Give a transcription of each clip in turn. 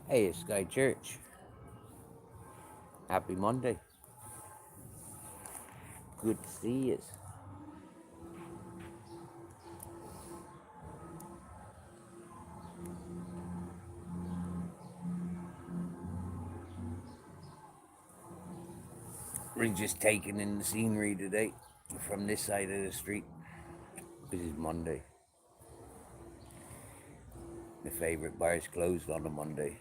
Hey, it's Sky Church. Happy Monday. Good to see you. We're just taking in the scenery today from this side of the street. This is Monday. My favorite bar's closed on a Monday.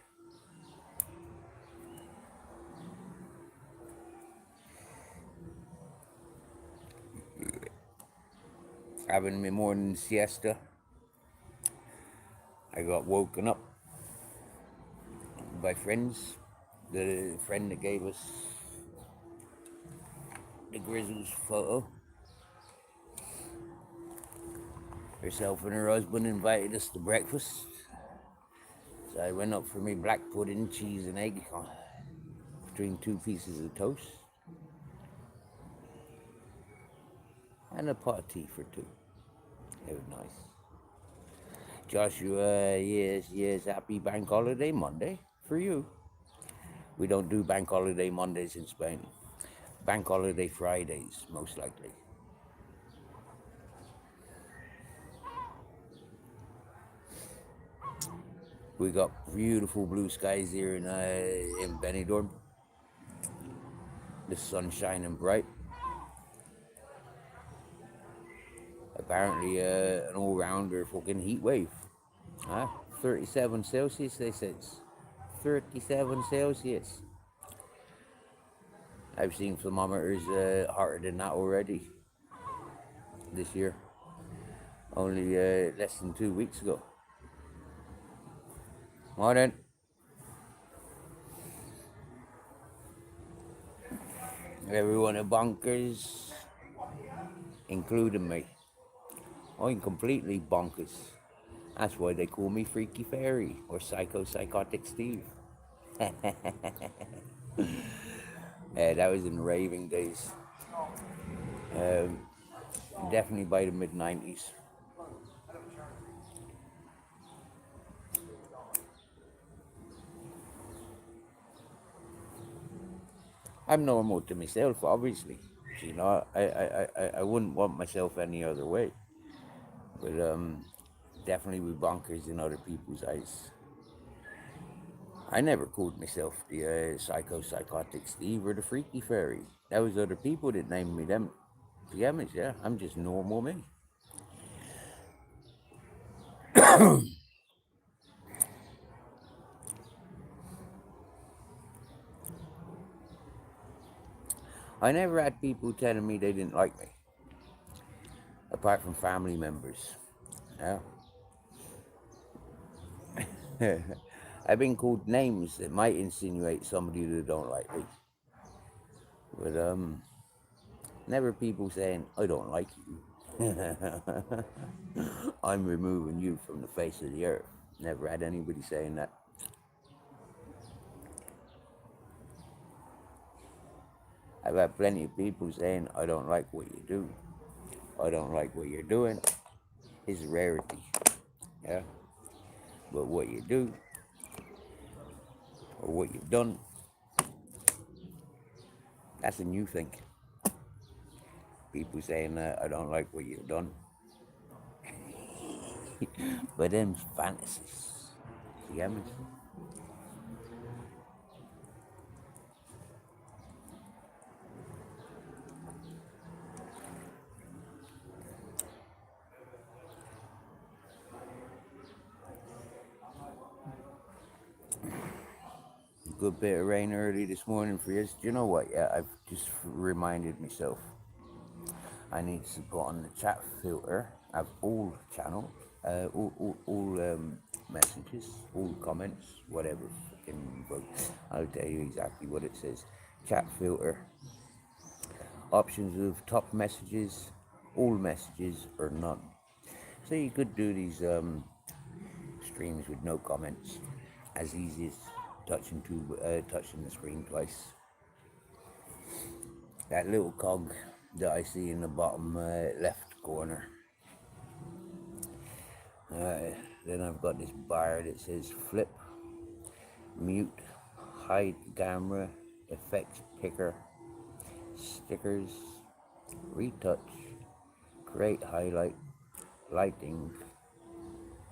Having my morning siesta. I got woken up by friends. The friend that gave us the Grizzles photo. Herself and her husband invited us to breakfast. So I went up for me black pudding, cheese and egg between two pieces of toast and a pot of tea for two. It was nice. Joshua, yes, happy bank holiday Monday for you. We don't do bank holiday Mondays in Spain. Bank holiday Fridays, most likely. We got beautiful blue skies here in Benidorm. The sun's shining bright. Apparently, an all-rounder fucking heat wave. Huh? 37 Celsius, they said. 37 Celsius. I've seen thermometers hotter than that already this year. Only less than 2 weeks ago. Morning. Everyone at Bonkers, including me. I'm completely bonkers. That's why they call me Freaky Fairy or Psychotic Steve. That was in raving days. Um, Definitely by the mid-90s. I'm normal to myself, obviously. You know, I wouldn't want myself any other way. But definitely with bonkers in other people's eyes. I never called myself the psychotic Steve or the freaky fairy. That was other people that named me them. To be honest, yeah, I'm just normal me. I never had people telling me they didn't like me, apart from family members. Yeah. I've been called names that might insinuate somebody that don't like me. But never people saying I don't like you. I'm removing you from the face of the earth. Never had anybody saying that. I've had plenty of people saying I don't like what you do. I don't like what you're doing. It's a rarity. Yeah. But what you do or what you've done, that's a new thing. People saying I don't like what you've done. But them fantasies. You get me? Good bit of rain early this morning for you. Do you know what? Yeah, I've just reminded myself. I need to put on the chat filter of all channels, all messages, all comments, whatever. Fucking vote. I'll tell you exactly what it says. Chat filter. Options of top messages, all messages, or none. So you could do these streams with no comments, as easy as touching the screen twice. That little cog that I see in the bottom left corner. Then I've got this bar that says flip. mute, hide camera, effects picker, stickers, retouch, create highlight, lighting.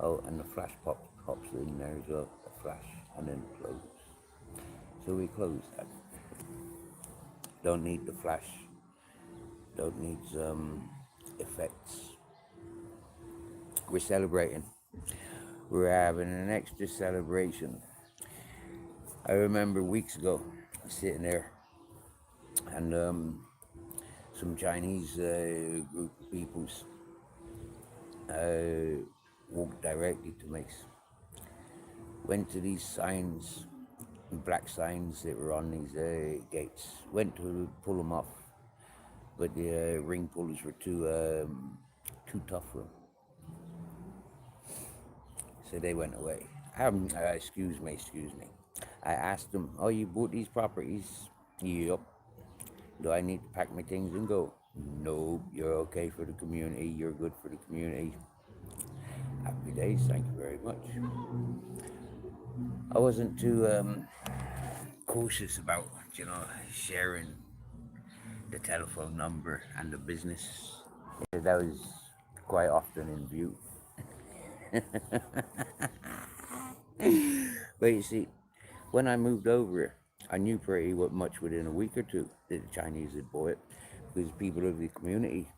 Oh, and the flash pops in there as well, the flash, and then close. So we close that. Don't need the flash, don't need effects. We're celebrating. We're having an extra celebration. I remember weeks ago sitting there and some Chinese group of peoples walked directly to me. Went to these signs, black signs that were on these gates. Went to pull them off, but the ring pullers were too tough for them. So they went away. Excuse me. I asked them, "Oh, you bought these properties?" "Yup." "Do I need to pack my things and go?" "No, you're okay for the community. You're good for the community." Happy days, thank you very much. I wasn't too cautious about, sharing the telephone number and the business. Yeah, that was quite often in view. But you see, when I moved over, I knew pretty much within a week or two that the Chinese had bought it, because people of the community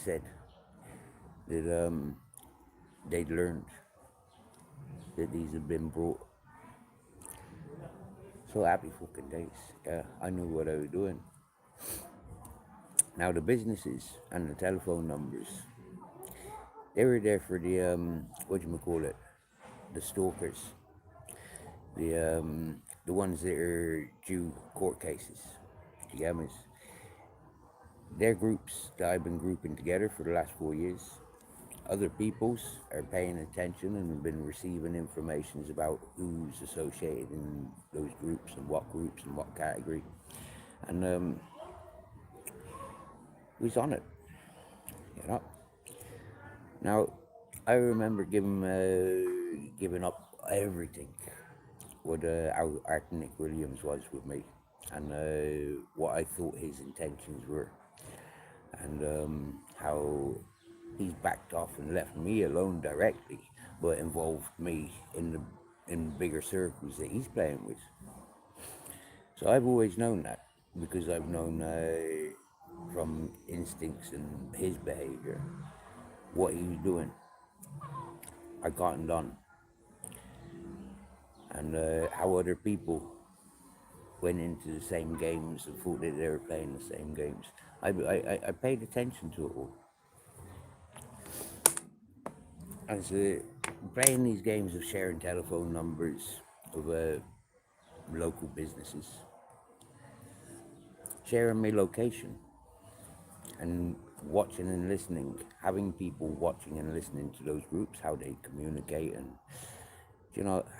said that they'd learned that these had been brought. So happy fucking days. Yeah, I knew what I was doing. Now the businesses and the telephone numbers, they were there for the the stalkers, the ones that are due court cases. You get me? They're groups that I've been grouping together for the last 4 years. Other peoples are paying attention and have been receiving information about who's associated in those groups and what category. And who's on it, you know. Now, I remember giving up everything what Art Nick Williams was with me, and what I thought his intentions were, and how he's backed off and left me alone directly, but involved me in bigger circles that he's playing with. So I've always known that, because I've known from instincts and his behavior what he was doing. I cottoned on, and how other people went into the same games and thought that they were playing the same games. I paid attention to it all. And so playing these games of sharing telephone numbers of local businesses, sharing my location, and watching and listening, having people watching and listening to those groups, how they communicate, and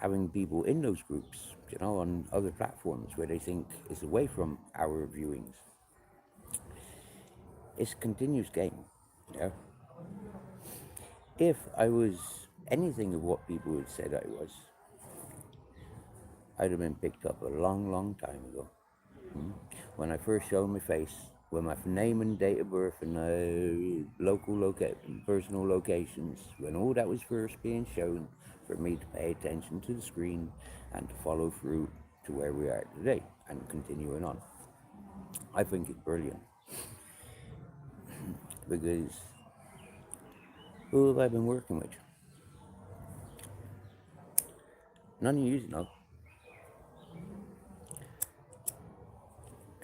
having people in those groups, on other platforms where they think it's away from our viewings. It's a continuous game. Yeah. If I was anything of what people had said I was, I'd have been picked up a long, long time ago. When I first showed my face, with my name and date of birth and personal locations, when all that was first being shown, for me to pay attention to the screen and to follow through to where we are today and continuing on. I think it's brilliant, because who have I been working with? None of you know,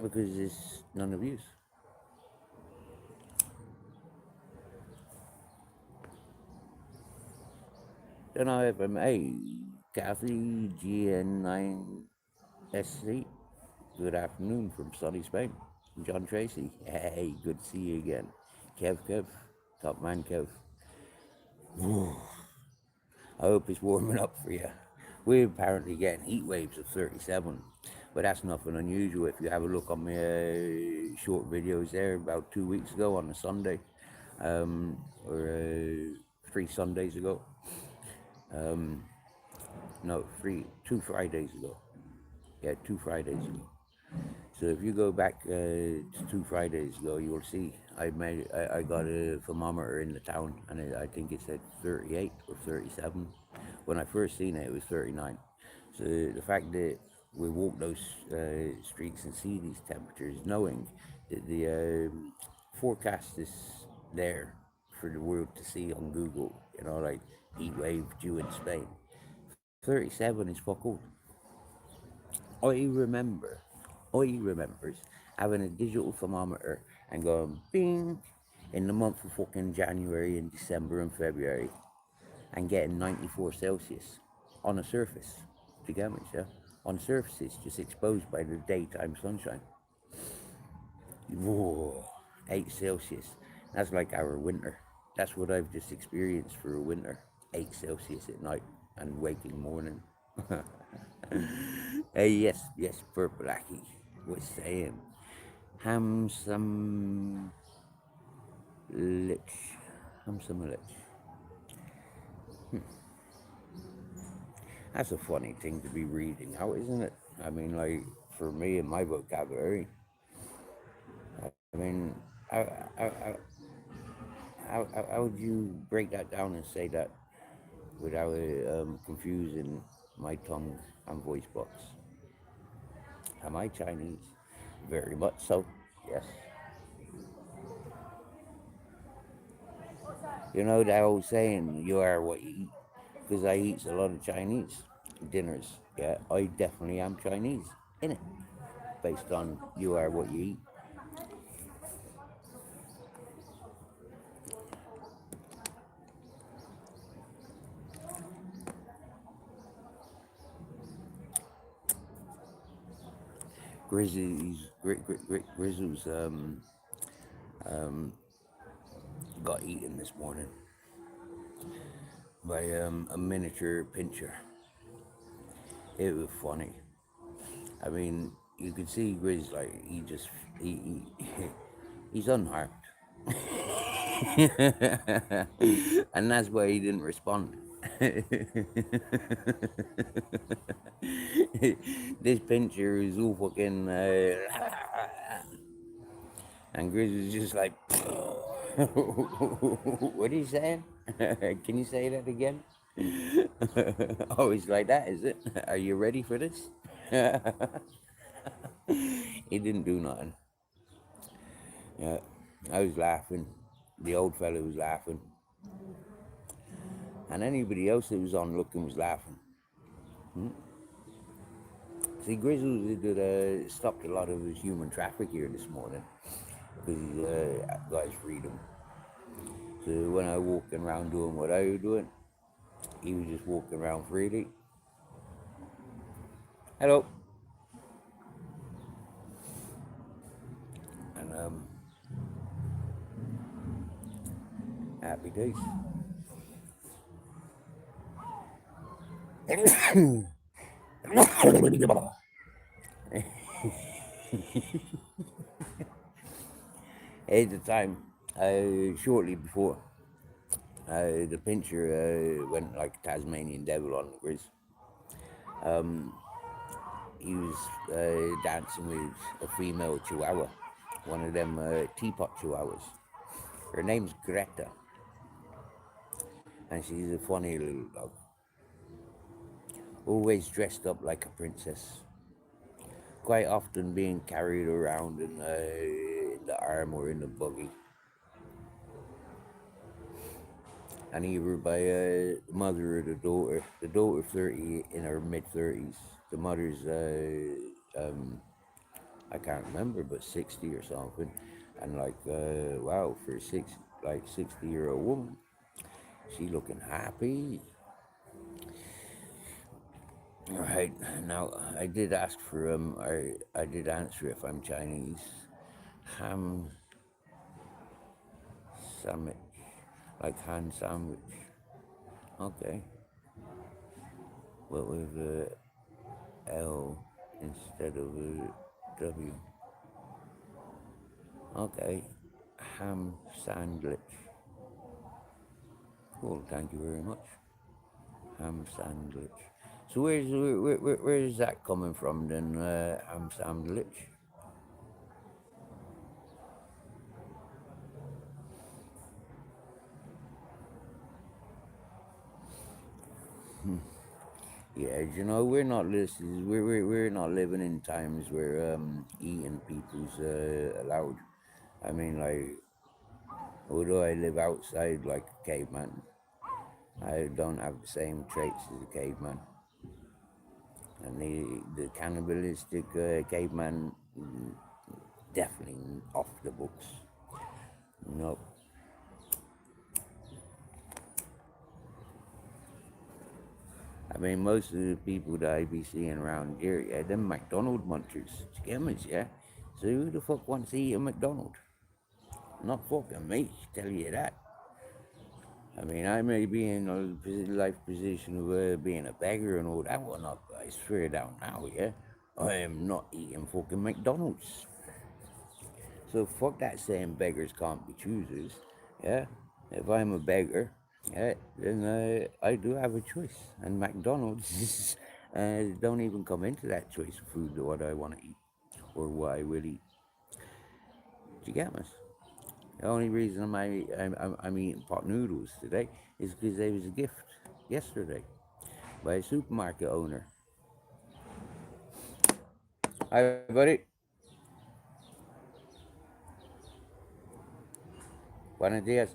because it's none of you. Then I have Kathy GN9SC. Good afternoon from sunny Spain. John Tracy. Hey, good to see you again. Kev, top man Kev. I hope it's warming up for you. We're apparently getting heat waves of 37, but that's nothing unusual. If you have a look on my short videos there about 2 weeks ago on a Sunday, or 3 Sundays ago, No, 2 Fridays ago. Yeah, 2 Fridays ago. So if you go back to 2 Fridays ago, you'll see I got a thermometer in the town, and I think it said 38 or 37. When I first seen it, it was 39. So the fact that we walk those streets and see these temperatures, knowing that the forecast is there for the world to see on Google, like heat wave due in Spain. 37 is fuck all. I remember, I remembers having a digital thermometer and going bing in the month of fucking January and December and February and getting 94 Celsius on a surface. Do you get me, yeah? On surfaces just exposed by the daytime sunshine. Whoa, 8 Celsius. That's like our winter. That's what I've just experienced for a winter. 8 Celsius at night and waking morning. Yes, yes, Purple Blackie was saying. Ham some lich. Ham some lich. That's a funny thing to be reading out, isn't it? I mean, like, for me and my vocabulary, I mean, how would you break that down and say that without confusing my tongue and voice box? Am I Chinese? Very much so, yes. You know that old saying, you are what you eat? Because I eat a lot of Chinese dinners. Yeah, I definitely am Chinese, in it, based on you are what you eat. Grizzlies got eaten this morning by a miniature pincher. It was funny. I mean, you could see Grizz like he he's unharmed, and that's why he didn't respond. This pincher is all fucking, and Grizz was just like, what are you saying? Can you say that again? Oh, it's like that, is it? Are you ready for this? He didn't do nothing. Yeah, I was laughing. The old fella was laughing, and anybody else that was on looking was laughing. See, Grizzles did stopped a lot of his human traffic here this morning because he got his freedom. So when I walking around doing what I was doing, he was just walking around freely. Hello, and happy days. At the time, shortly before, the pincher went like a Tasmanian devil on the Grizz. He was dancing with a female chihuahua, one of them teapot chihuahuas. Her name's Greta, and she's a funny little dog, always dressed up like a princess, quite often being carried around in the arm or in the buggy, and either by the mother or the daughter 30 in her mid 30s, the mother's I can't remember, but 60 or something. And like, wow, for a 60-year-old woman, she looking happy. All right, now I did ask for I did answer if I'm Chinese. Ham sandwich, like hand sandwich. Okay, but with a L instead of a W. Okay, ham sandwich. Cool, thank you very much. Ham sandwich. So where's that coming from then, Sam the Lich? Yeah, you know, we're not listening. We're not living in times where eating people's allowed. I mean, like, although I live outside like a caveman, I don't have the same traits as a caveman. And the cannibalistic caveman, definitely off the books. No, I mean, most of the people that I be seeing around here, yeah, them McDonald munchers, skimmers, yeah. So who the fuck wants to eat a McDonald? Not fucking me, tell you that. I mean, I may be in a life position of being a beggar and all that whatnot, but I swear down now, yeah, I am not eating fucking McDonald's. So fuck that saying beggars can't be choosers, yeah. If I'm a beggar, yeah, then I do have a choice, and McDonald's don't even come into that choice of food or what I want to eat or what I will eat. Do you get me? The only reason I'm eating pot noodles today is because there was a gift yesterday by a supermarket owner. Hi, buddy. Buenos dias.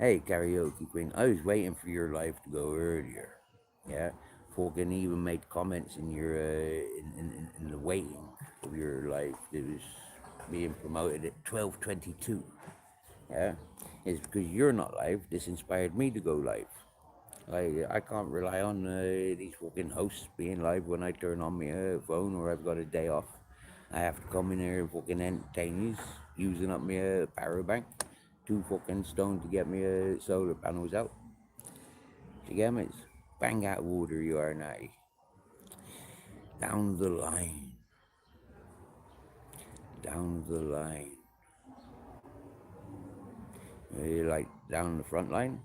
Hey, karaoke queen. I was waiting for your live to go earlier. Yeah, fucking even made comments in your in the waiting of your live that was being promoted at 12:22. Yeah, it's because you're not live. This inspired me to go live. I can't rely on these fucking hosts being live when I turn on my phone or I've got a day off. I have to come in here and fucking entertain you, using up my power bank. Too fucking stoned to get me solar panels out. Do you get me? Bang out water you are now. Down the line. Down the line. Like down the front line.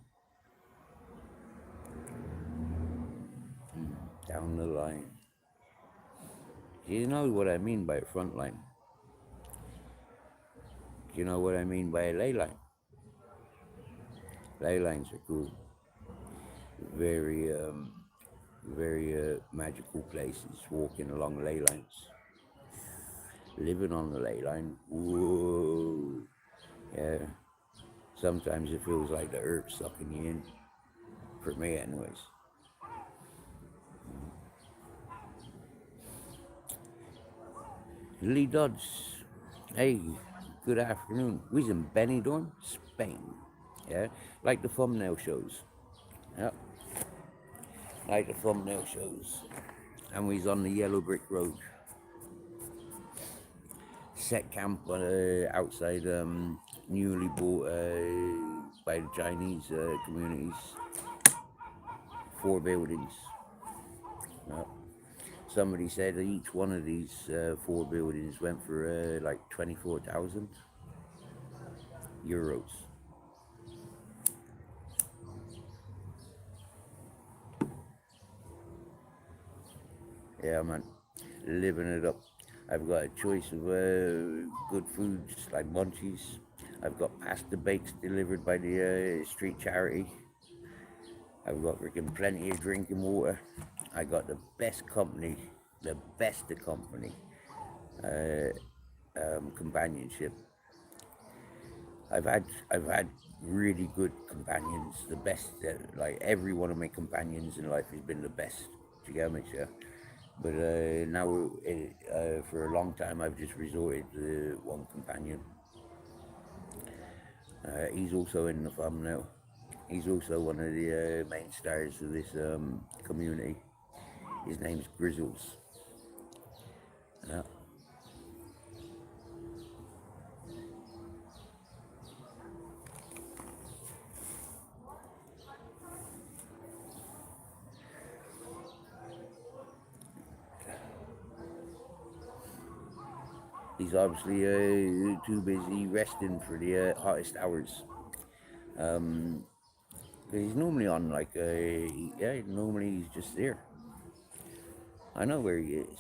Down the line. Do you know what I mean by a front line? Do you know what I mean by a ley line? Ley lines are cool. Very, very magical places. Walking along ley lines. Living on the ley line. Whoa. Yeah. Sometimes it feels like the earth's sucking you in. For me, anyways. Lee Dodds. Hey, good afternoon. We's in Benidorm, Spain. Yeah, like the thumbnail shows. Yeah, like the thumbnail shows. And we's on the yellow brick road. Set camp outside newly bought by the Chinese communities. 4 buildings. Yeah. Somebody said that each one of these 4 buildings went for like 24,000 euros. Yeah, man, living it up. I've got a choice of good foods like munchies. I've got pasta bakes delivered by the street charity. I've got freaking plenty of drinking water. I got the best company, the best of company, uh, companionship. I've had really good companions. The best, like every one of my companions in life has been the best. Do you get me, sir? But now, for a long time, I've just resorted to one companion. He's also in the thumbnail. He's also one of the main stars of this community. His name's Grizzles. Yeah. He's obviously too busy resting for the hottest hours. He's normally on like yeah, normally he's just there. I know where he is.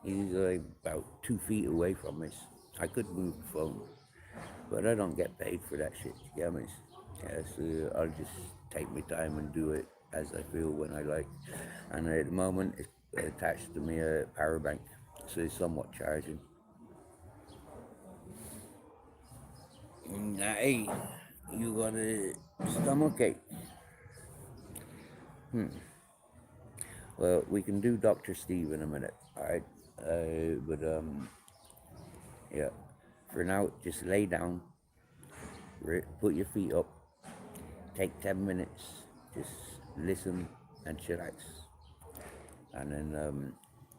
He's about 2 feet away from us. I could move the phone, but I don't get paid for that shit. You get me? Yeah, so I'll just take my time and do it as I feel when I like. And at the moment, it's attached to me a power bank, so it's somewhat charging. Hey, you got a stomachache? Well, we can do Dr. Steve in a minute, all right? But yeah, for now, just lay down, put your feet up, take 10 minutes, just listen and chillax, and then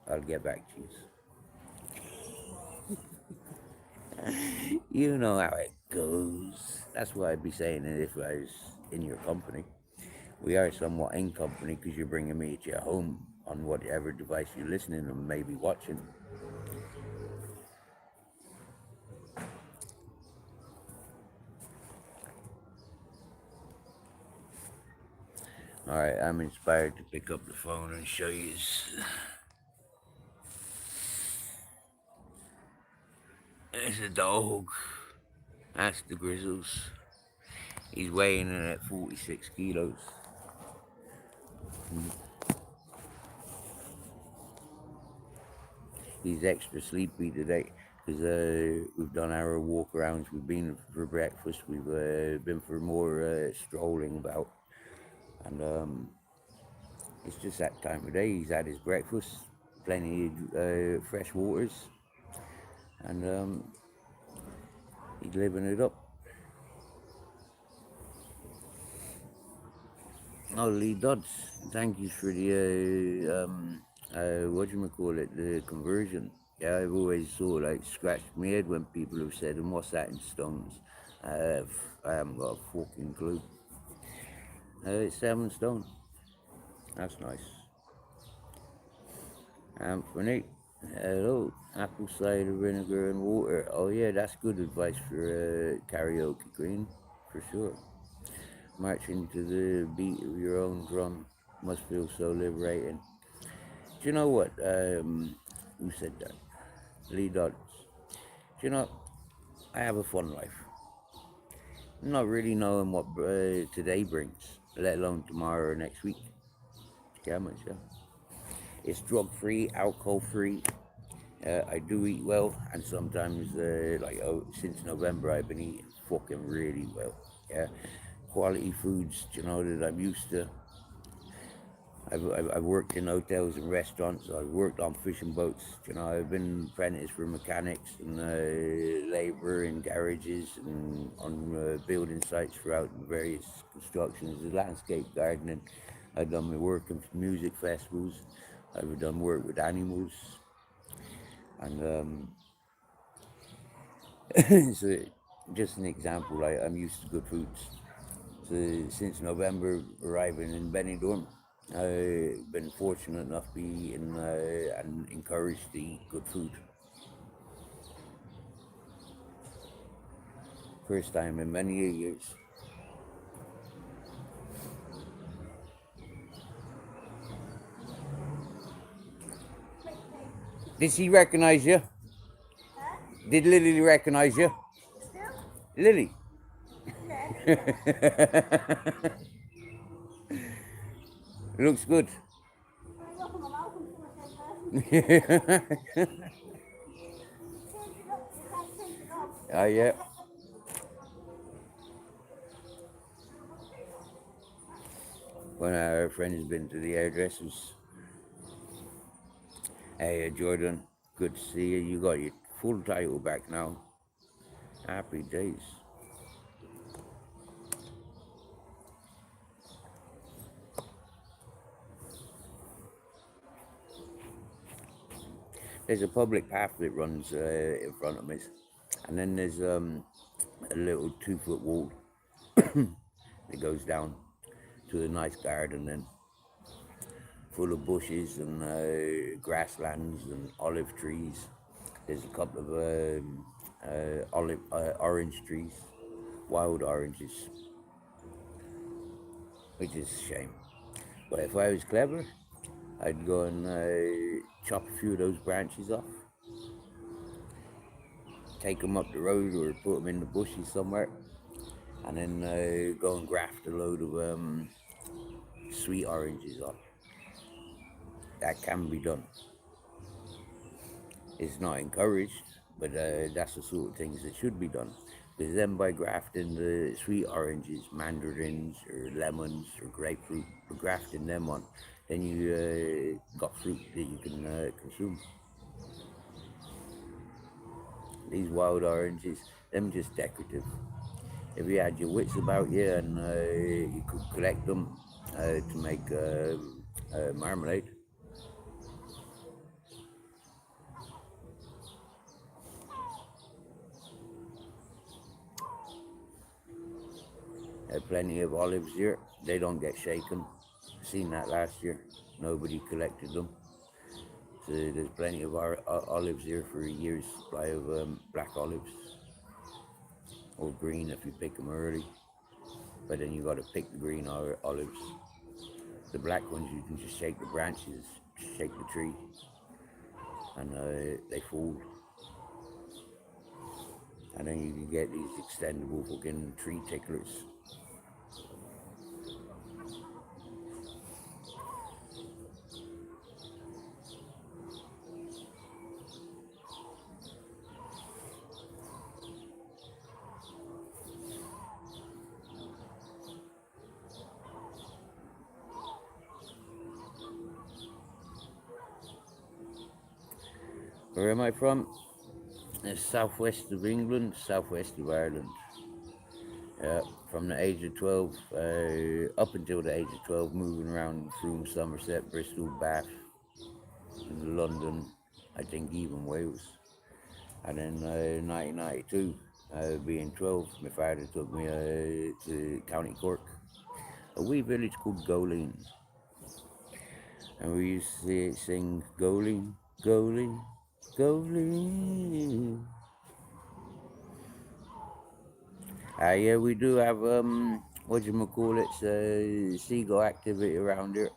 I'll get back to you. You know how it goes. That's why I'd be saying it if I was in your company. We are somewhat in company because you're bringing me to your home on whatever device you're listening and maybe watching. All right, I'm inspired to pick up the phone and show you. There's a dog. That's the Grizzles. He's weighing in at 46 kilos. He's extra sleepy today because we've done our walk arounds. We've been for breakfast. We've been for more strolling about. And it's just that time of day. He's had his breakfast, plenty of fresh waters, and he's living it up. Oh, Lee Dodds, thank you for the what do you call it, the conversion. Yeah, I've always sort of like scratched my head when people have said, "And what's that in stones?" I haven't got a fucking clue. It's 7 stone. That's nice. Anthony, hello. Apple cider vinegar and water. Oh yeah, that's good advice for karaoke queen, for sure. Marching to the beat of your own drum must feel so liberating. Do you know what? Who said that? Lee Dodds. Do you know? I have a fun life. Not really knowing what today brings, let alone tomorrow or next week. Yeah, much, yeah. It's drug free, alcohol free. I do eat well, and sometimes, since November, I've been eating fucking really well. Yeah, quality foods, that I'm used to. I've worked in hotels and restaurants. I've worked on fishing boats. I've been apprentice for mechanics and labor in garages and on building sites throughout various constructions, landscape gardening. I've done my work in music festivals. I've done work with animals, and so just an example. I'm used to good foods. So since November, arriving in Benidorm, I've been fortunate enough to be in and encouraged to eat good food. First time in many years. Did she recognize you? Did Lily recognize you? Lily. Looks good. Oh yeah. One of our friends has been to the hairdressers. Hey Jordan, good to see you. You got your full title back now. Happy days. There's a public path that runs in front of me, and then there's a little 2 foot wall that goes down to a nice garden then, full of bushes and grasslands and olive trees. There's a couple of orange trees, wild oranges. which is a shame. But if I was clever, I'd go and chop a few of those branches off, take them up the road or put them in the bushes somewhere, and then go and graft a load of sweet oranges on. That can be done. It's not encouraged, but that's the sort of things that should be done. Because then by grafting the sweet oranges, mandarins, or lemons, or grapefruit, or grafting them on, then you got fruit that you can consume. These wild oranges, them just decorative. If you had your wits about you and you could collect them to make marmalade. Plenty of olives here. They don't get shaken. Seen that last year. Nobody collected them. So there's plenty of olives here for a year's supply of black olives, or green if you pick them early. But then you got to pick the green olives. The black ones you can just shake the branches, shake the tree, and they fall. And then you can get these extendable fucking tree ticklers. Where am I from? The southwest of England, southwest of Ireland. From the age of 12 up until the age of 12, moving around Frome, Somerset, Bristol, Bath, London, I think even Wales. And then 1992, being 12, my father took me to County Cork, a wee village called Goleen. And we used to sing Goleen, Goleen, Goleen. Yeah, we do have seagull activity around here.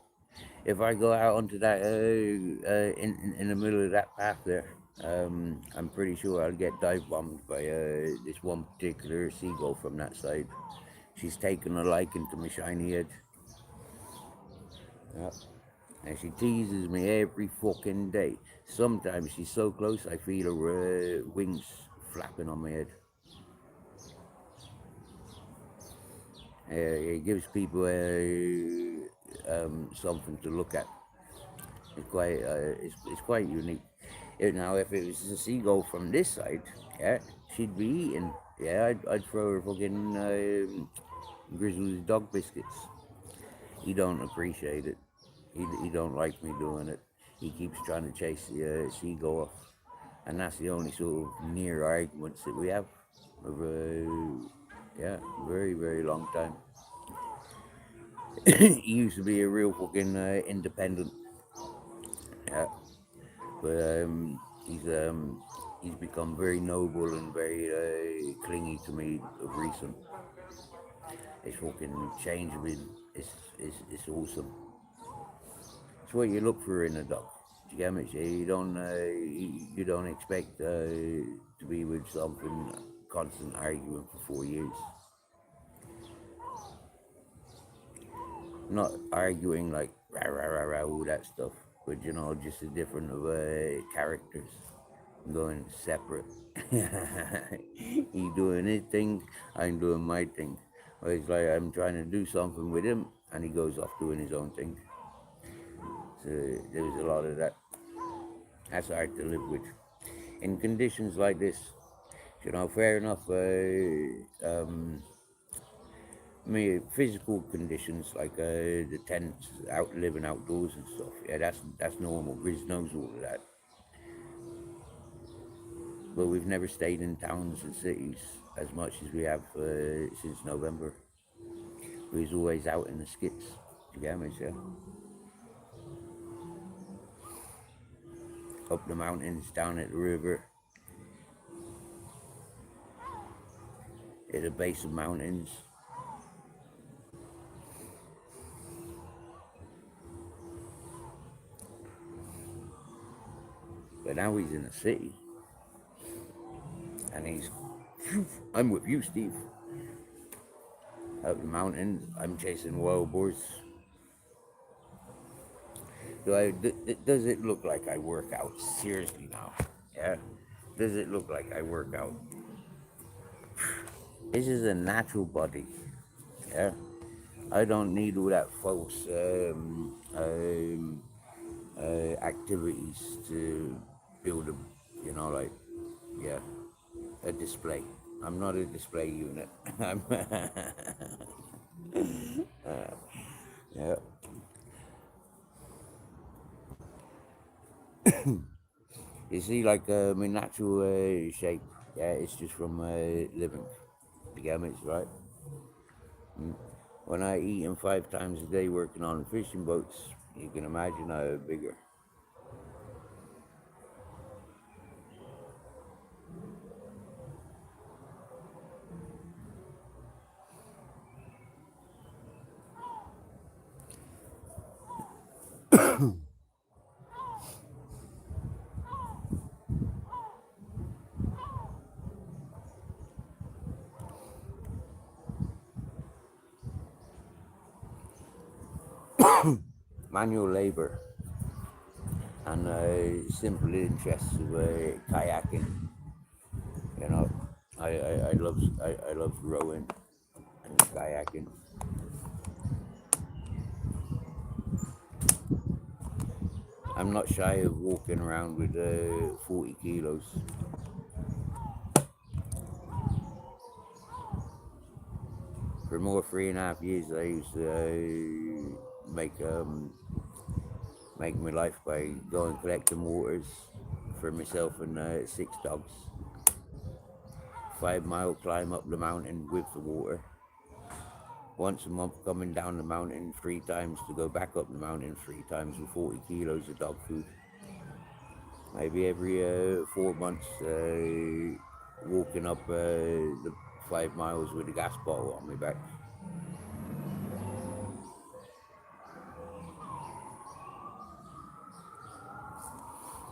If I go out onto that in the middle of that path there, I'm pretty sure I'll get dive bombed by this one particular seagull from that side. She's taken a liking to my shiny head. Yeah. And she teases me every fucking day. Sometimes she's so close I feel her wings flapping on my head. It gives people something to look at. It's quite unique. Now, if it was a seagull from this side, yeah, she'd be eaten. Yeah, I'd throw her fucking Grizzly's dog biscuits. He don't appreciate it. He don't like me doing it. He keeps trying to chase the seagull off, and that's the only sort of near arguments that we have over very very long time. He used to be a real fucking independent, yeah, but he's become very noble and very clingy to me of recent. It's fucking changed me. It's awesome. It's what you look for in a dog. Do you get me? You don't expect to be with something constant arguing for 4 years. Not arguing like rah rah rah rah all that stuff, but just a different of characters going separate. He doing his thing, I'm doing my thing. Or it's like I'm trying to do something with him, and he goes off doing his own thing. So there was a lot of that. That's hard to live with. In conditions like this, fair enough. Me physical conditions like the tents, out living outdoors and stuff. Yeah, that's normal. Grizz knows all of that. But we've never stayed in towns and cities as much as we have since November. We was always out in the skips. You get me, yeah? Up the mountains, down at the river, at the base of mountains. But now he's in the city, and I'm with you, Steve. Out in the mountains, I'm chasing wild boars. Does it look like I work out? Seriously now, yeah. Does it look like I work out? This is a natural body, yeah. I don't need all that false activities to build a, like, yeah, a display. I'm not a display unit. I'm, yeah. You see, like my natural shape, yeah, it's just from living. You get me, right? When I eat in 5 times a day working on fishing boats, you can imagine how bigger. Manual labor and simple interests of kayaking. You know, I love rowing and kayaking. I'm not shy of walking around with 40 kilos. For more 3.5 years, I used to make my life by going collecting waters for myself and 6 dogs. 5 mile climb up the mountain with the water. Once a month coming down the mountain 3 times to go back up the mountain 3 times with 40 kilos of dog food. Maybe every 4 months walking up the 5 miles with a gas bottle on my back.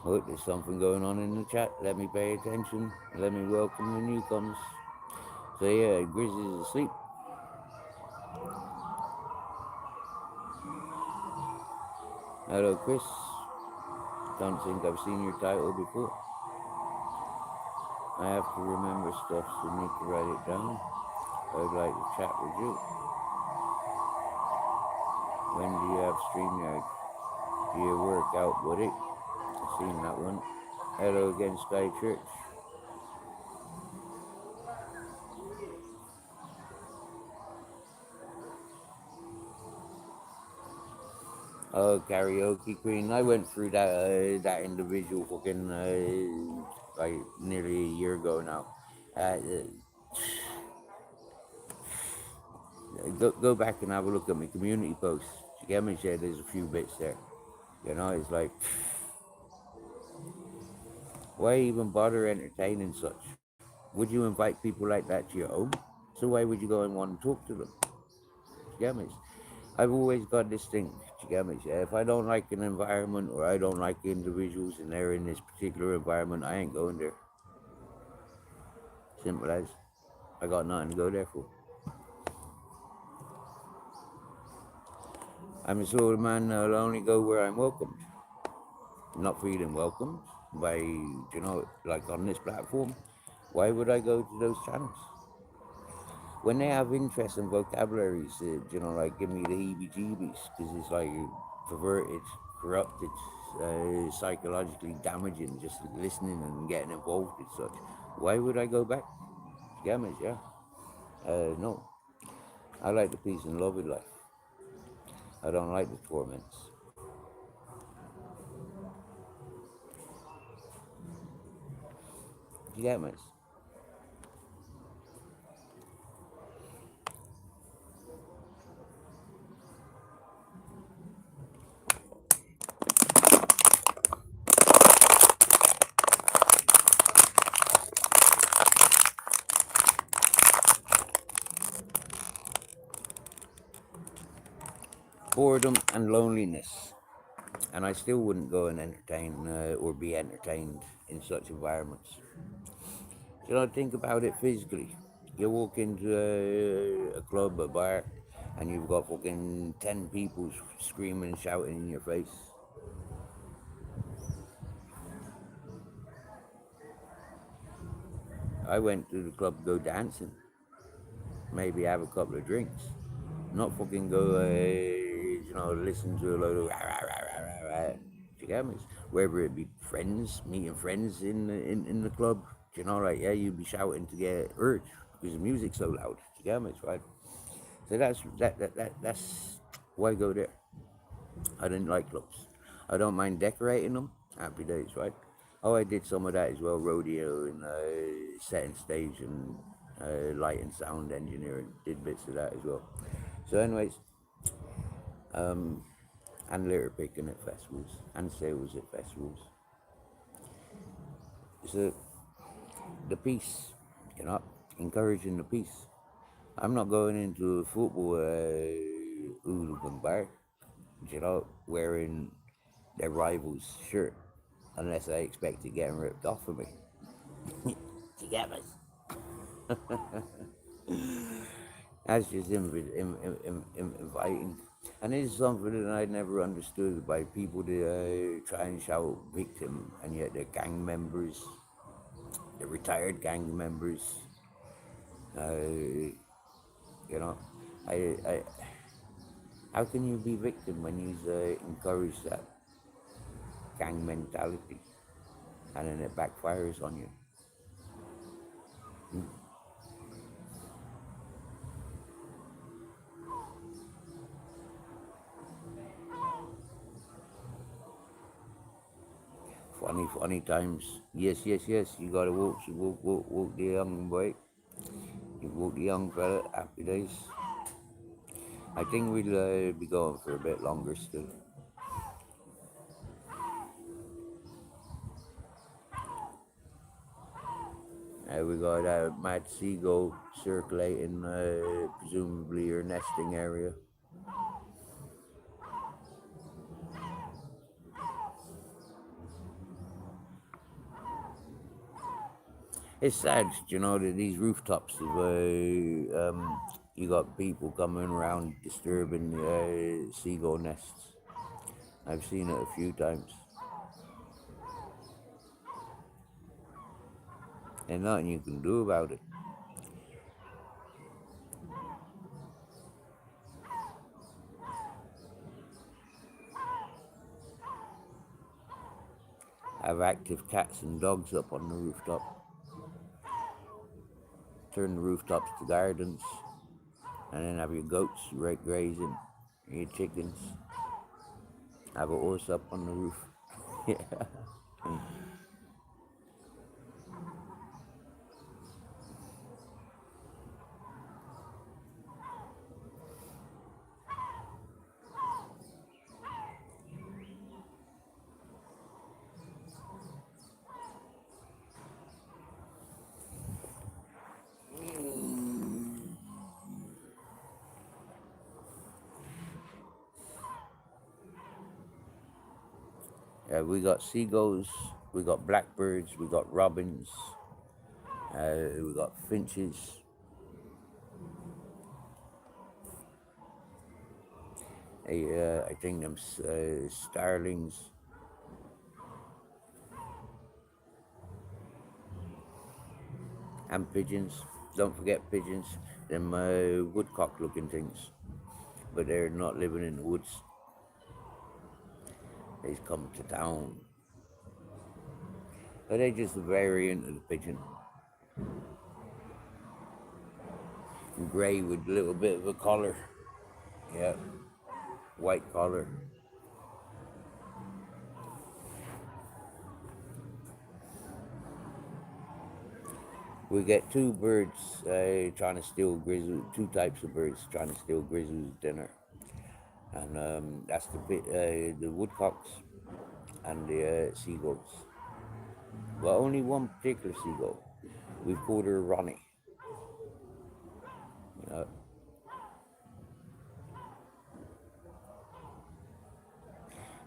Oh, there's something going on in the chat. Let me pay attention. Let me welcome the newcomers. So yeah, Grizzly's asleep. Hello, Chris. Don't think I've seen your title before. I have to remember stuff, so need to write it down. I'd like to chat with you. When do you have StreamYard? Do you work out with it? I've seen that one. Hello again, Sky Church. Oh, Karaoke Queen. I went through that individual fucking like nearly a year ago now. Go back and have a look at my community posts. You get me? Share. There's a few bits there. You know, it's like, why even bother entertaining such? Would you invite people like that to your home? So why would you go and want to talk to them? You get me? I've always got this thing. You get me? If I don't like an environment or I don't like individuals and they're in this particular environment, I ain't going there. Simple as. I got nothing to go there for. I'm a sort of man that'll only go where I'm welcomed. Not feeling welcomed by, like on this platform, why would I go to those channels? When they have interest in vocabularies, like give me the heebie-jeebies, because it's like perverted, corrupted, psychologically damaging, just listening and getting involved with such. Why would I go back? Gammas, yeah. No. I like the peace and love in life. I don't like the torments. You get me? Boredom and loneliness. And I still wouldn't go and entertain or be entertained in such environments. Think about it physically. You walk into a club, a bar, and you've got fucking 10 people screaming and shouting in your face. I went to the club to go dancing, maybe have a couple of drinks, not fucking go, listen to a load of rah, rah, rah, rah, rah, rah. Do you get me? Whether it be friends, meeting friends in the club, like, yeah, you'd be shouting to get heard because the music's so loud. Do you get me? Right? So that's why I go there. I didn't like clubs. I don't mind decorating them. Happy days, right? Oh, I did some of that as well, rodeo and setting stage and light and sound engineering. Did bits of that as well. So, anyways, and litter picking at festivals and sales at festivals. So, the peace, you know, encouraging the peace. I'm not going into a football hooligan bar, wearing their rival's shirt unless I expect it getting ripped off of me. Together. That's just inviting. And it is something that I never understood by people that try and shout victim, and yet they're gang members, they're retired gang members. Uh, you know, I, how can you be victim when you encourage that gang mentality, and then it backfires on you? Funny times. Yes, yes, yes. You gotta walk the young boy. You walk the young fella. Happy days. I think we'll be going for a bit longer still. We got a mad seagull circulating, presumably your nesting area. It's sad, that these rooftops of you got people coming around disturbing the seagull nests. I've seen it a few times. And nothing you can do about it. Have active cats and dogs up on the rooftop. Turn the rooftops to gardens. And then have your goats right grazing, your chickens. Have a horse up on the roof. Yeah. We got seagulls, we got blackbirds, we got robins, we got finches. I think them starlings. And pigeons. Don't forget pigeons. Them woodcock-looking things, but they're not living in the woods. They come to town. But they're just a variant of the pigeon. Grey with a little bit of a collar. Yeah, white collar. We get two birds trying to steal grizzly. Two types of birds trying to steal grizzly's dinner, and that's the woodcocks and the seagulls. Well, only one particular seagull. We've called her Ronnie.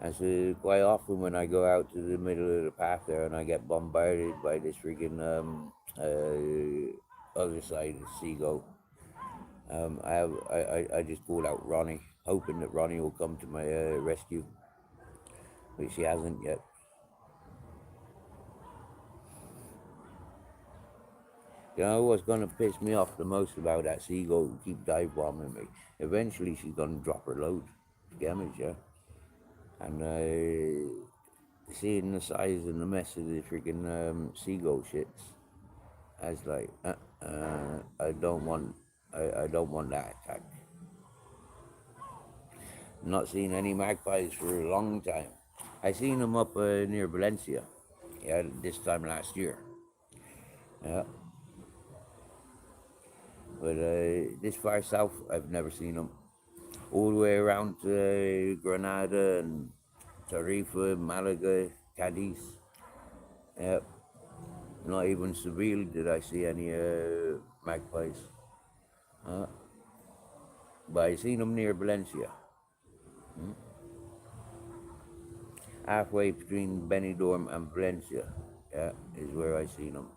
You And so quite often when I go out to the middle of the path there and I get bombarded by this freaking other side of the seagull, I just call out Ronnie, hoping that Ronnie will come to my rescue, which he hasn't yet. You know what's gonna piss me off the most about that seagull who keep dive bombing me? Eventually she's gonna drop her load. Scammers, yeah. And seeing the size and the mess of the freaking seagull shits, I was like, I don't want that attack. Not seen any magpies for a long time. I seen them up near Valencia, yeah, this time last year. Yeah, but this far south, I've never seen them. All the way around to Granada and Tarifa, Malaga, Cadiz. Yeah, not even Seville did I see any magpies. Uh, but I seen them near Valencia, halfway between Benidorm and Valencia. Yeah, is where I seen them.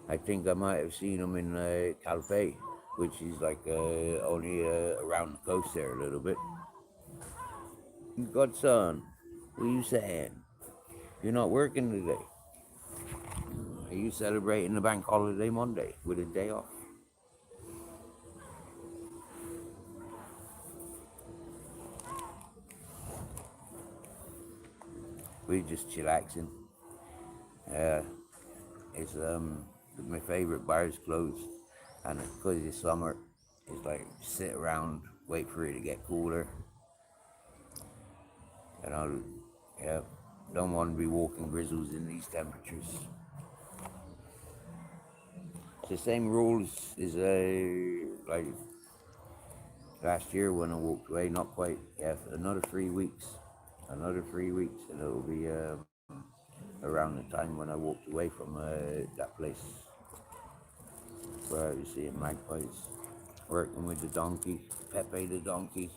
I think I might have seen them in Calpe, which is like only around the coast there a little bit. Godson, what are you saying? You're not working today. Are you celebrating the bank holiday Monday with a day off? We're just chillaxing. Uh, it's my favorite bar's closed, and because it's summer, it's like sit around, wait for it to get cooler. And I, yeah, don't want to be walking grizzles in these temperatures. It's the same rules as like last year when I walked away. Not quite. Yeah, another 3 weeks. Another 3 weeks, and it'll be around the time when I walked away from that place where I was seeing magpies, working with the donkey, Pepe the donkey.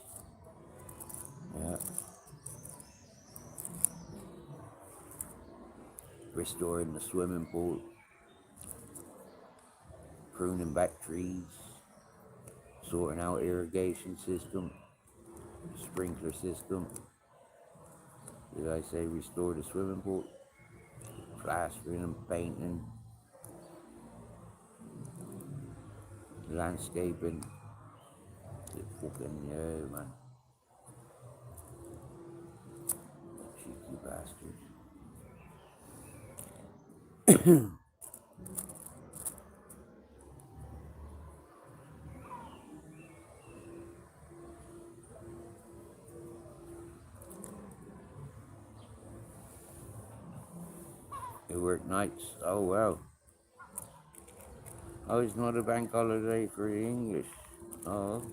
Yeah, restoring the swimming pool, pruning back trees, sorting out irrigation system, sprinkler system. Did I say restore the swimming pool? Plastering and painting, landscaping. Fucking yeah, man. Cheeky bastard. They work nights. Oh wow. Oh, it's not a bank holiday for the English. Oh,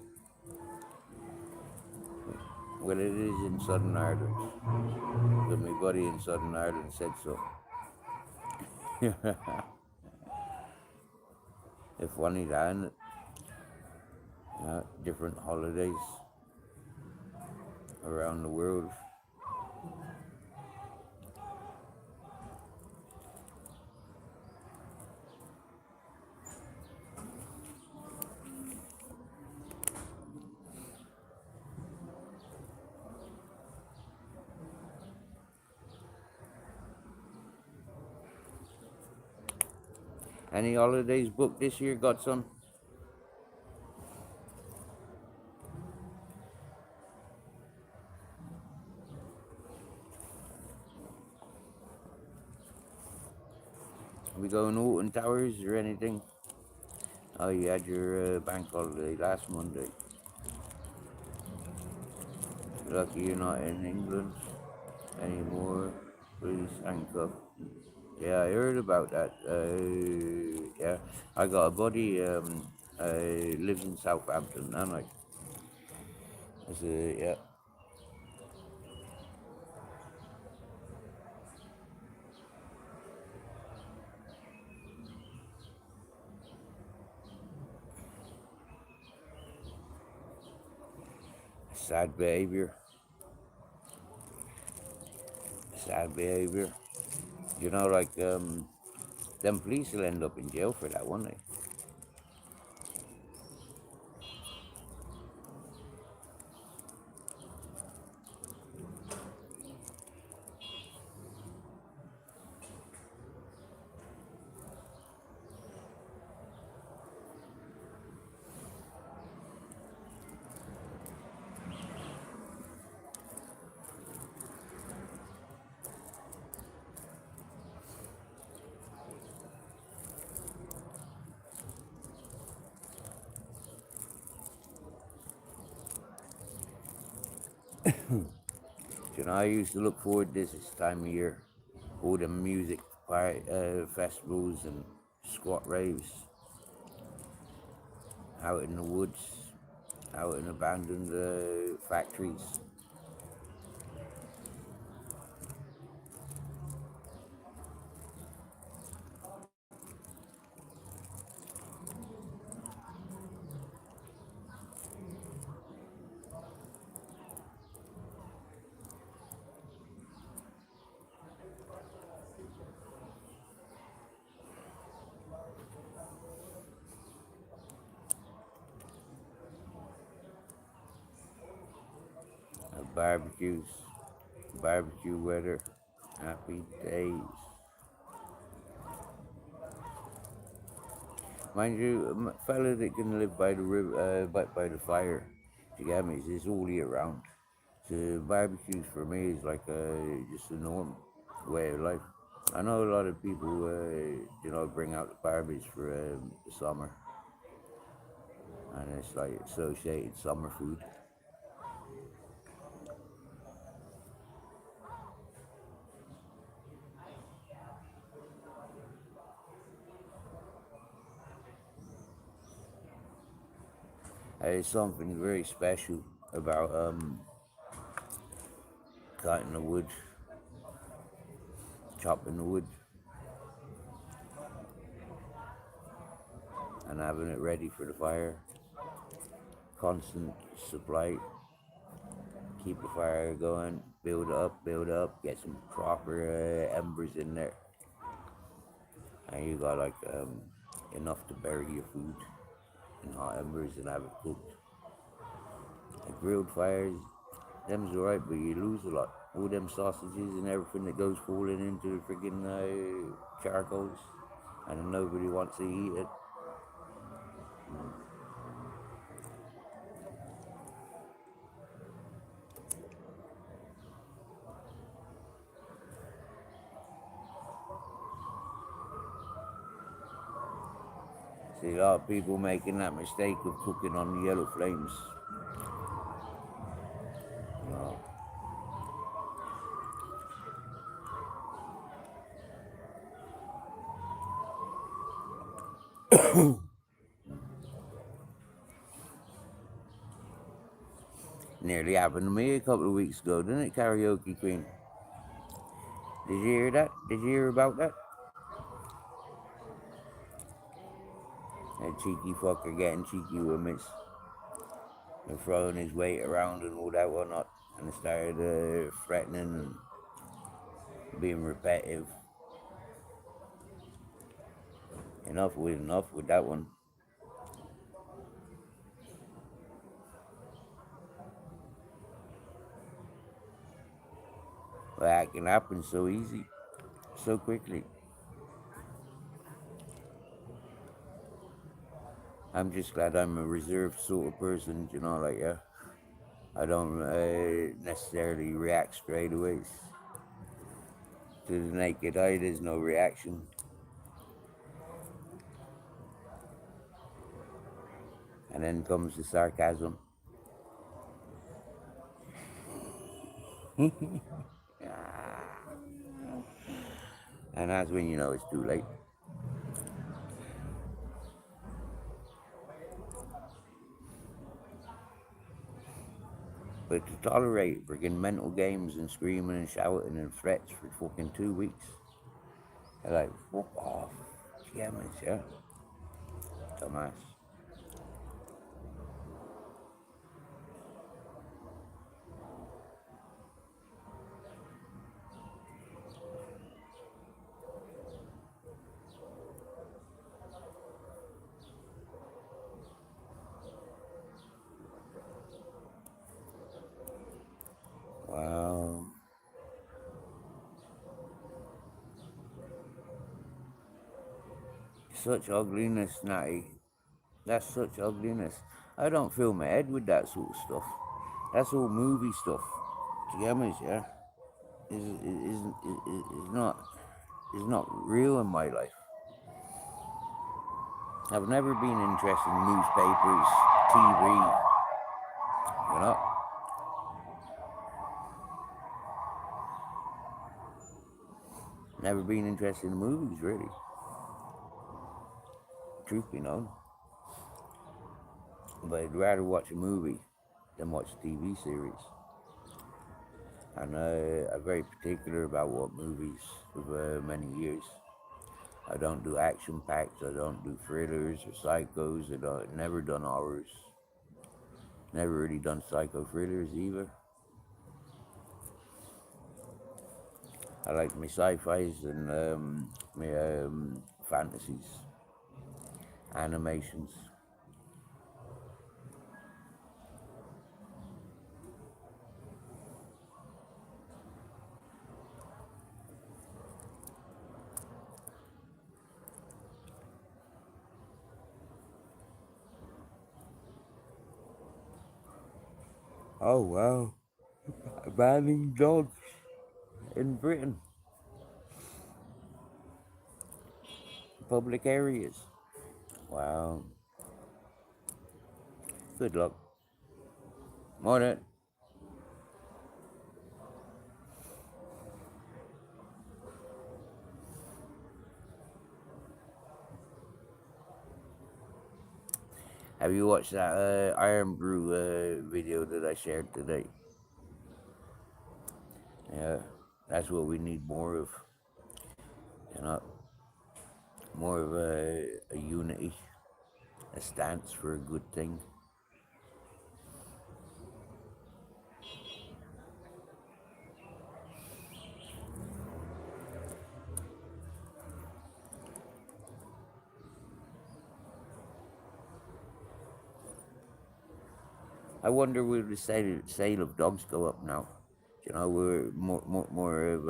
well, it is in Southern Ireland. But my buddy in Southern Ireland said so. If funny that, isn't it? Different holidays around the world. Any holidays booked this year, Godson? Are we going Alton Towers or anything? Oh, you had your bank holiday last Monday. Lucky you're not in England anymore. Please handcuff. Yeah, I heard about that. Yeah, I got a buddy lives in Southampton, and I said, yeah. Sad behavior. Sad behavior. You know, like, them police will end up in jail for that, won't they? You know, I used to look forward to this time of year. All the music festivals and squat raves out in the woods, out in abandoned factories. Barbecues, barbecue weather, happy days. Mind you, fella that can live by the river, by the fire, you get me? It's all year round. So barbecues for me is like just a norm way of life. I know a lot of people, bring out the barbecues for the summer, and it's like associated summer food. There's something very special about cutting the wood, chopping the wood, and having it ready for the fire. Constant supply, keep the fire going, build up, get some proper embers in there, and you got like enough to bury your food in hot embers and have it cooked. The grilled fires, them's alright, but you lose a lot. All them sausages and everything that goes falling into the freaking charcoals, and nobody wants to eat it. See a lot of people making that mistake of cooking on the yellow flames. You know, nearly happened to me a couple of weeks ago, didn't it, Karaoke Queen? Did you hear that? Did you hear about that? That cheeky fucker getting cheeky with me and throwing his weight around and all that whatnot, and started threatening and being repetitive. Enough with that one. But that can happen so easy, so quickly. I'm just glad I'm a reserved sort of person, like, yeah. I don't necessarily react straight away. To the naked eye, there's no reaction. And then comes the sarcasm. And that's when you know it's too late. But to tolerate freaking mental games and screaming and shouting and threats for fucking 2 weeks, they're like, fuck off. Yeah, man, yeah. Dumbass. such ugliness, Natty. That's such ugliness. I don't fill my head with that sort of stuff. That's all movie stuff. Do you get me? Yeah, is not real in my life. I've never been interested in newspapers, TV. You know, never been interested in movies really. Truth be known, but I'd rather watch a movie than watch a TV series. And I'm very particular about what movies for many years. I don't do action packs. I don't do thrillers or psychos. Never done horrors. Never really done psycho thrillers either. I like my sci-fis and my fantasies, animations. Oh wow, banning dogs in Britain, public areas. Wow, good luck. Morning. Have you watched that Iron Brew video that I shared today? Yeah, that's what we need more of. You know, more of a unity, a stance for a good thing. I wonder will the sale of dogs go up now? You know, we're more of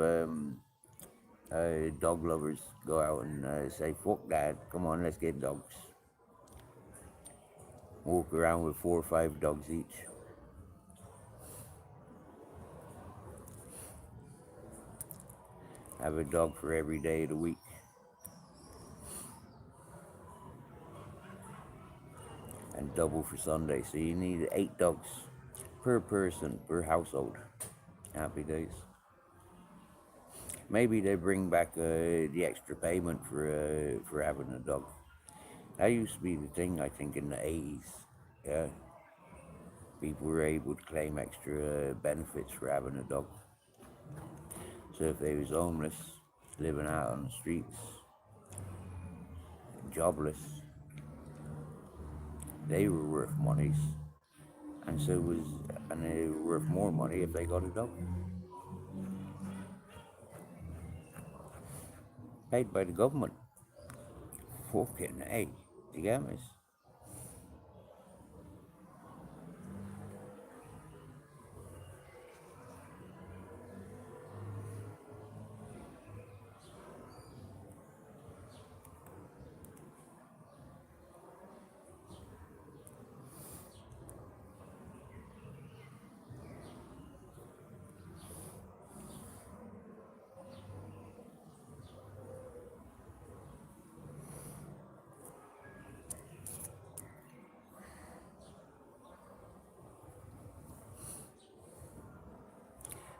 dog lovers go out and say, "Fuck that! Come on, let's get dogs." Walk around with 4 or 5 dogs each. Have a dog for every day of the week, and double for Sunday. So you need 8 dogs per person per household. Happy days. Maybe they bring back the extra payment for having a dog. That used to be the thing, I think, in the 80s. Yeah, people were able to claim extra benefits for having a dog. So if they was homeless, living out on the streets, jobless, they were worth monies, and they were worth more money if they got a dog. Paid by the government. Fucking hey, you get me?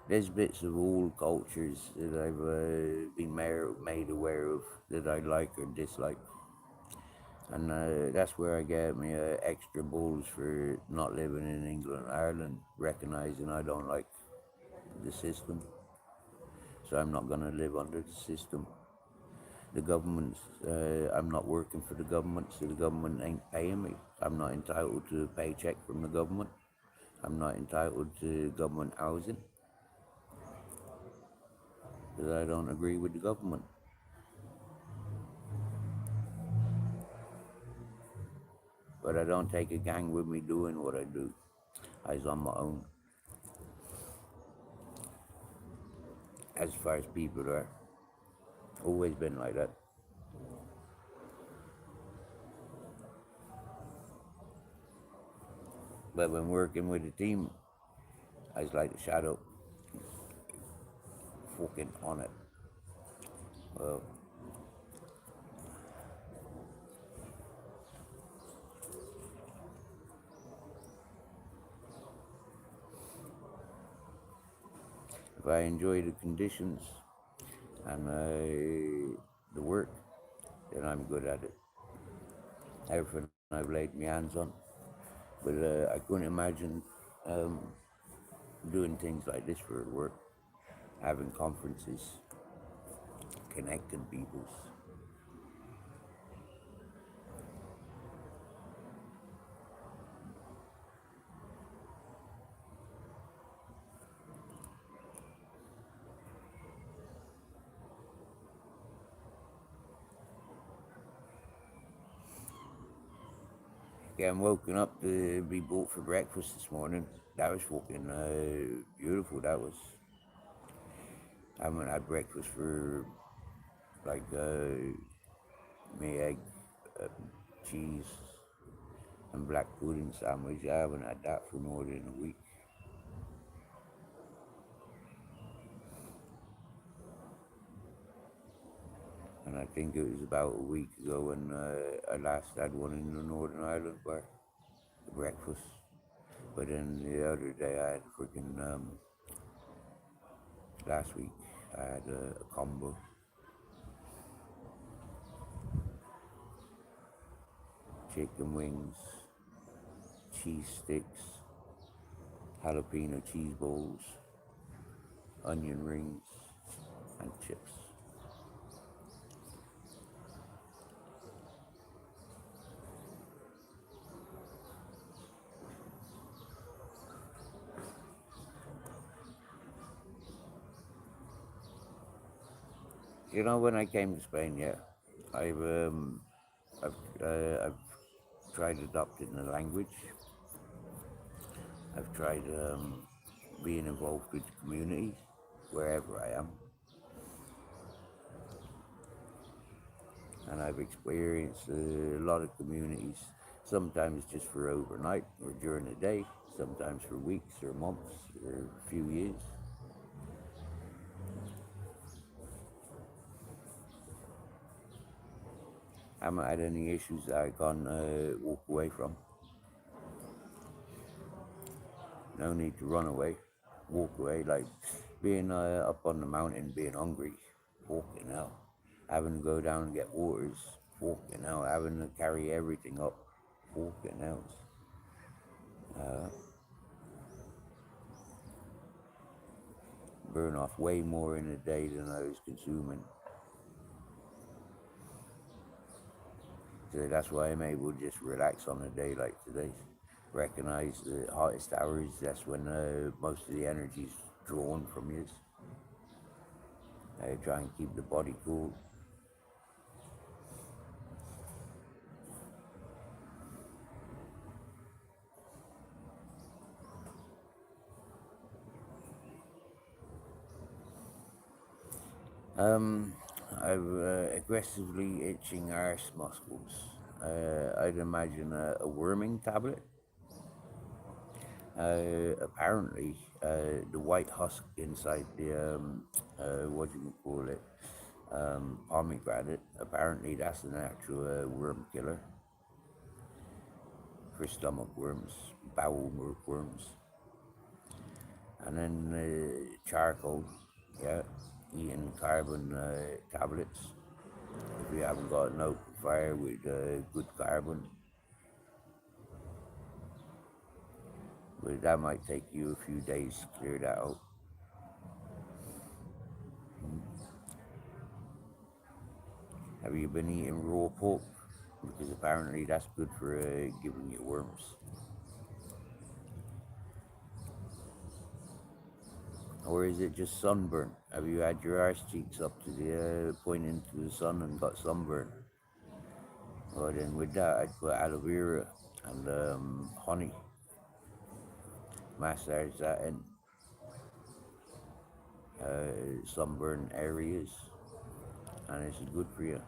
There's bits of all cultures that I've been made aware of that I like or dislike. And that's where I get my extra balls for not living in England and Ireland, recognizing I don't like the system. So I'm not going to live under the system. The government, I'm not working for the government, so the government ain't paying me. I'm not entitled to a paycheck from the government. I'm not entitled to government housing because I don't agree with the government. But I don't take a gang with me doing what I do. I was on my own, as far as people are. Always been like that. But when working with a team, I just like the shadow fucking on it. Well, if I enjoy the conditions and the work, then I'm good at it. Everything I've laid my hands on. But I couldn't imagine um, doing things like this for work, having conferences, connecting peoples. Yeah, I'm woken up to be bought for breakfast this morning. That was fucking beautiful. That was. I haven't had breakfast for like me egg, uh, cheese, and black pudding sandwich. I haven't had that for more than a week. And I think it was about a week ago when I last had one in the Northern Ireland bar, breakfast. But then the other day I had freaking last week I had a combo, chicken wings, cheese sticks, jalapeno cheese balls, onion rings, and chips. You know, when I came to Spain, yeah, I've um, I've tried adopting the language. I've tried being involved with the community wherever I am, and I've experienced a lot of communities. Sometimes just for overnight or during the day. Sometimes for weeks or months or a few years. I haven't had any issues that I can't walk away from. No need to run away, walk away. Like being up on the mountain, being hungry, walking out. Having to go down and get waters, walking out. Having to carry everything up, walking out. Uh, burn off way more in a day than I was consuming. So that's why I'm able to just relax on a day like today. Recognize the hottest hours, that's when most of the energy is drawn from you. Try and keep the body cool. Um, I'm aggressively itching arse muscles. I'd imagine a worming tablet. Apparently, the white husk inside the what do you call it, pomegranate. Apparently, that's an actual worm killer for stomach worms, bowel worms, and then charcoal. Yeah, eating carbon tablets. If you haven't got an open fire with good carbon, but that might take you a few days to clear that out. Have you been eating raw pork? Because apparently that's good for giving you worms. Or is it just sunburn? Have you had your arse cheeks up to the point into the sun and got sunburn? Well, then with that, I'd put aloe vera and honey, massage that in sunburn areas, and it's good for you.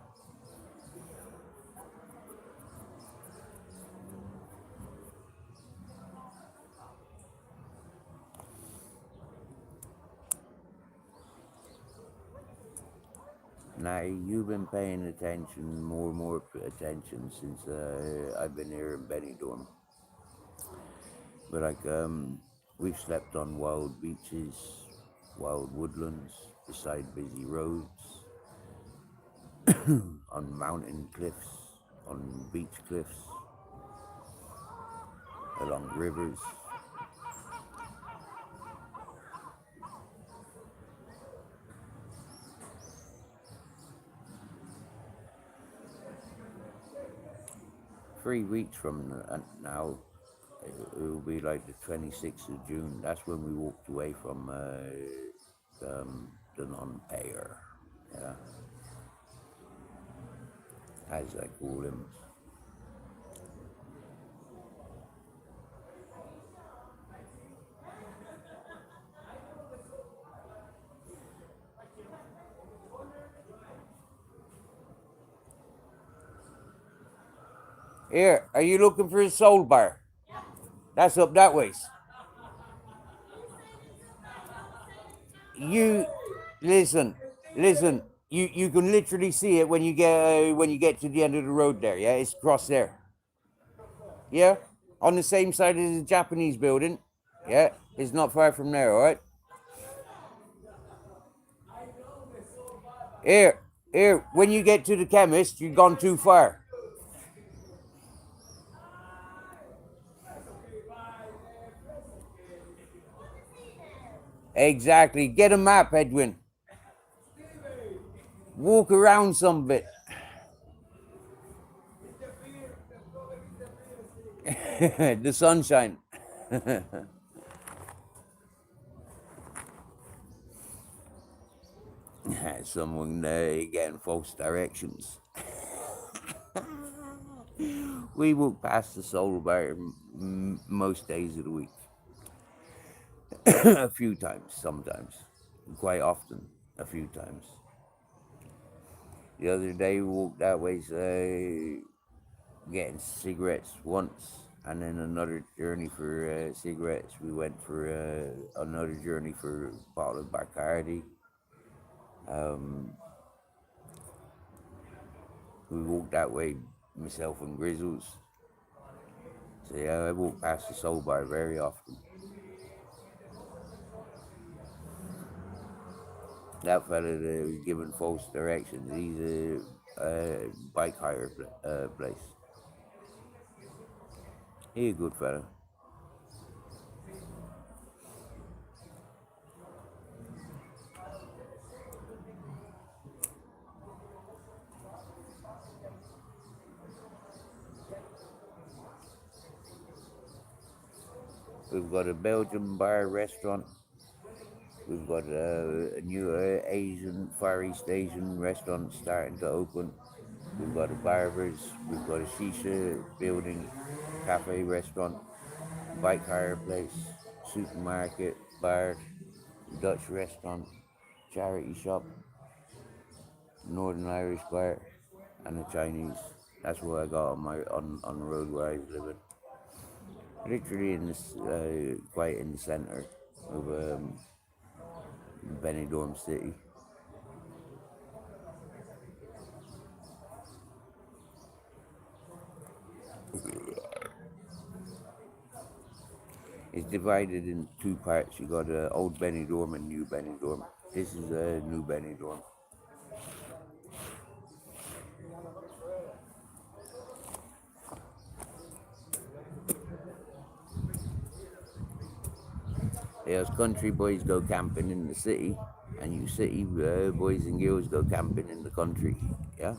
you've been paying attention, more and more attention since I've been here in Benidorm. But we've slept on wild beaches, wild woodlands, beside busy roads, on mountain cliffs, on beach cliffs, along rivers. 3 weeks from now, it will be like the 26th of June. That's when we walked away from the non-payer, yeah, as I call him. Here, are you looking for a soul bar? That's up that ways. You listen, listen. You can literally see it when you get to the end of the road there. Yeah, it's across there. Yeah, on the same side as the Japanese building. Yeah, it's not far from there. All right. Here, here. When you get to the chemist, you've gone too far. Exactly. Get a map, Edwin. Walk around some bit. The sunshine. Someone getting false directions. We walk past the soul bar most days of the week. A few times, sometimes. Quite often, a few times. The other day we walked that way, getting cigarettes once, and then another journey for cigarettes. We went for another journey for a bottle of Bacardi. We walked that way, myself and Grizzles. So yeah, I walk past the soul bar very often. That fella that was giving false directions, he's a bike hire place. He's a good fella. We've got a Belgian bar restaurant. We've got a new Asian, Far East Asian restaurant starting to open. We've got a barber's. We've got a shisha building, cafe, restaurant, bike hire place, supermarket, bar, Dutch restaurant, charity shop, Northern Irish bar, and a Chinese. That's what I got on the road where I was living. Literally in this, quite in the centre of Benidorm City. It's divided in two parts. You got Old Benidorm and New Benidorm. This is New Benidorm. There's country boys go camping in the city, and you city boys and girls go camping in the country. Yeah.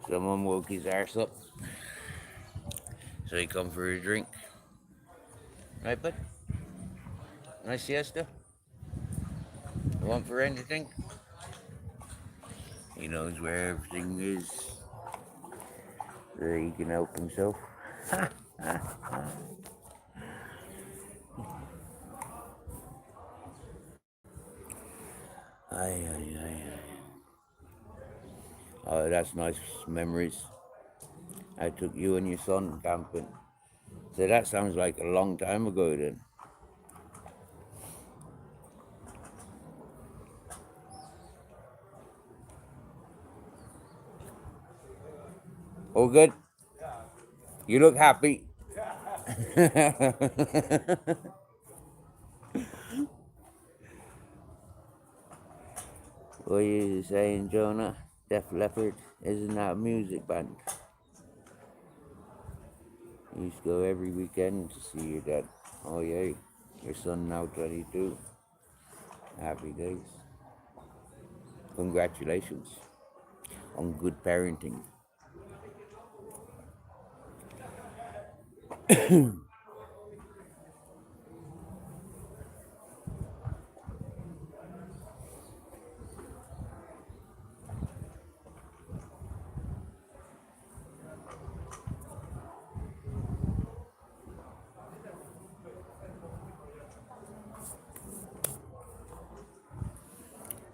Someone woke his arse up, so he come for a drink. Right, bud? Nice siesta? You want for anything? He knows where everything is, so he can help himself. Aye, aye, aye, aye. Oh, that's nice memories. I took you and your son camping. So that sounds like a long time ago then. All good? You look happy. What are you saying, Jonah? Def Leppard isn't that a music band? You used to go every weekend to see your dad. Oh, yeah. Your son now 22. Happy days. Congratulations on good parenting.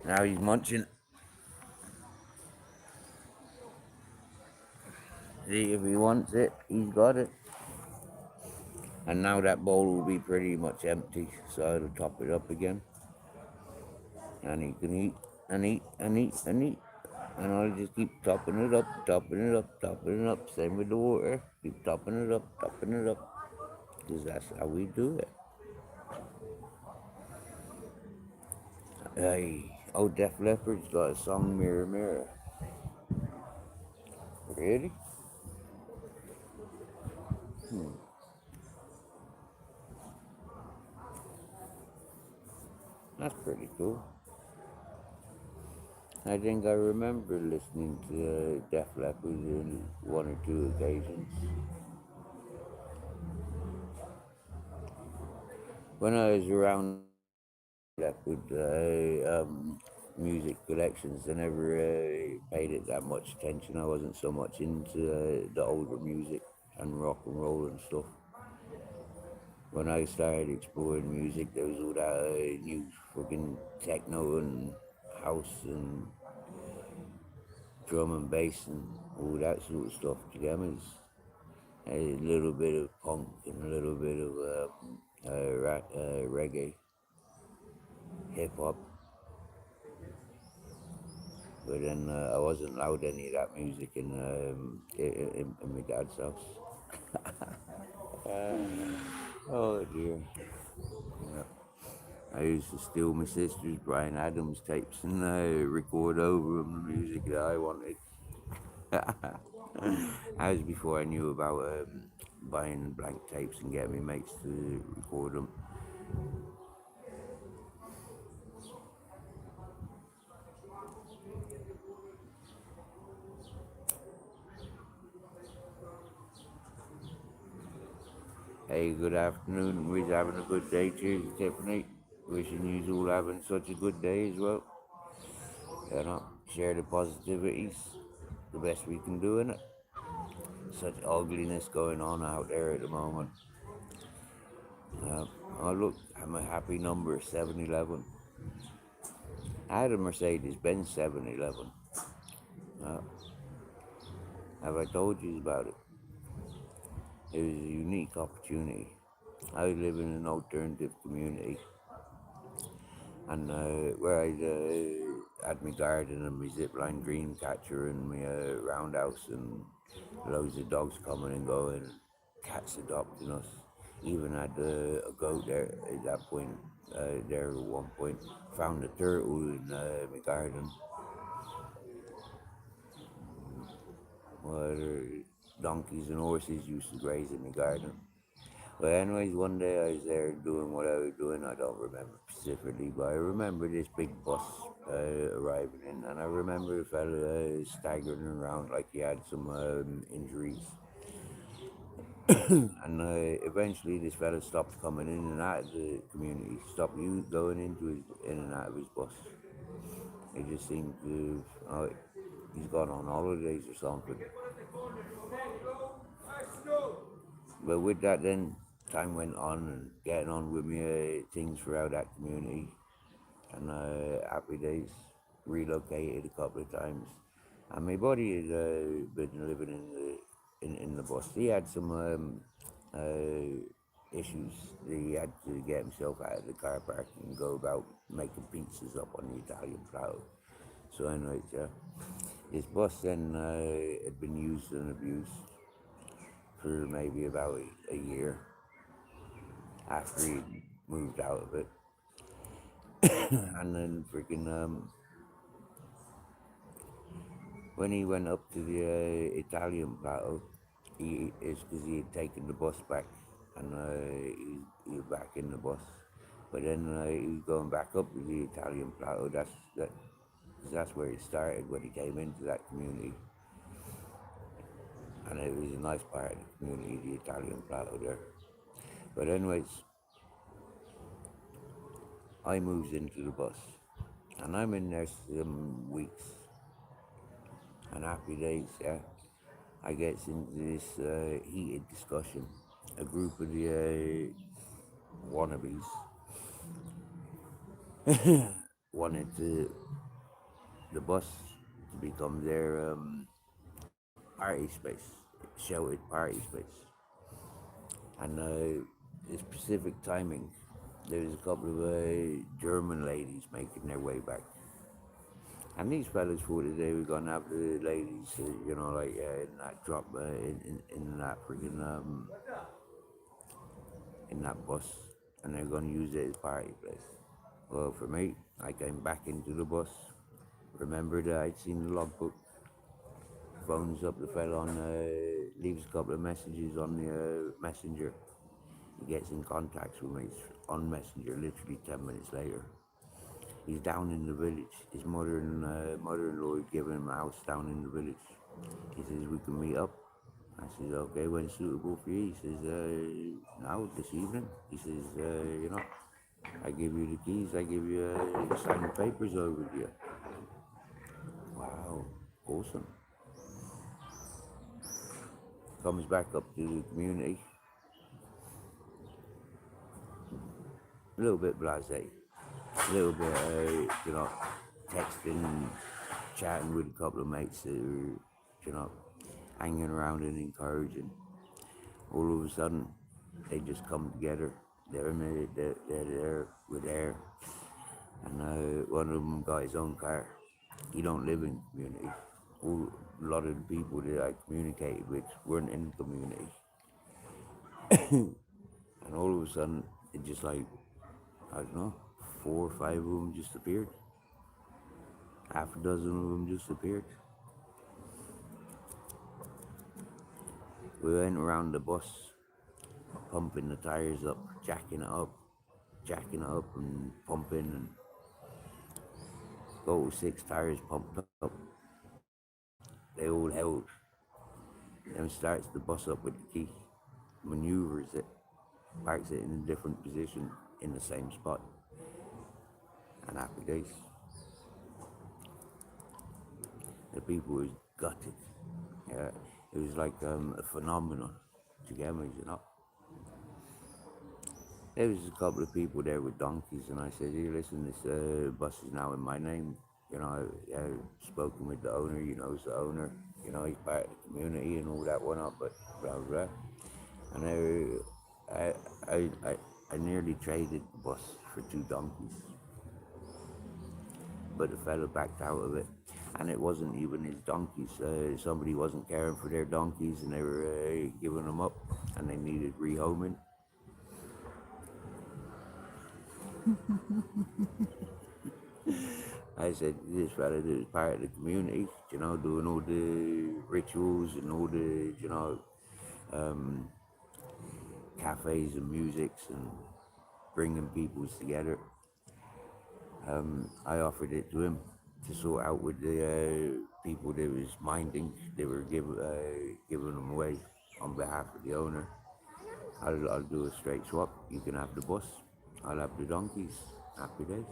Now he's munching. See, if he wants it, he's got it. And now that bowl will be pretty much empty, so I'll top it up again. And he can eat and eat and eat and eat. And I'll just keep topping it up, topping it up, topping it up. Same with the water. Keep topping it up, topping it up. Because that's how we do it. Hey, oh, Def Leppard's got a song, Mirror Mirror. Really? That's pretty cool. I think I remember listening to Def Leppard on one or two occasions. When I was around Leppard music collections, I never paid it that much attention. I wasn't so much into the older music and rock and roll and stuff. When I started exploring music, there was all that new fucking techno and house and drum and bass and all that sort of stuff together. A little bit of punk and a little bit of reggae, hip hop. But then I wasn't allowed any of that music in my dad's house. Oh dear. Yeah. I used to steal my sister's Brian Adams tapes and record over them the music that I wanted. That was before I knew about buying blank tapes and getting my mates to record them. Hey, good afternoon. We're having a good day. Cheers, Tiffany. Wishing you all having such a good day as well. You know, share the positivities the best we can do in it. Such ugliness going on out there at the moment. Uh, oh, look, I'm a happy number 7-Eleven. I had a Mercedes Benz 7-Eleven. Uh, have I told you about it? It was a unique opportunity. I live in an alternative community, and where I had my garden and my zipline dream catcher and my roundhouse and loads of dogs coming and going, cats adopting us. Even had a goat there at that point. There at one point, found a turtle in my garden. Well, donkeys and horses used to graze in my garden. But anyways, one day I was there doing what I was doing. I don't remember specifically, but I remember this big bus arriving in, and I remember the fella staggering around like he had some injuries. And eventually, this fella stopped coming in and out of the community, stopped you going into his in and out of his bus. He just seemed to, he's gone on holidays or something. But with that, then time went on and getting on with me things throughout that community, and happy days relocated a couple of times. And my buddy had been living in the bus. He had some issues. He had to get himself out of the car park and go about making pizzas up on the Italian plateau. So anyways, yeah, his bus then had been used and abused for maybe about a year after he moved out of it. And then freaking when he went up to the Italian plateau, it's because he had taken the bus back, and he was back in the bus. But then he was going back up to the Italian plateau. That's where he started when he came into that community, and it was a nice part of the community, the Italian plateau there. But anyways, I moved into the bus, and I'm in there some weeks, and happy days, yeah. I get into this heated discussion. A group of the wannabes wanted the bus to become their party space, sheltered party space. And the specific timing, there's a couple of German ladies making their way back. And these fellas thought that they were gonna have the ladies, like in that drop, in that freaking in that bus, and they're gonna use it as party place. Well, for me, I came back into the bus, remembered that I'd seen the logbook, phones up the fella on, leaves a couple of messages on the messenger. He gets in contact with me on Messenger literally 10 minutes later. He's down in the village. His mother and mother-in-law had given him a house down in the village. He says, we can meet up. I says, okay, when suitable for you? He says, now, this evening. He says, I give you the keys, I give you sign the papers over to you. Wow, awesome. Comes back up to the community. A little bit blasé. A little bit, texting, chatting with a couple of mates that are, hanging around and encouraging. All of a sudden, they just come together. They're there with air. And one of them got his own car. He don't live in the community. A lot of the people that I communicated with weren't in the community. And all of a sudden, it just like, I don't know, 4 or 5 of them just appeared. Half a dozen of them just appeared. We went around the bus, pumping the tires up, jacking it up and pumping, and got all 6 tires pumped up. They all held. Then starts the bus up with the key, maneuvers it, parks it in a different position in the same spot, and happy days. The people was gutted. Yeah, it was like a phenomenon to get me. There was a couple of people there with donkeys, and I said, "Hey, listen, this bus is now in my name." I've spoken with the owner. He's the owner. He's part of the community and all that whatnot. But blah blah. And I nearly traded the bus for 2 donkeys, but the fellow backed out of it. And it wasn't even his donkeys. Somebody wasn't caring for their donkeys, and they were giving them up, and they needed rehoming. I said, this fella is part of the community, doing all the rituals and all the, um, cafes and musics and bringing peoples together. I offered it to him to sort out with the people that was minding. They were giving them away on behalf of the owner. I'll do a straight swap. You can have the bus. I'll have the donkeys. Happy days.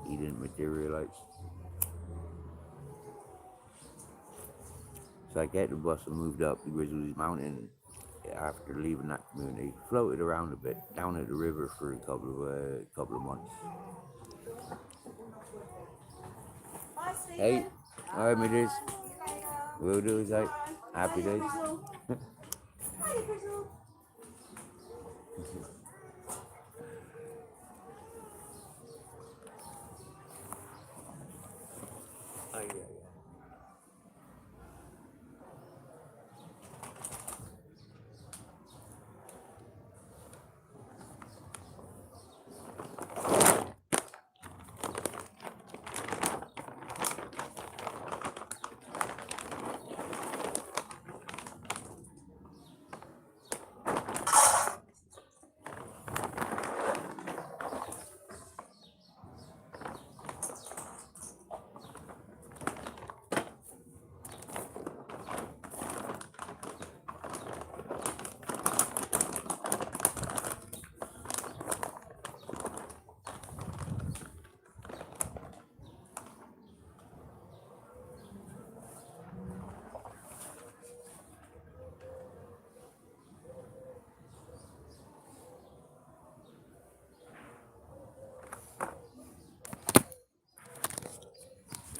He didn't materialize. So I get the bus and moved up the Grizzlies Mountain after leaving that community. Floated around a bit down at the river for a couple of months. Hey, alright, my days. Will do, is like happy days. Oh, yeah.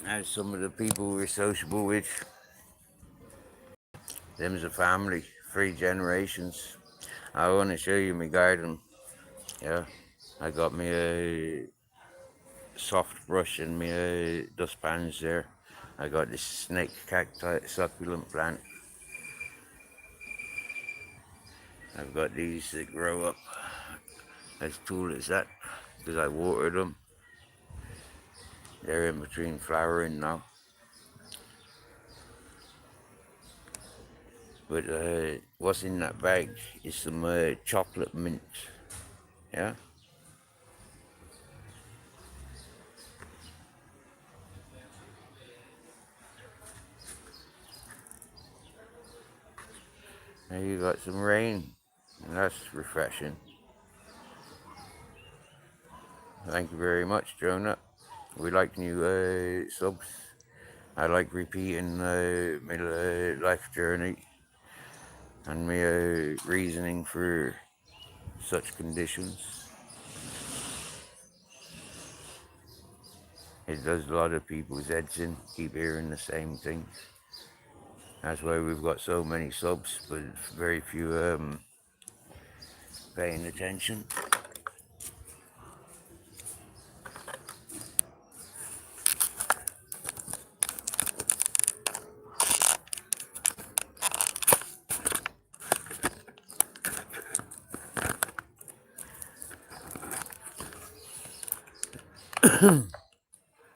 As some of the people we're sociable with, them's a family, 3 generations. I want to show you my garden. Yeah, I got me a soft brush and me dustpans there. I got this snake cacti succulent plant. I've got these that grow up as tall as that because I watered them. They're in between flowering now. But what's in that bag is some chocolate mint. Yeah. Now you got some rain. And that's refreshing. Thank you very much, Jonah. We like new subs. I like repeating my life journey and my reasoning for such conditions. It does a lot of people's heads in, keep hearing the same things. That's why we've got so many subs, but very few paying attention.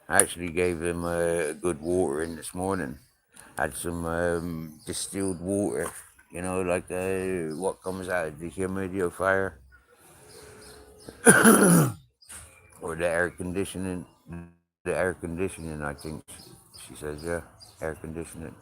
I actually gave them a good watering this morning. Had some distilled water, you know, like what comes out of the humidifier or the air conditioning. The air conditioning, I think she says, yeah, air conditioning.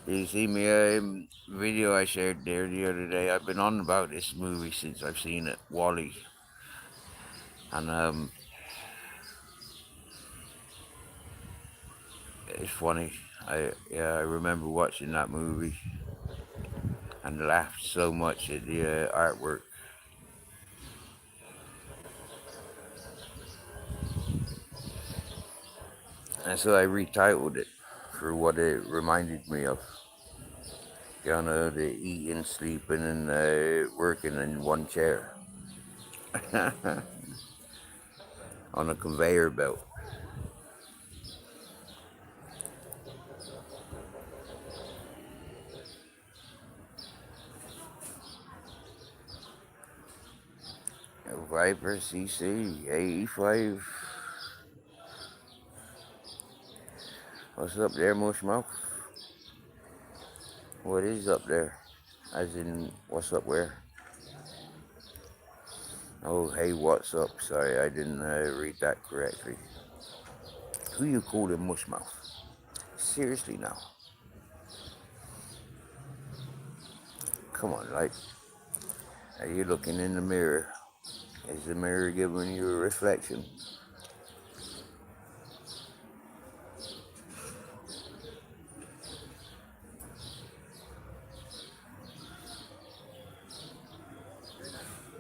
You see me video I shared there the other day? I've been on about this movie since I've seen it, Wally, and it's funny. I remember watching that movie and laughed so much at the artwork. And so I retitled it for what it reminded me of. You know, the eating, sleeping, and working in one chair on a conveyor belt. Viper CC 85. What's up there, Mushmouth? What is up there? As in, what's up where? Oh, hey, what's up? Sorry, I didn't read that correctly. Who you calling Mushmouth? Seriously now? Come on, like, are you looking in the mirror? Is the mirror giving you a reflection?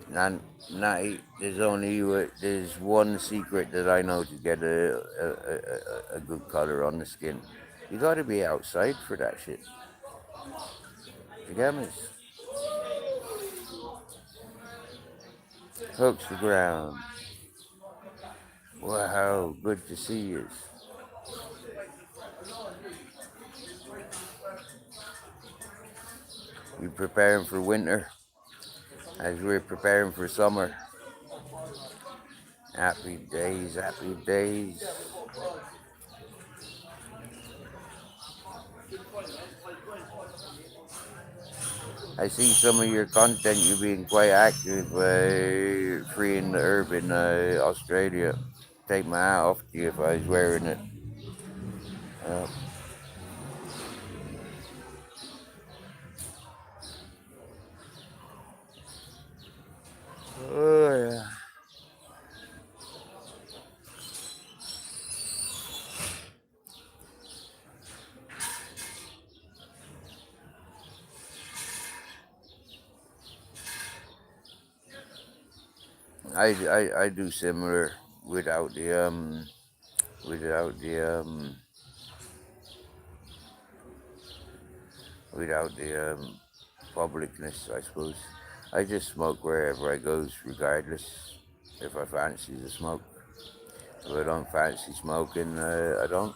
Not, not, there's one secret that I know to get a good color on the skin. You gotta be outside for that shit. You get me? Hooks the ground. Wow, good to see you. You preparing for winter as we're preparing for summer. Happy days, happy days. I see some of your content, you being quite active, freeing the herb in Australia. Take my hat off to you if I was wearing it. Uh, oh, yeah. I do similar without without the without the publicness, I suppose. I just smoke wherever I goes, regardless if I fancy the smoke. If I don't fancy smoking, I don't.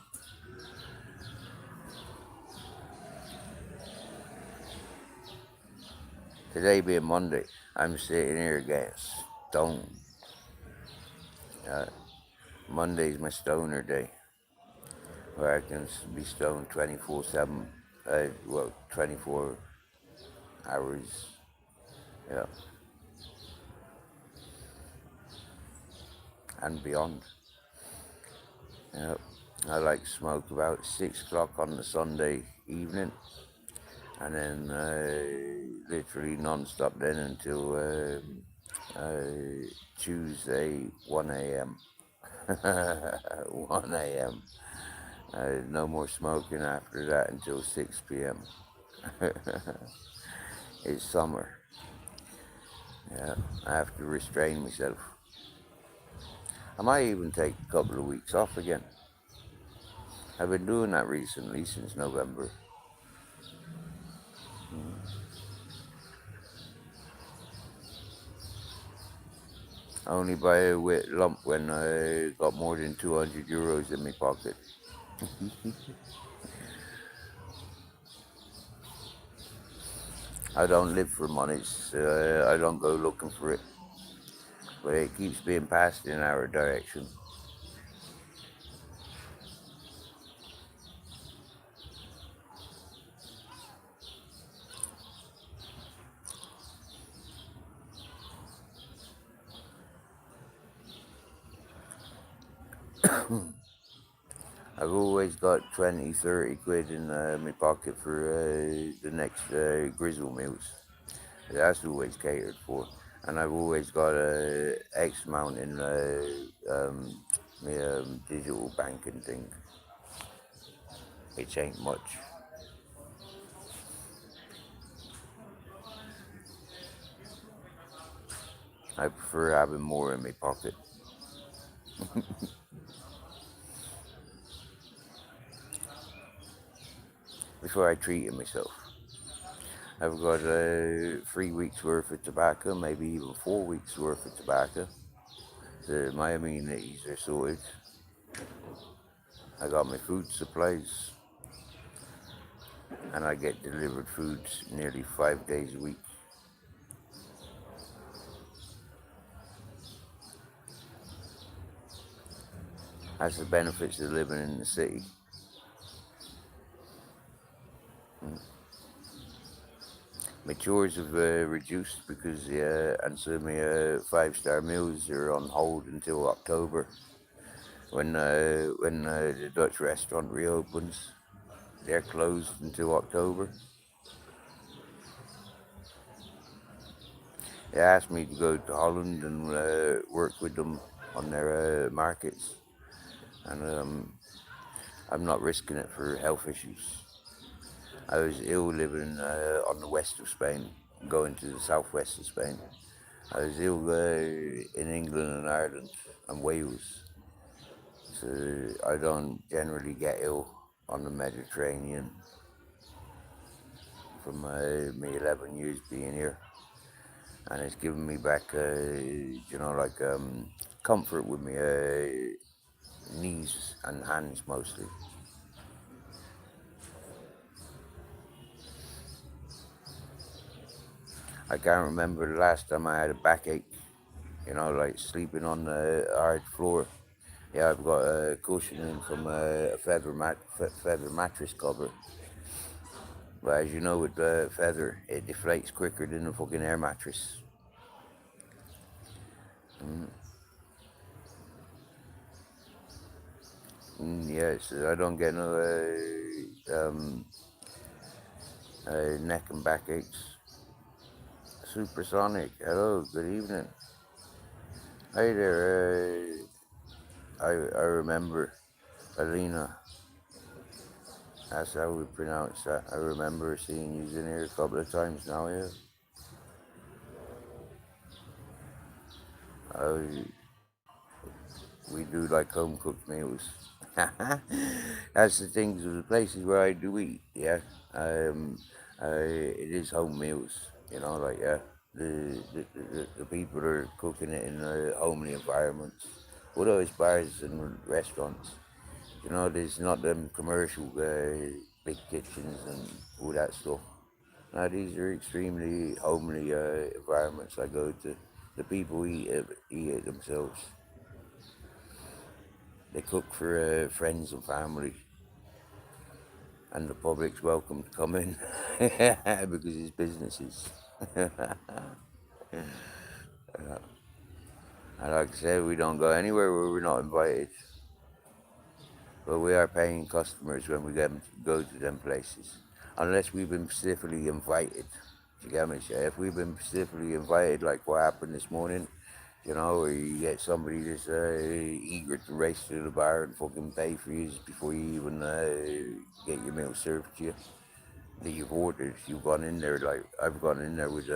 Today being Monday, I'm sitting here getting stoned. Uh, Monday's my stoner day, where I can be stoned 24/7. Well, 24 hours. Yeah, and beyond. Yeah, I like to smoke about 6 o'clock on the Sunday evening, and then literally non-stop then until Tuesday 1 a.m. 1 a.m. No more smoking after that until 6 p.m. It's summer. Yeah, I have to restrain myself. I might even take a couple of weeks off again. I've been doing that recently since November. Only by a wet lump when I got more than 200 euros in my pocket. I don't live for money. I don't go looking for it. But it keeps being passed in our direction. I've always got 20, 30 quid in my pocket for the next grizzle meals. That's always catered for. And I've always got a X amount in my digital banking thing, which ain't much. I prefer having more in my pocket. Before I treated myself. I've got 3 weeks worth of tobacco, maybe even 4 weeks worth of tobacco. My amenities are sorted. I got my food supplies, and I get delivered food nearly 5 days a week. That's the benefits of living in the city. My chores have reduced because and so my 5-star meals are on hold until October when the Dutch restaurant reopens. They're closed until October. They asked me to go to Holland and work with them on their markets, and I'm not risking it for health issues. I was ill living on the west of Spain, going to the southwest of Spain. I was ill in England and Ireland and Wales, so I don't generally get ill on the Mediterranean from my 11 years being here. And it's given me back, comfort with my knees and hands mostly. I can't remember the last time I had a backache, like sleeping on the hard floor. Yeah, I've got a cushioning from a feather mattress cover. But as you know, with the feather, it deflates quicker than a fucking air mattress. Mm. Yeah, so I don't get no neck and back aches. Supersonic, hello, good evening. Hey there, I remember Alina. That's how we pronounce that. I remember seeing you in here a couple of times now, yeah. Uh, we do like home cooked meals. That's the things of the places where I do eat, yeah. It is home meals, like, yeah. The people are cooking it in homely environments. Although it's bars and restaurants, there's not them commercial big kitchens and all that stuff. Now these are extremely homely environments I go to. The people eat it themselves. They cook for friends and family, and the public's welcome to come in because it's businesses. And like I said, we don't go anywhere where we're not invited. But we are paying customers when we go to them places, unless we've been specifically invited. You get me? If we've been specifically invited, like what happened this morning, where you get somebody that's eager to race to the bar and fucking pay for you before you even get your meal served to you that you've ordered. You've gone in there, like I've gone in there with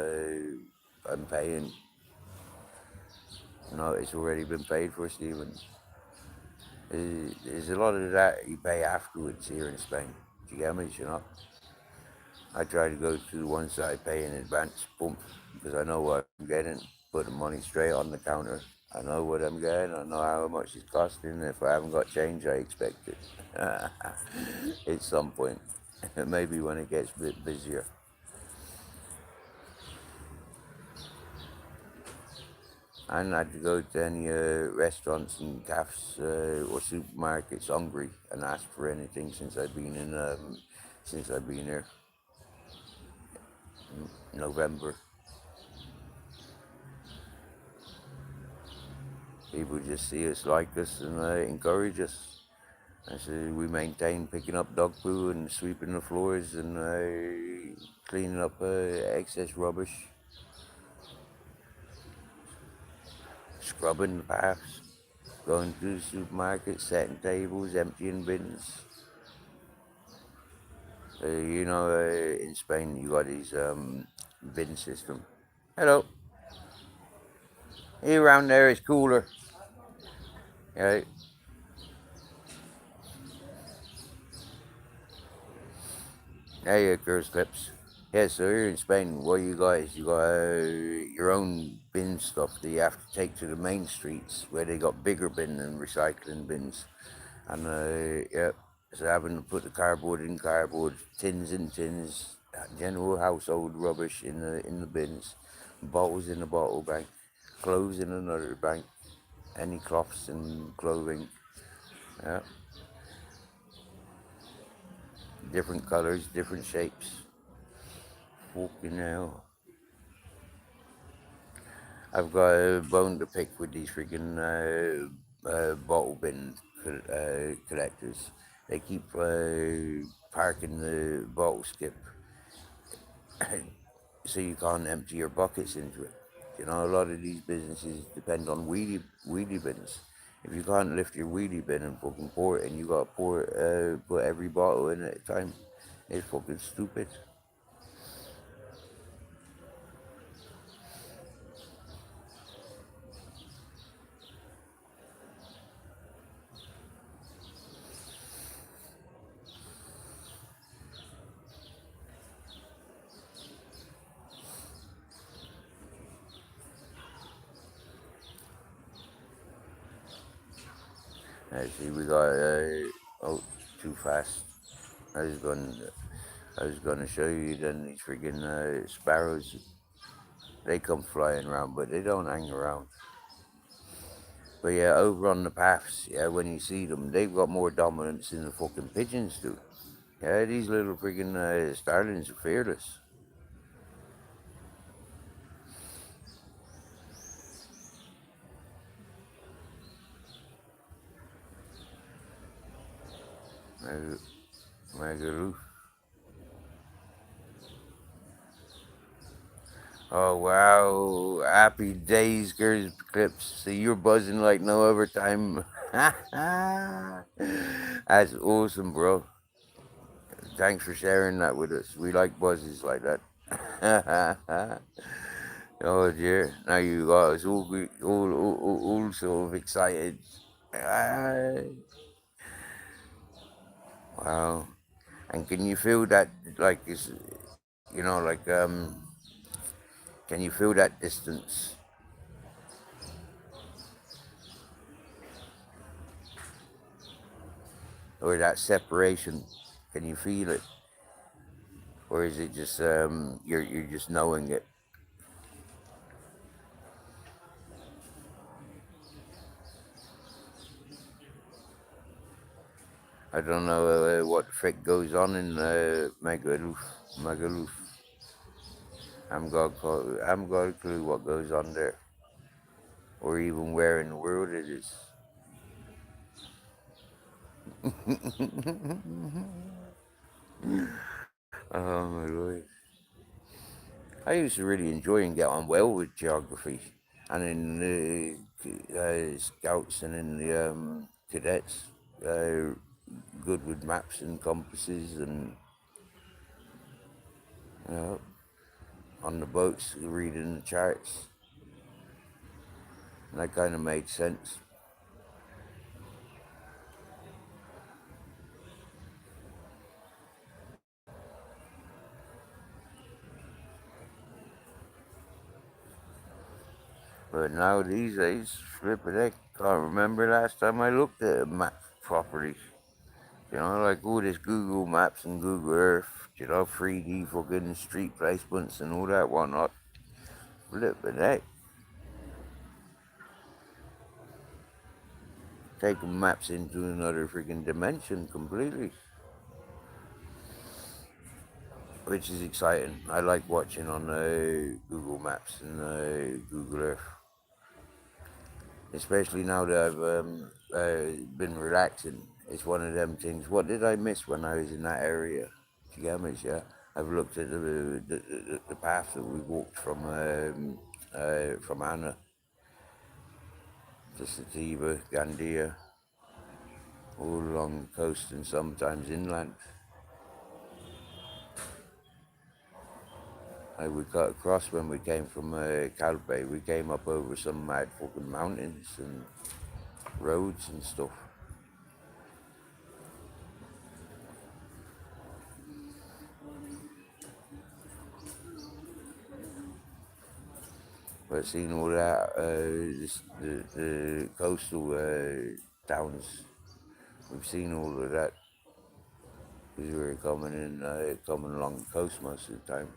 I'm paying. It's already been paid for, Stephen. There's a lot of that you pay afterwards here in Spain. Do you get me? I try to go to the ones that I pay in advance, boom, because I know what I'm getting. Put the money straight on the counter. I know what I'm getting. I know how much it's costing. If I haven't got change, I expect it at some point. Maybe when it gets a bit busier. I hadn't had to go to any restaurants and cafes or supermarkets hungry and ask for anything since I've been here. November. People just see us, like us, and encourage us. And so we maintain picking up dog poo and sweeping the floors and cleaning up excess rubbish, scrubbing the paths, going to the supermarket, setting tables, emptying bins. In Spain you got these bin system. Hello. Here around there is cooler. Yeah. There you go, girls clips. Yeah, so here in Spain, what you got your own bin stuff that you have to take to the main streets where they got bigger bin and recycling bins. And yeah, so having to put the cardboard in cardboard, tins in tins, general household rubbish in the bins, bottles in the bottle bank, clothes in another bank, any cloths and clothing, yeah, different colours, different shapes. Fucking hell. I've got a bone to pick with these freaking bottle bin collectors. They keep parking the bottle skip so you can't empty your buckets into it. You know, a lot of these businesses depend on wheelie bins. If you can't lift your wheelie bin and fucking pour it, and you gotta put every bottle in at a time, it's fucking stupid. See, we got oh, too fast. I was going, I was going to show you then these freaking sparrows. They come flying around, but they don't hang around. But yeah, over on the paths, yeah, when you see them, they've got more dominance than the fucking pigeons do. Yeah, these little freaking starlings are fearless. Mag- Magaluf. Oh wow! Happy days, Gers Clips. So you're buzzing like no other time. That's awesome, bro. Thanks for sharing that with us. We like buzzes like that. Oh dear! Now you got us all sort of excited. Ah, wow! And can you feel that? Like it's, like can you feel that distance or that separation? Can you feel it, or is it just you're just knowing it? I don't know what the frick goes on in Magaluf. I haven't got a clue what goes on there, or even where in the world it is. Oh my lord! I used to really enjoy and get on well with geography, and in the scouts and in the cadets, uh, good with maps and compasses, and you know, on the boats reading the charts. And that kind of made sense. But now these days, flipping heck, can't remember last time I looked at a map properly. You know, like all this Google Maps and Google Earth, 3D fucking street placements and all that whatnot. Flipping heck, taking maps into another freaking dimension completely, which is exciting. I like watching on Google Maps and Google Earth, especially now that I've been relaxing. It's one of them things. What did I miss when I was in that area? Chigamis, yeah. I've looked at the path that we walked from Anna to Sativa, Gandia, all along the coast and sometimes inland. We cut across when we came from Calpe. We came up over some mad fucking mountains and roads and stuff. I've seen all that, the coastal towns. We've seen all of that because we were coming along the coast most of the time.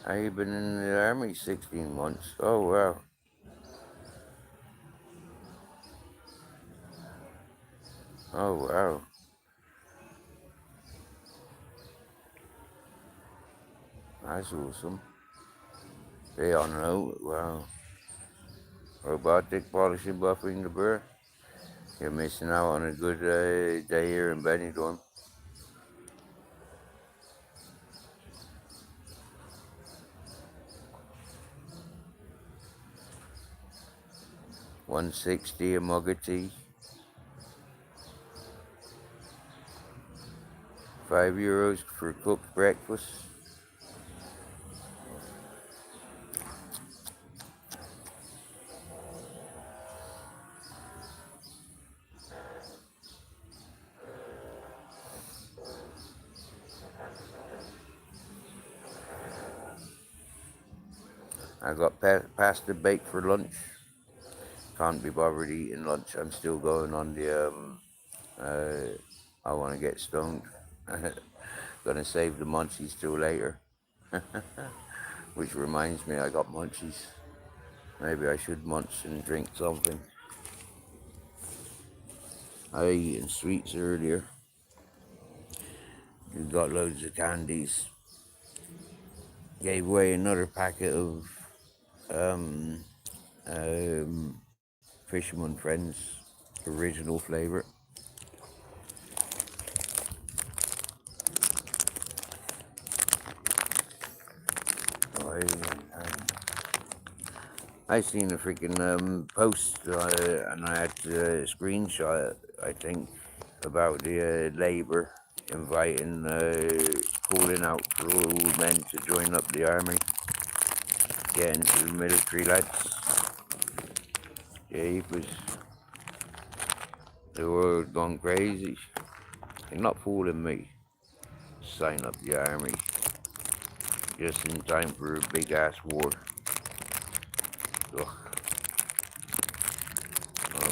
I've been in the army 16 months. Oh, wow. Oh, wow. That's awesome. They all know. Wow. Robotic polishing buffing the burr. You're missing out on a good day here in Benidorm. 160 a mug of tea. €5 for cooked breakfast. I got pasta baked for lunch. Can't be bothered eating lunch. I'm still going on the I want to get stoned. Gonna save the munchies till later. Which reminds me, I got munchies. Maybe I should munch and drink something. I was eating sweets earlier. We got loads of candies. Gave away another packet of um, Fisherman Friends original flavor. I seen a freaking post and I had to screenshot it, I think, about the Labour inviting, calling out for all men to join up the army, get into the military, lads. Yeah, the world gone crazy. You're not fooling me. Sign up the army just in time for a big ass war. Ugh. Oh.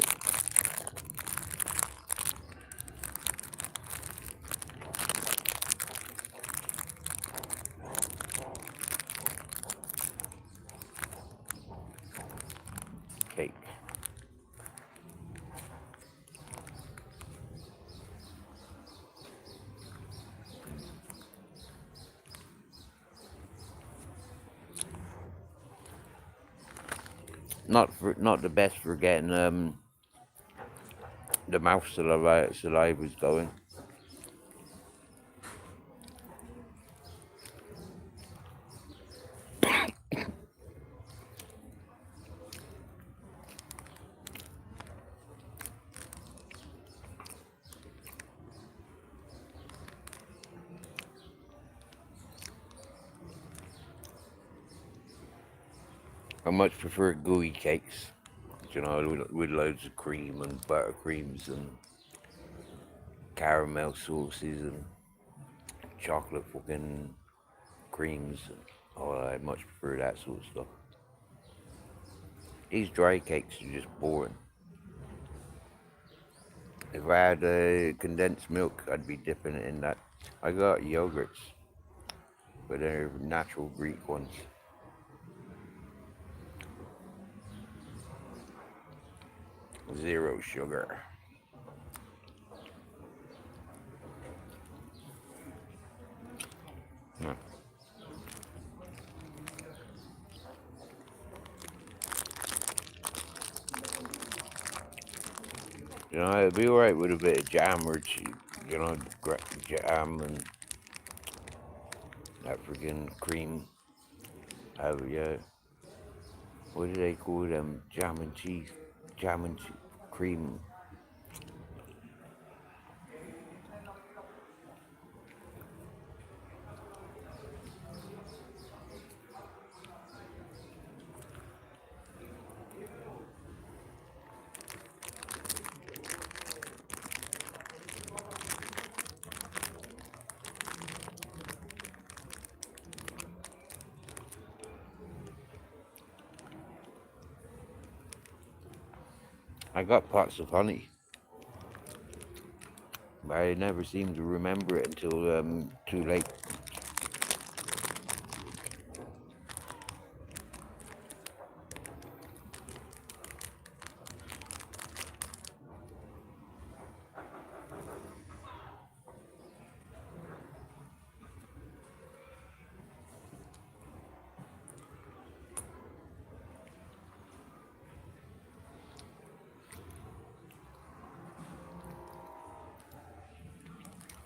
Cake. Not the best for getting the mouth saliva's going. I much prefer gooey cakes, you know, with loads of cream and buttercreams and caramel sauces and chocolate fucking creams. Oh, I much prefer that sort of stuff. These dry cakes are just boring. If I had condensed milk, I'd be dipping it in that. I got yogurts, but they're natural Greek ones. Zero sugar. Hmm. You know, it'd be alright with a bit of jam or cheese, you know, jam and that freaking cream. Yeah. What do they call them? Jam and cheese. Jam and cheese. cream. I got pots of honey, but I never seem to remember it until too late.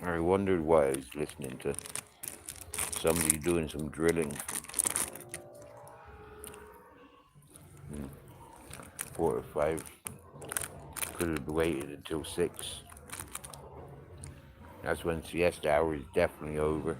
I wondered why I was listening to somebody doing some drilling. 4 or 5. Could have waited until 6. That's when siesta hour is definitely over.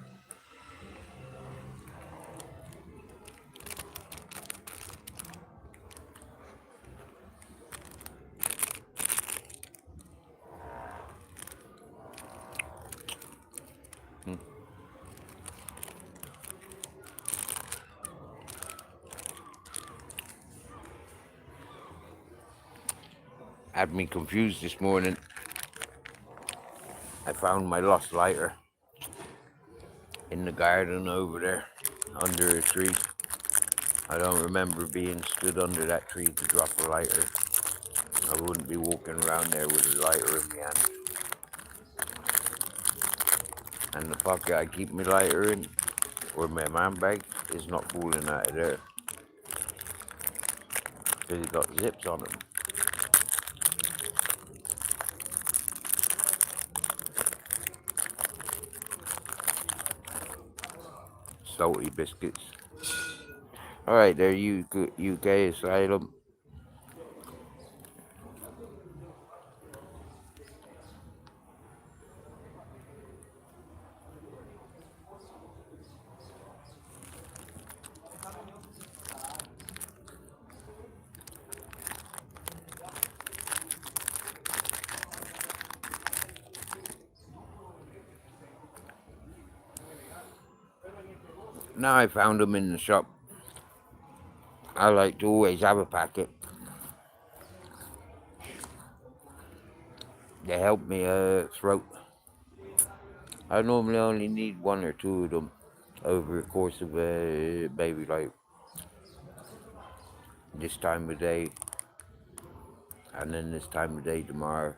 Had me confused this morning. I found my lost lighter in the garden over there under a tree. I don't remember being stood under that tree to drop a lighter. I wouldn't be walking around there with a lighter in my hand. And the pocket I keep my lighter in, or my man bag, is not falling out of there. Because it got zips on them. Salty biscuits. Alright there, UK Asylum. Now I found them in the shop. I like to always have a packet. They help me throat. I normally only need 1 or 2 of them over the course of maybe like this time of day, and then this time of day tomorrow.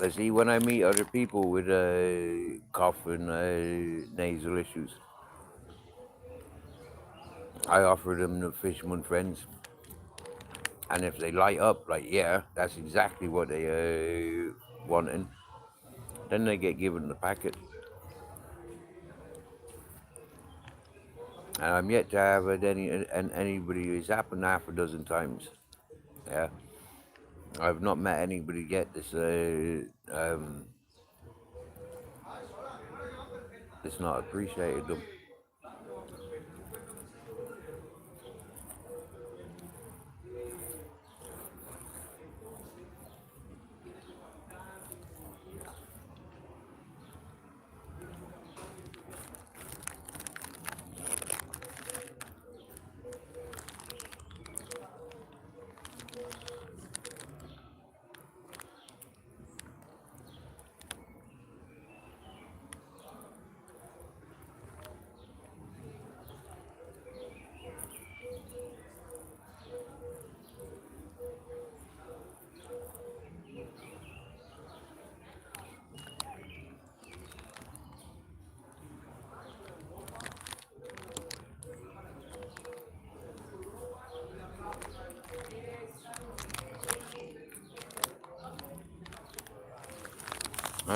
But see, when I meet other people with cough and nasal issues, I offer them the Fisherman Friends. And if they light up, like, yeah, that's exactly what they wanting, then they get given the packet. And I'm yet to have anybody, it's happened half a dozen times. Yeah. I've not met anybody yet that's not appreciated them.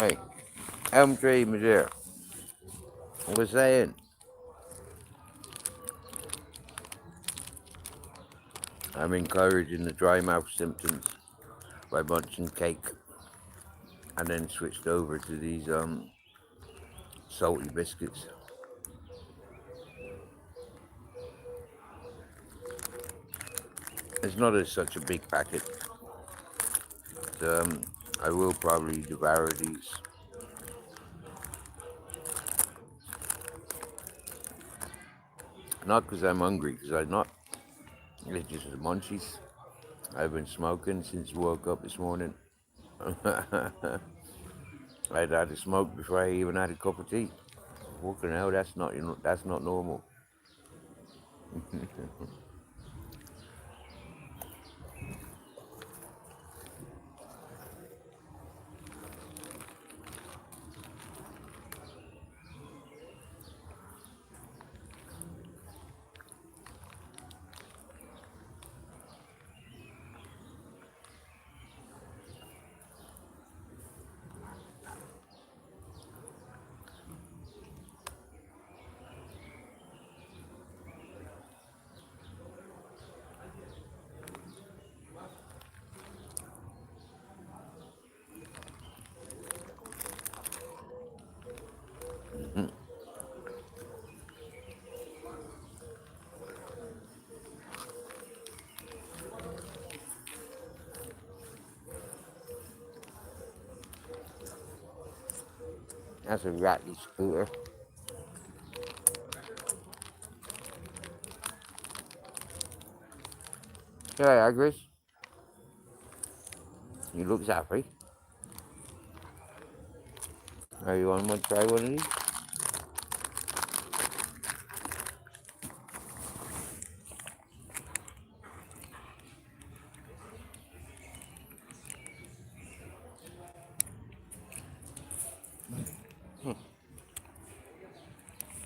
Hey, elm tree, Madeira. I was saying, I'm encouraging the dry mouth symptoms by munching cake, and then switched over to these salty biscuits. It's not such a big packet. But, I will probably devour these. Not because I'm hungry, because I'm not. It's just the munchies. I've been smoking since I woke up this morning. I'd had a smoke before I even had a cup of tea. Fucking hell, that's not normal. That's a ratty scooter. Hey, Agris. You look happy. Are you want to try one of these?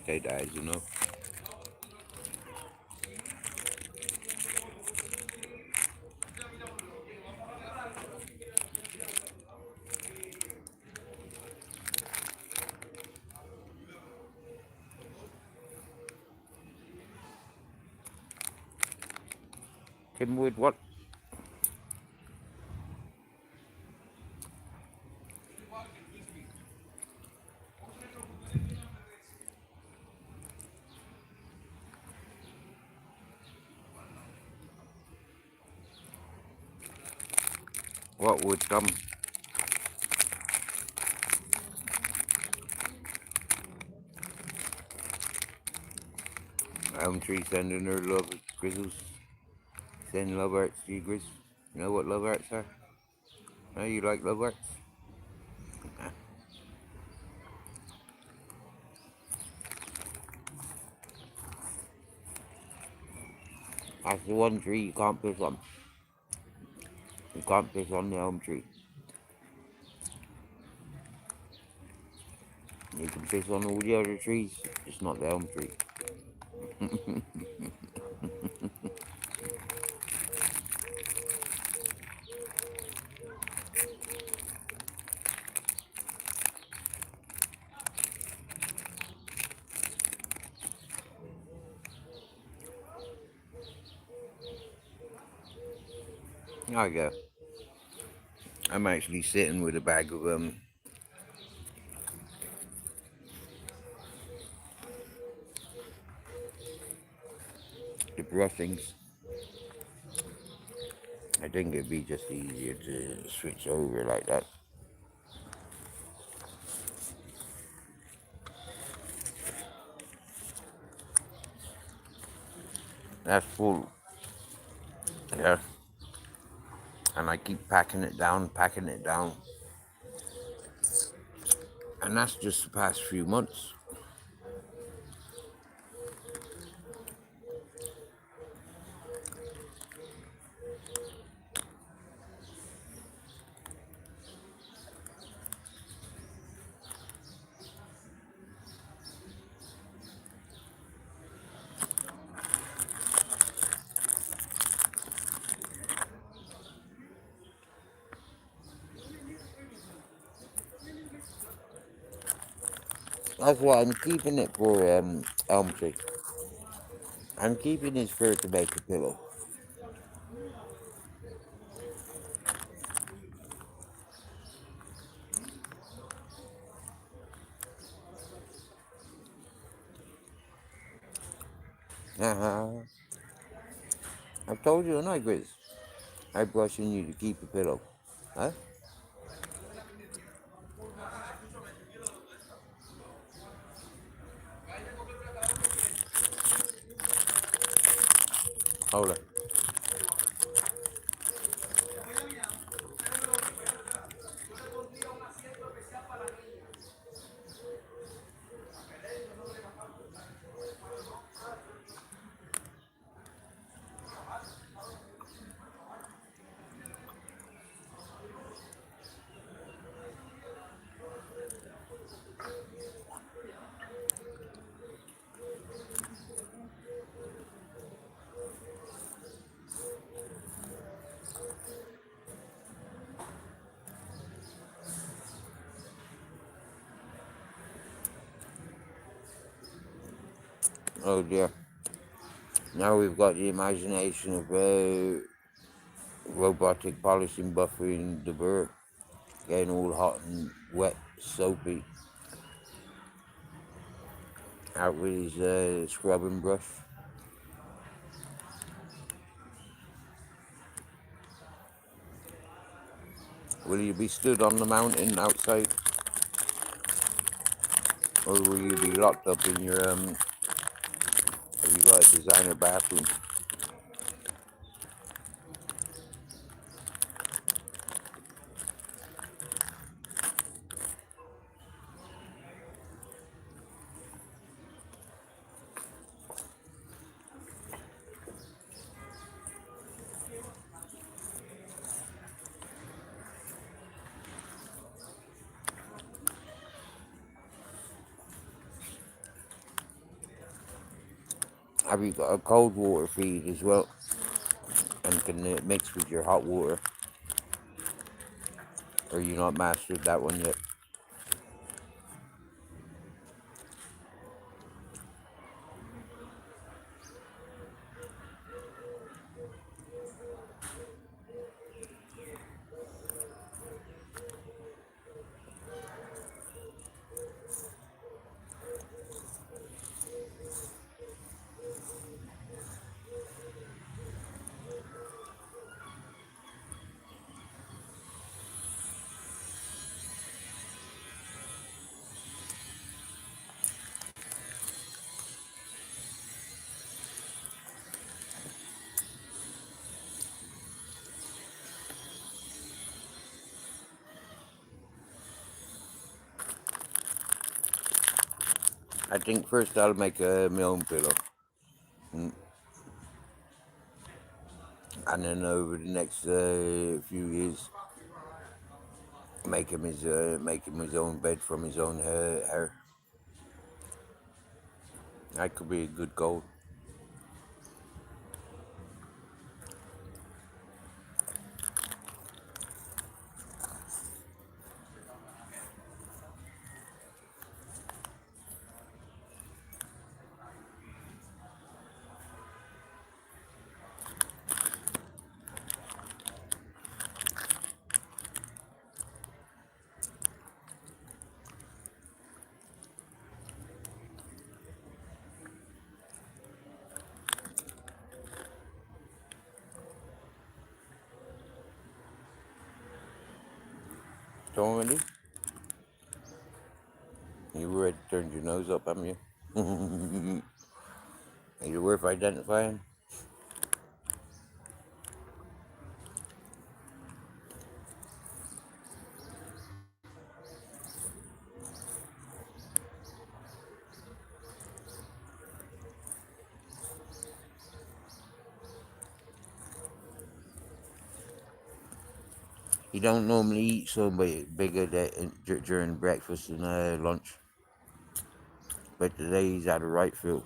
Okay, guys, you know. Kenwood, what? What would come? Elm tree sending her love grizzles. Send love hearts to you, Grizz. You know what love hearts are? No, you like love hearts? That's the one tree you can't piss on. You can't piss on the elm tree. You can piss on all the other trees, just not the elm tree. There you go. I'm actually sitting with a bag of the brushings. I think it'd be just easier to switch over like that. That's full. Yeah. And I keep packing it down, packing it down. And that's just the past few months. That's why I'm keeping it for elm tree. I'm keeping his fur to make a pillow. Uh-huh. I've told you, tonight, Grizz. I'm brushing you to keep a pillow. Huh? Hold on. Oh dear. Now we've got the imagination of robotic polishing buffering the burr, getting all hot and wet, soapy, out with his scrubbing brush. Will you be stood on the mountain outside? Or will you be locked up in your, have you got a designer bathroom? Have you got a cold water feed as well? And can it mix with your hot water? Or you not mastered that one yet? I think first I'll make my own pillow. And then over the next few years, make him his own bed from his own hair. That could be a good goal. Tony, you already turned your nose up, haven't you? Are you worth identifying? He don't normally eat so bigger during breakfast and lunch, but today he's had a right fill.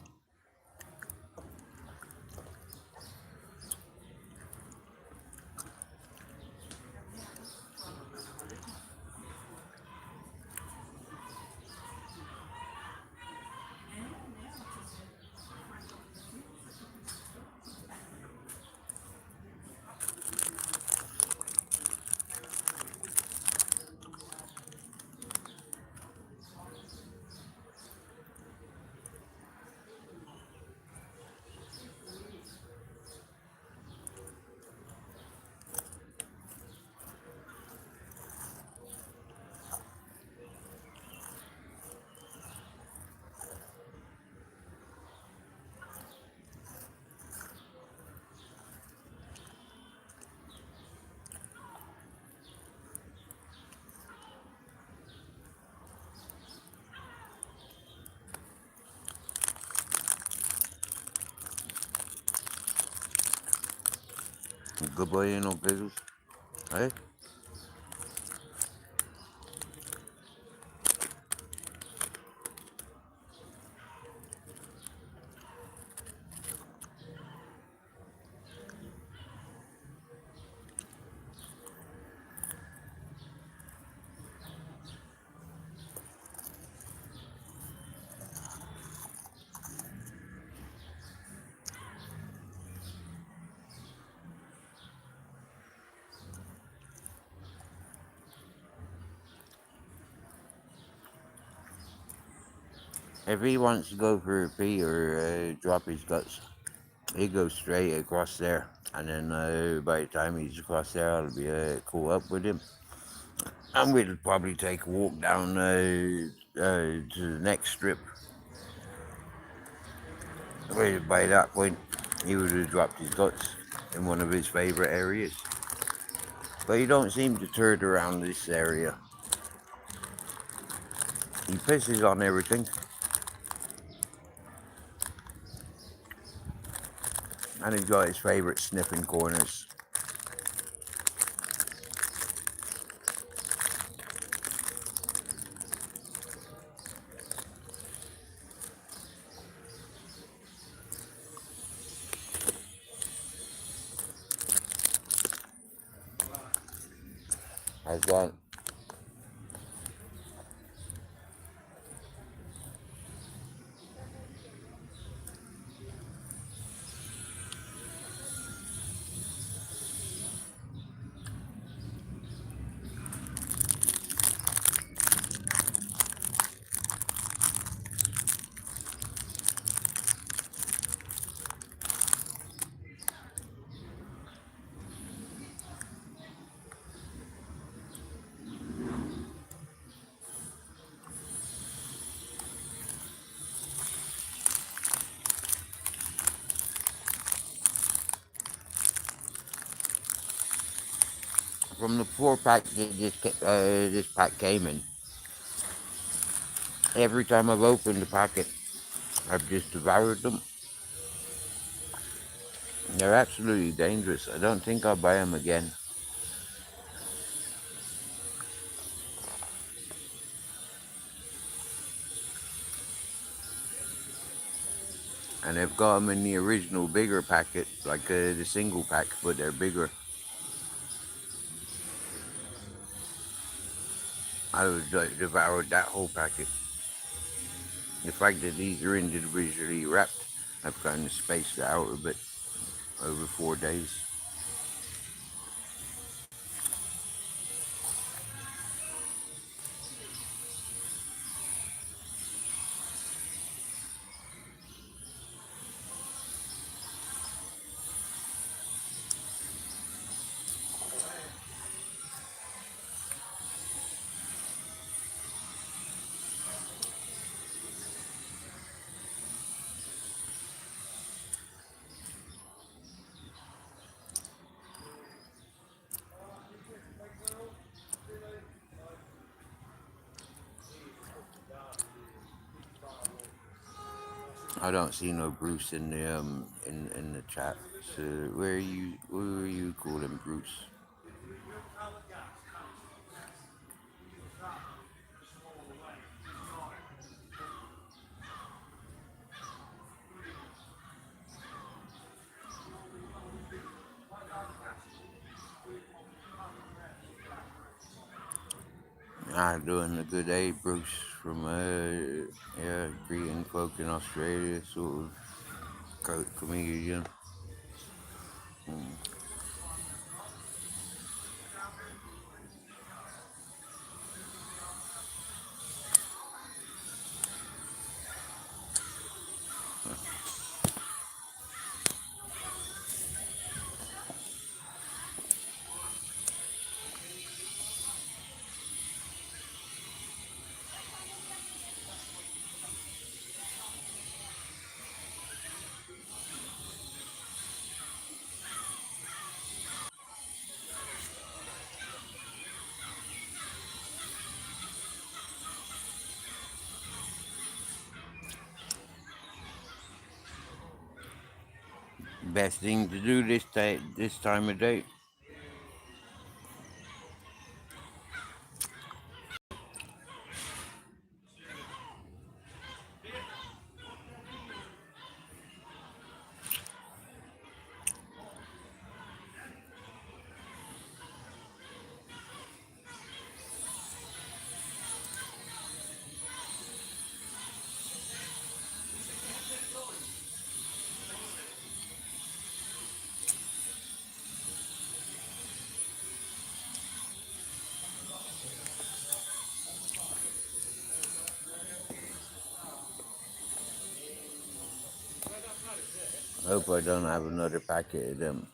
Good boy, ain't no pickles. Hey? If he wants to go for a pee or drop his guts, he goes straight across there. And then by the time he's across there, I'll be caught up with him. And we'll probably take a walk down to the next strip. Where by that point, he would have dropped his guts in one of his favourite areas. But he don't seem deterred around this area. He pisses on everything. And he's got his favourite sniffing corners. I've got from the 4 pack that this pack came in. Every time I've opened the packet, I've just devoured them. They're absolutely dangerous. I don't think I'll buy them again. And they've got them in the original bigger packet, like the single pack, but they're bigger. I would devoured that whole packet. The fact that these are individually wrapped, I've kind of spaced it out a bit over 4 days. I don't see no Bruce in the in the chat. So where are you? Who are you calling Bruce? Doing a good day, Bruce from yeah, greeting folk in Australia, sort of comedian. Best thing to do this time of day. Hope I don't have another packet of them.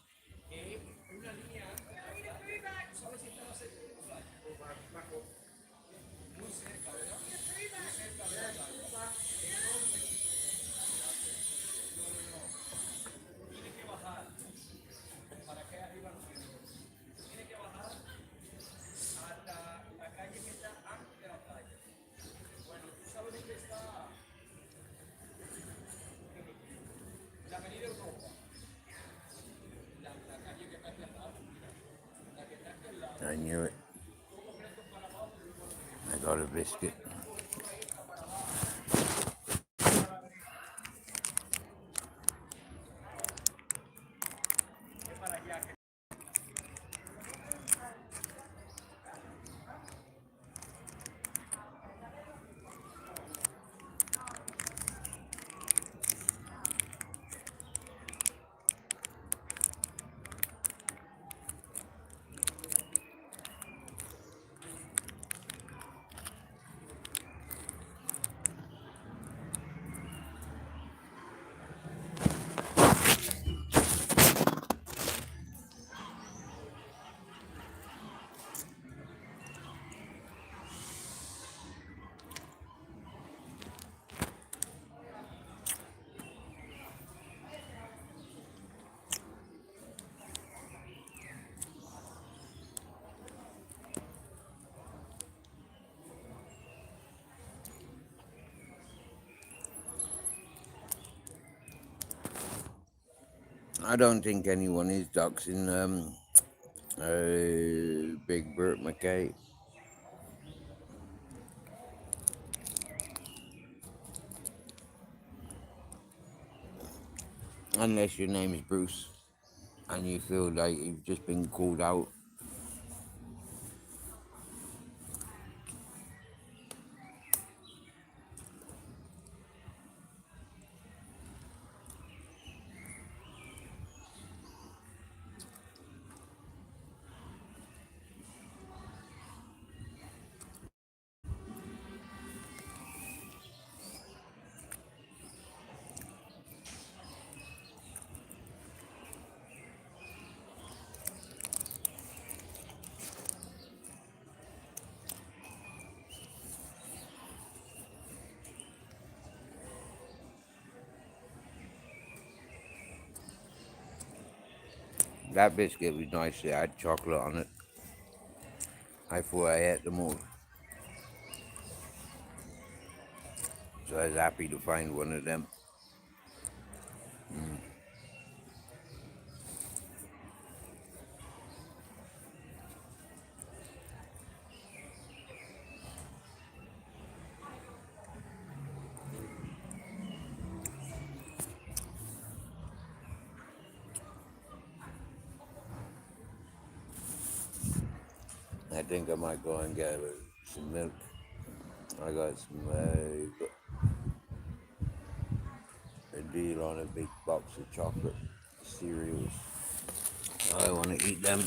I knew it. I got a biscuit. I don't think anyone is doxing Big Bert McKay. Unless your name is Bruce and you feel like you've just been called out. That biscuit was nice. It had chocolate on it. I thought I ate them all. So I was happy to find one of them. think I might go and get some milk. I got some a deal on a big box of chocolate cereals. I want to eat them.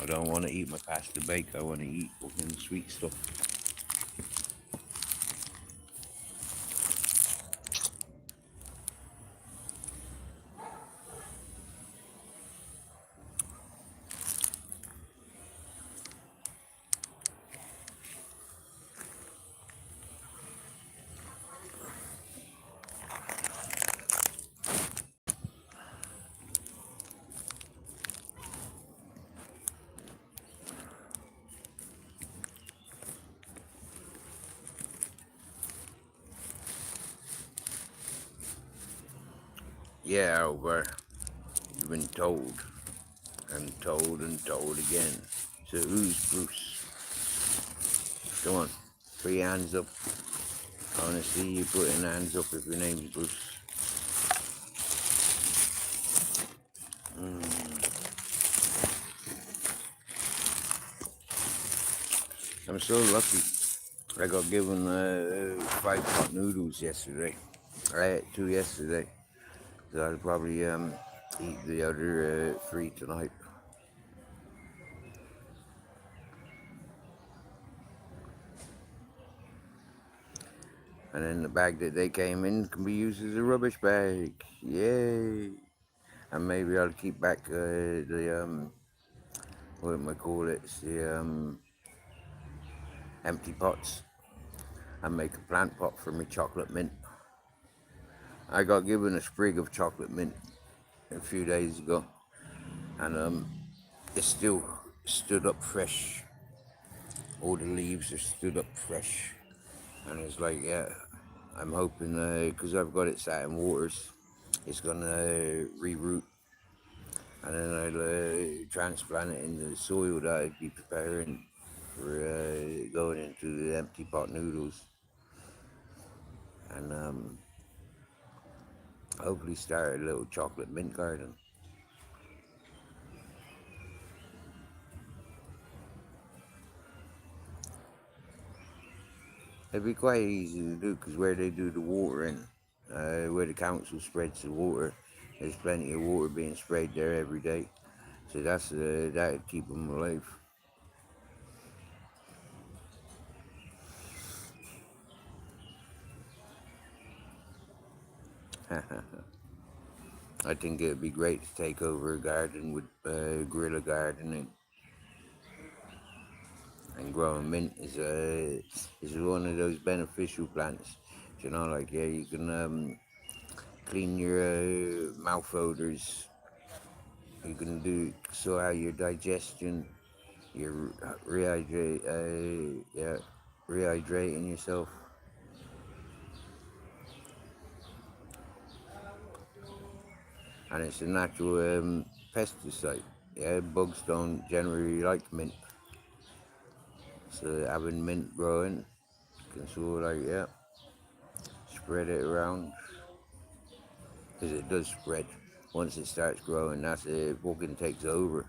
I don't want to eat my pasta bake. I want to eat fucking sweet stuff. Yeah, Albert, you've been told and told and told again. So who's Bruce? Come on, put your hands up. I want to see you putting hands up if your name's Bruce. I'm so lucky. I got given 5-pot noodles yesterday. I ate 2 yesterday. So I'll probably eat the other 3 tonight. And then the bag that they came in can be used as a rubbish bag. Yay! And maybe I'll keep back the what am I call it? It's the empty pots and make a plant pot for me chocolate mint. I got given a sprig of chocolate mint a few days ago, and it's still stood up fresh. All the leaves are stood up fresh, and it's like, yeah, I'm hoping because I've got it sat in waters, it's gonna reroot, and then I'll transplant it into the soil that I'd be preparing for going into the empty pot noodles, and hopefully start a little chocolate mint garden. It'd be quite easy to do because where they do the watering, where the council spreads the water, there's plenty of water being sprayed there every day. So that'd keep them alive. I think it'd be great to take over a garden with guerrilla gardening, and growing mint is one of those beneficial plants. You know, like yeah, you can clean your mouth odors. You can do so how your digestion, you're rehydrating yourself, and it's a natural pesticide. Yeah, bugs don't generally like mint, so having mint growing can sort of like spread it around because it does spread. Once it starts growing, that's it. Fucking takes over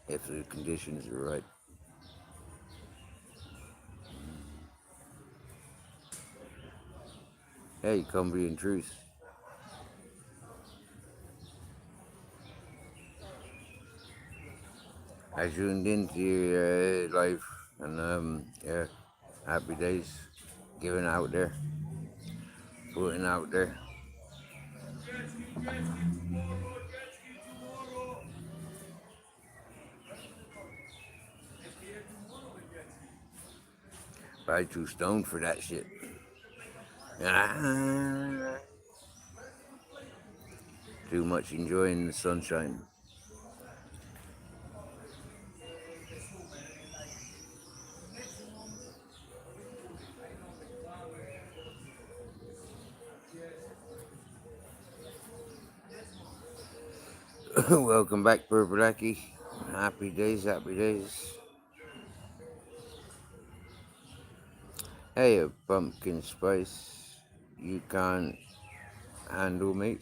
if the conditions are right. Hey, Cumbrian Truth. I tuned into your life, and yeah, happy days, giving out there, putting out there. Probably too stoned for that shit. Too much enjoying the sunshine. Welcome back, Purple Lucky. Happy days, happy days. Hey, pumpkin spice. You can't handle me.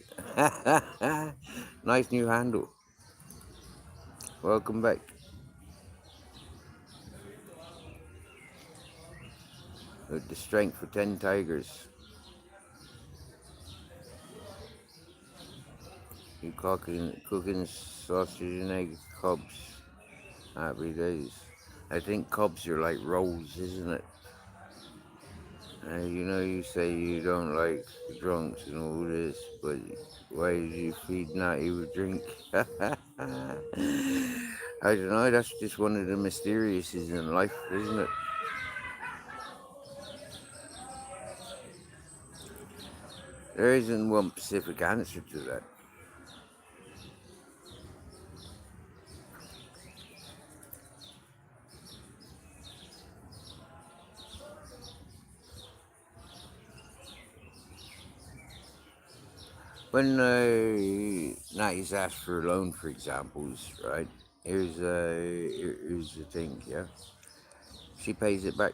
Nice new handle. Welcome back. With the strength for 10 tigers. You cooking sausage and egg cobs. Happy days. I think cobs are like rolls, isn't it? You know, you say you don't like drunks and all this, but why did you feed Natty with drink? I don't know, that's just one of the mysteriouses in life, isn't it? There isn't one specific answer to that. When Natty's asked for a loan, for examples, right? Here's the thing, yeah. She pays it back.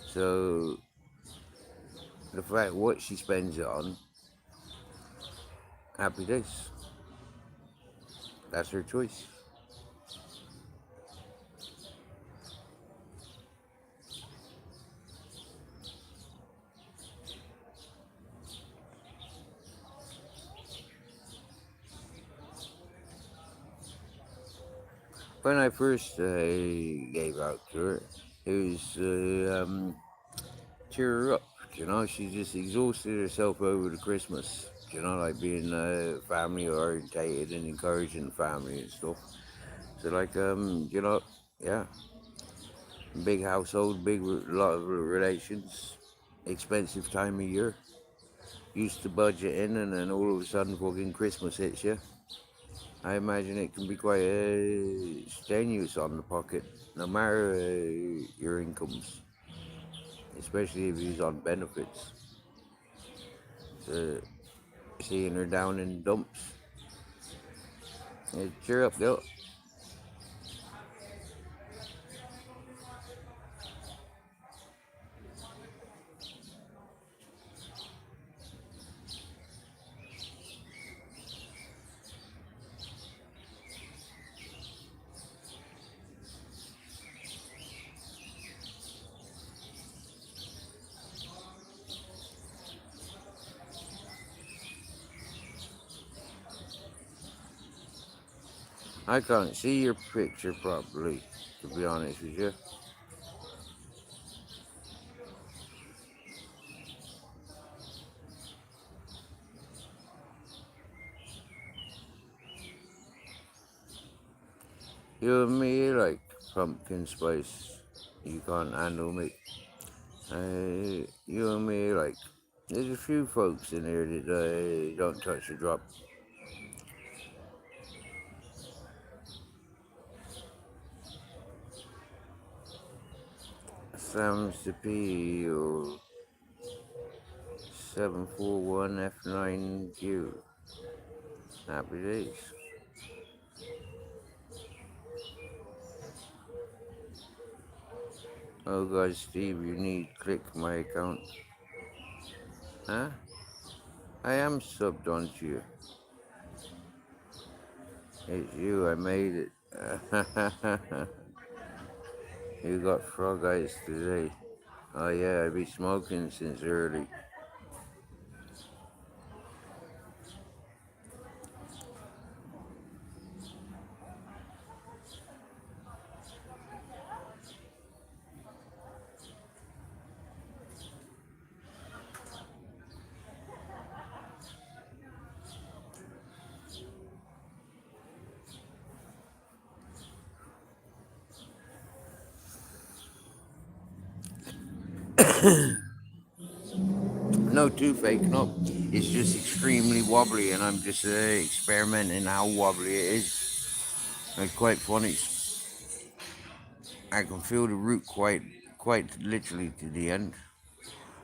So the fact what she spends it on, happy days. That's her choice. When I first gave out to her, it was cheer her up. You know, she just exhausted herself over the Christmas. You know, like being family orientated and encouraging family and stuff. So like you know, yeah, big household, lot of relations, expensive time of year. Used to budget in, and then all of a sudden, fucking Christmas hits you. I imagine it can be quite strenuous on the pocket, no matter your incomes, especially if he's on benefits. So seeing her down in dumps, cheer up, girl. I can't see your picture properly, to be honest with you. You and me like pumpkin spice. You can't handle me. You and me like. There's a few folks in here that don't touch a drop. Sam's the P 741F9Q. Happy days. Oh god, Steve, you need click my account. Huh? I am subbed onto you. It's you, I made it. You got frog eyes today. Oh yeah, I be smoking since early. No toothache, no. It's just extremely wobbly, and I'm just experimenting how wobbly it is. It's quite funny. I can feel the root quite literally to the end,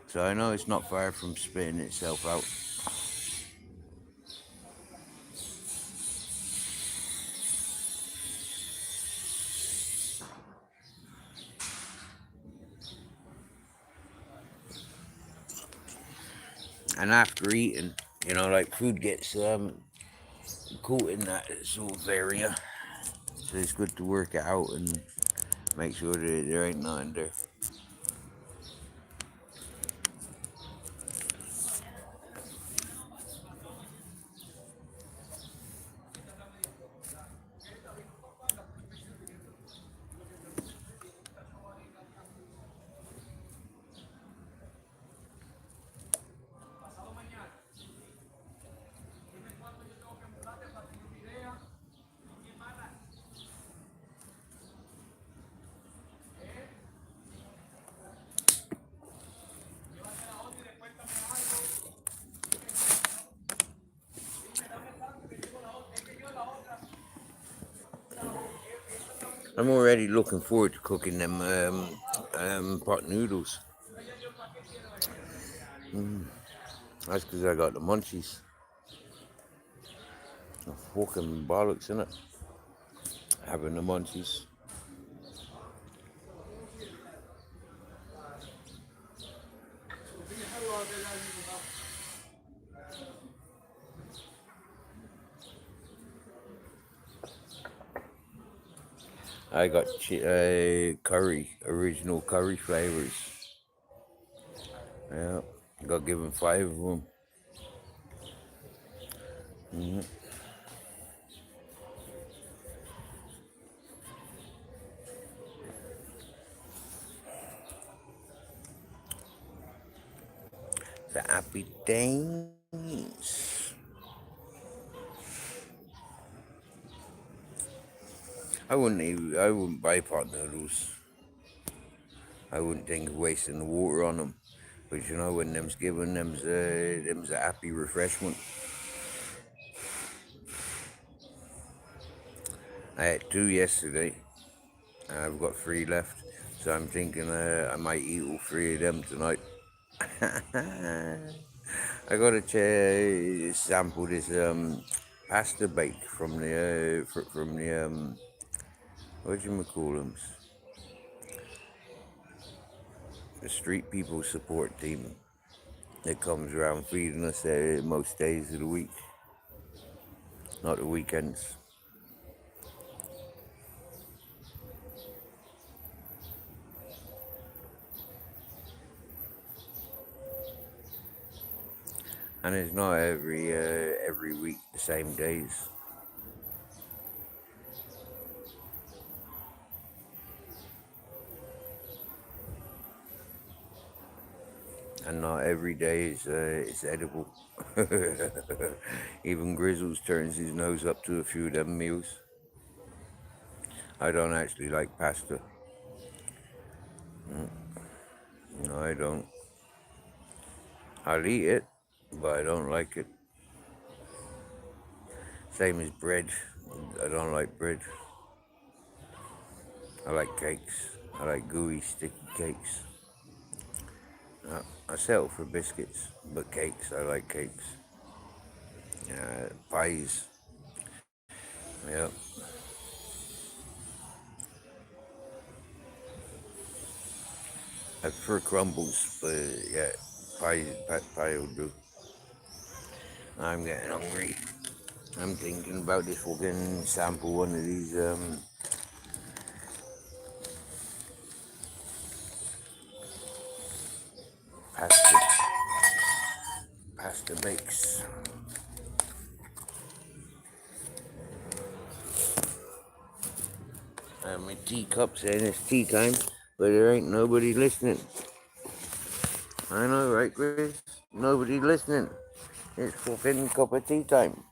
so I know it's not far from spitting itself out. And after eating, you know, like food gets caught in that sort of area. So it's good to work it out and make sure that there ain't nothing there. I'm already looking forward to cooking them pot noodles. That's because I got the munchies. Fucking bollocks, innit? Having the munchies. I got curry, original curry flavors. Yeah, got given 5 of them. The happy days. I wouldn't buy pot noodles. I wouldn't think of wasting the water on them. But you know, when them's given, them's a happy refreshment. I had 2 yesterday. I've got 3 left. So I'm thinking I might eat all 3 of them tonight. I gotta sample this pasta bake from the what you call them, the street people support team that comes around feeding us most days of the week, not the weekends. And it's not every week the same days. And not every day is edible. Even Grizzles turns his nose up to a few of them meals. I don't actually like pasta. No, I don't. I'll eat it, but I don't like it. Same as bread. I don't like bread. I like cakes. I like gooey, sticky cakes. I settle for biscuits, but cakes, I like cakes. Pies. Yeah. I prefer crumbles, but yeah, pie will do. I'm getting hungry. I'm thinking about this. Fucking sample one of these pasta pasta bakes. My teacup saying it's tea time, but there ain't nobody listening. I know, right, Chris? Nobody listening. It's fucking cup of tea time.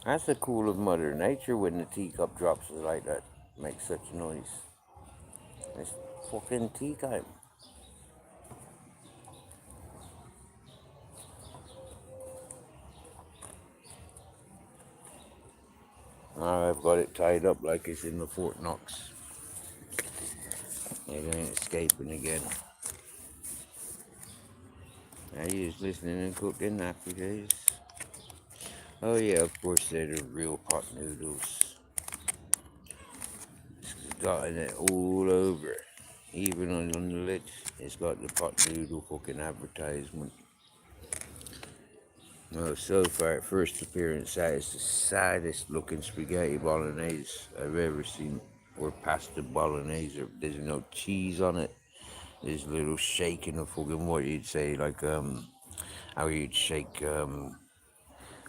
That's the cool of Mother Nature when the teacup drops like that. Makes such noise. It's fucking tea time. Now I've got it tied up like it's in the Fort Knox. It ain't escaping again. Now you just listening and cooking happy days. Oh yeah, of course they're the real pot noodles. gotten it all over. Even on the lid, it's got the pot noodle fucking advertisement. Well, so far, at first appearance, that is the saddest looking spaghetti bolognese I've ever seen. Or pasta bolognese. There's no cheese on it. There's a little shaking of fucking what you'd say, like, how you'd shake,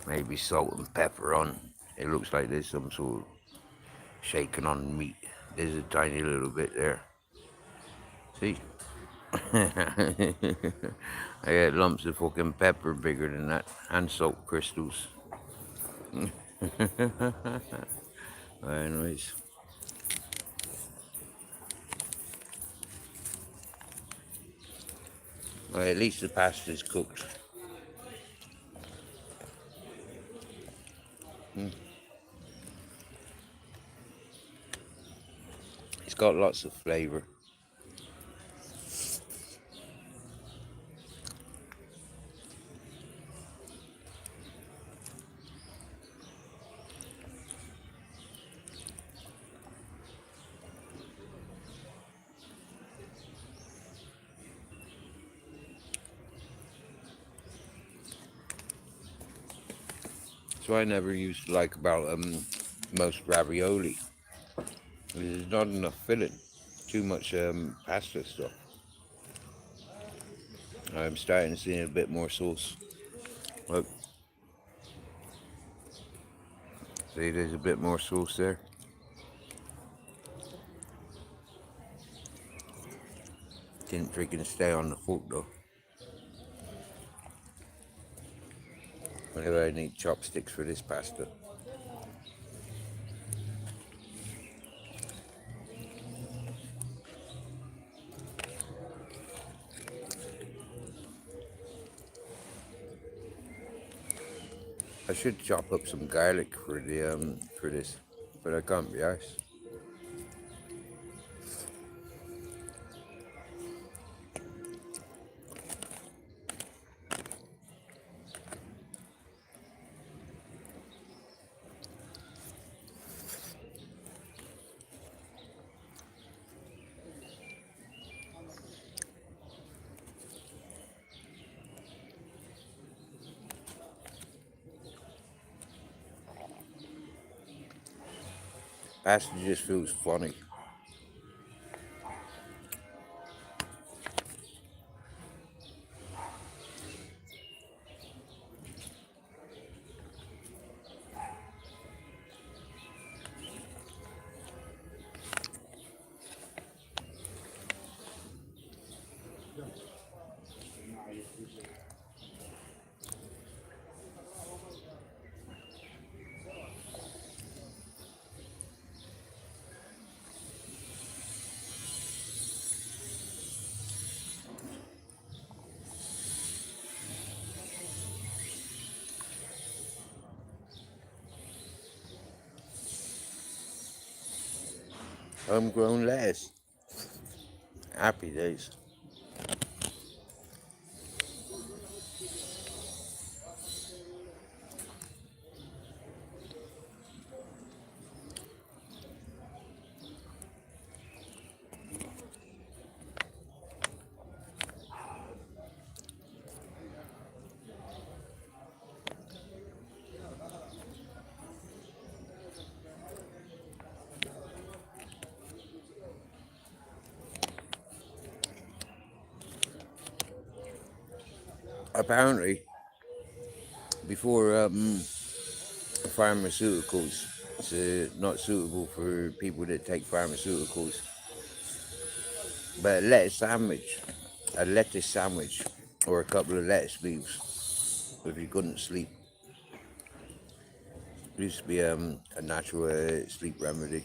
maybe salt and pepper on. It looks like there's some sort of shaking on meat. There's a tiny little bit there. See? I had lumps of fucking pepper bigger than that, and salt crystals. Anyways, well, at least the pasta's cooked. It's got lots of flavour. So I never used to like about most ravioli. There's not enough filling. Too much pasta stuff. I'm starting to see a bit more sauce. Look, see, there's a bit more sauce there. Didn't freaking stay on the fork though. Whenever I need chopsticks for this pasta. I should chop up some garlic for the for this, but I can't be arsed. Pasta just feels funny. Homegrown lettuce. Happy days. Apparently, before pharmaceuticals, it's not suitable for people that take pharmaceuticals. But a lettuce sandwich, or a couple of lettuce leaves, if you couldn't sleep, it used to be a natural sleep remedy.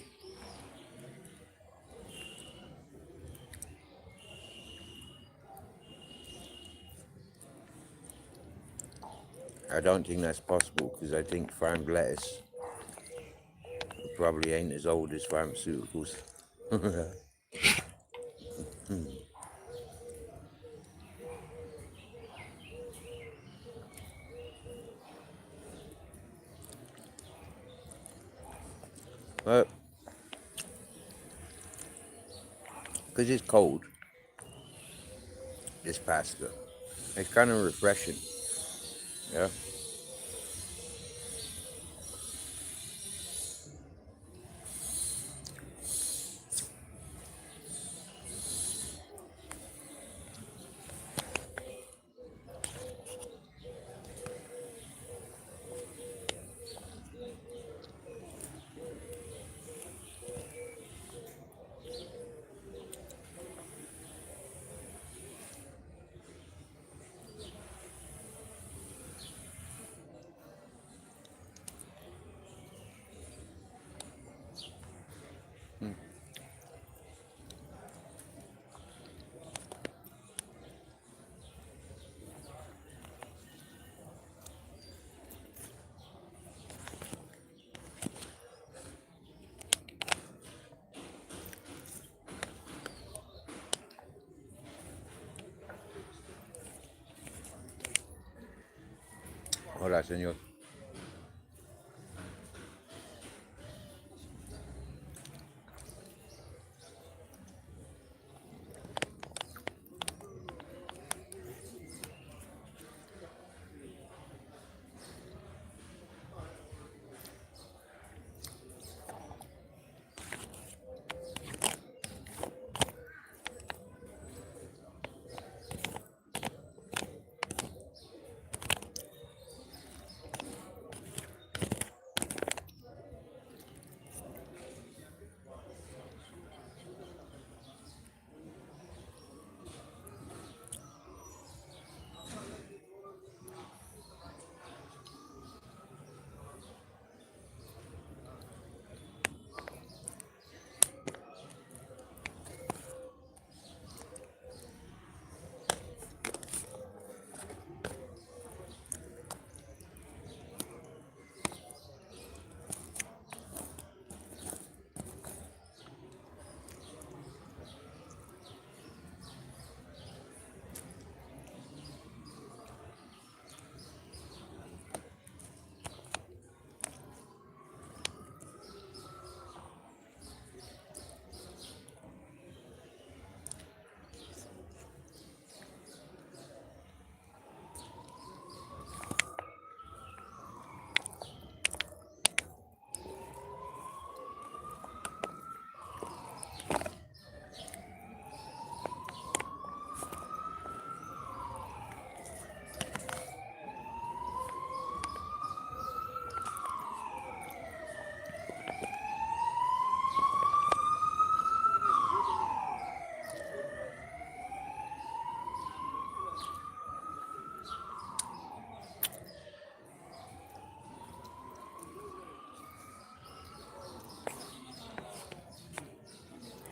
I don't think that's possible because I think farmed lettuce probably ain't as old as pharmaceuticals. But because it's cold, this pasta. It's kind of refreshing. Yeah. Hola, señor.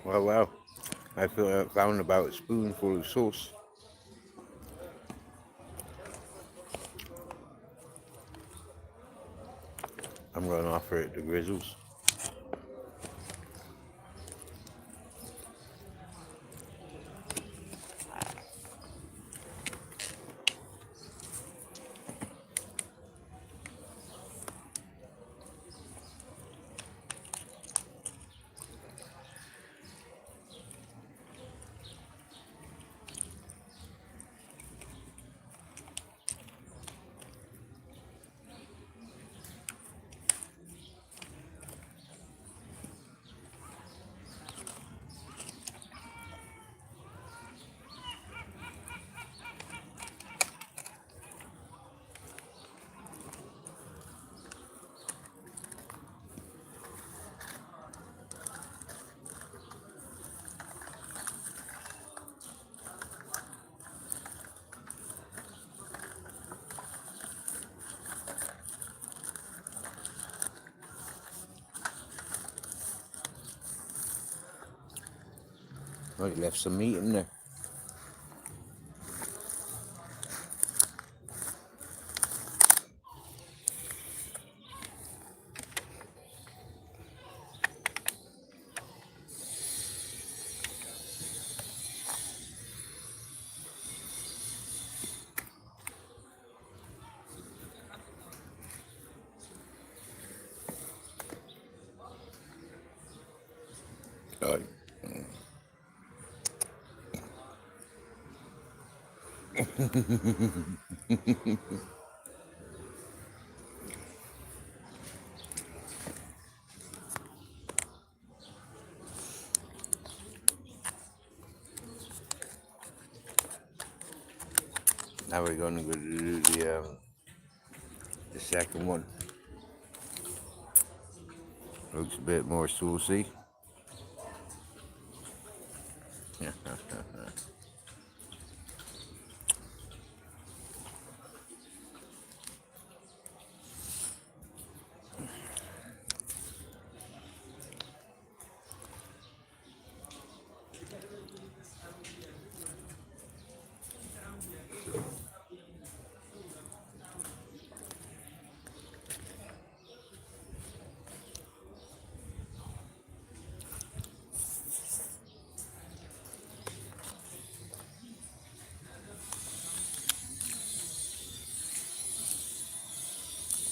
Well, well. I found about a spoonful of sauce. I'm going to offer it to Grizzles. Oh, you left some meat in there. Oh, Now we're going to go to do the second one. Looks a bit more saucy.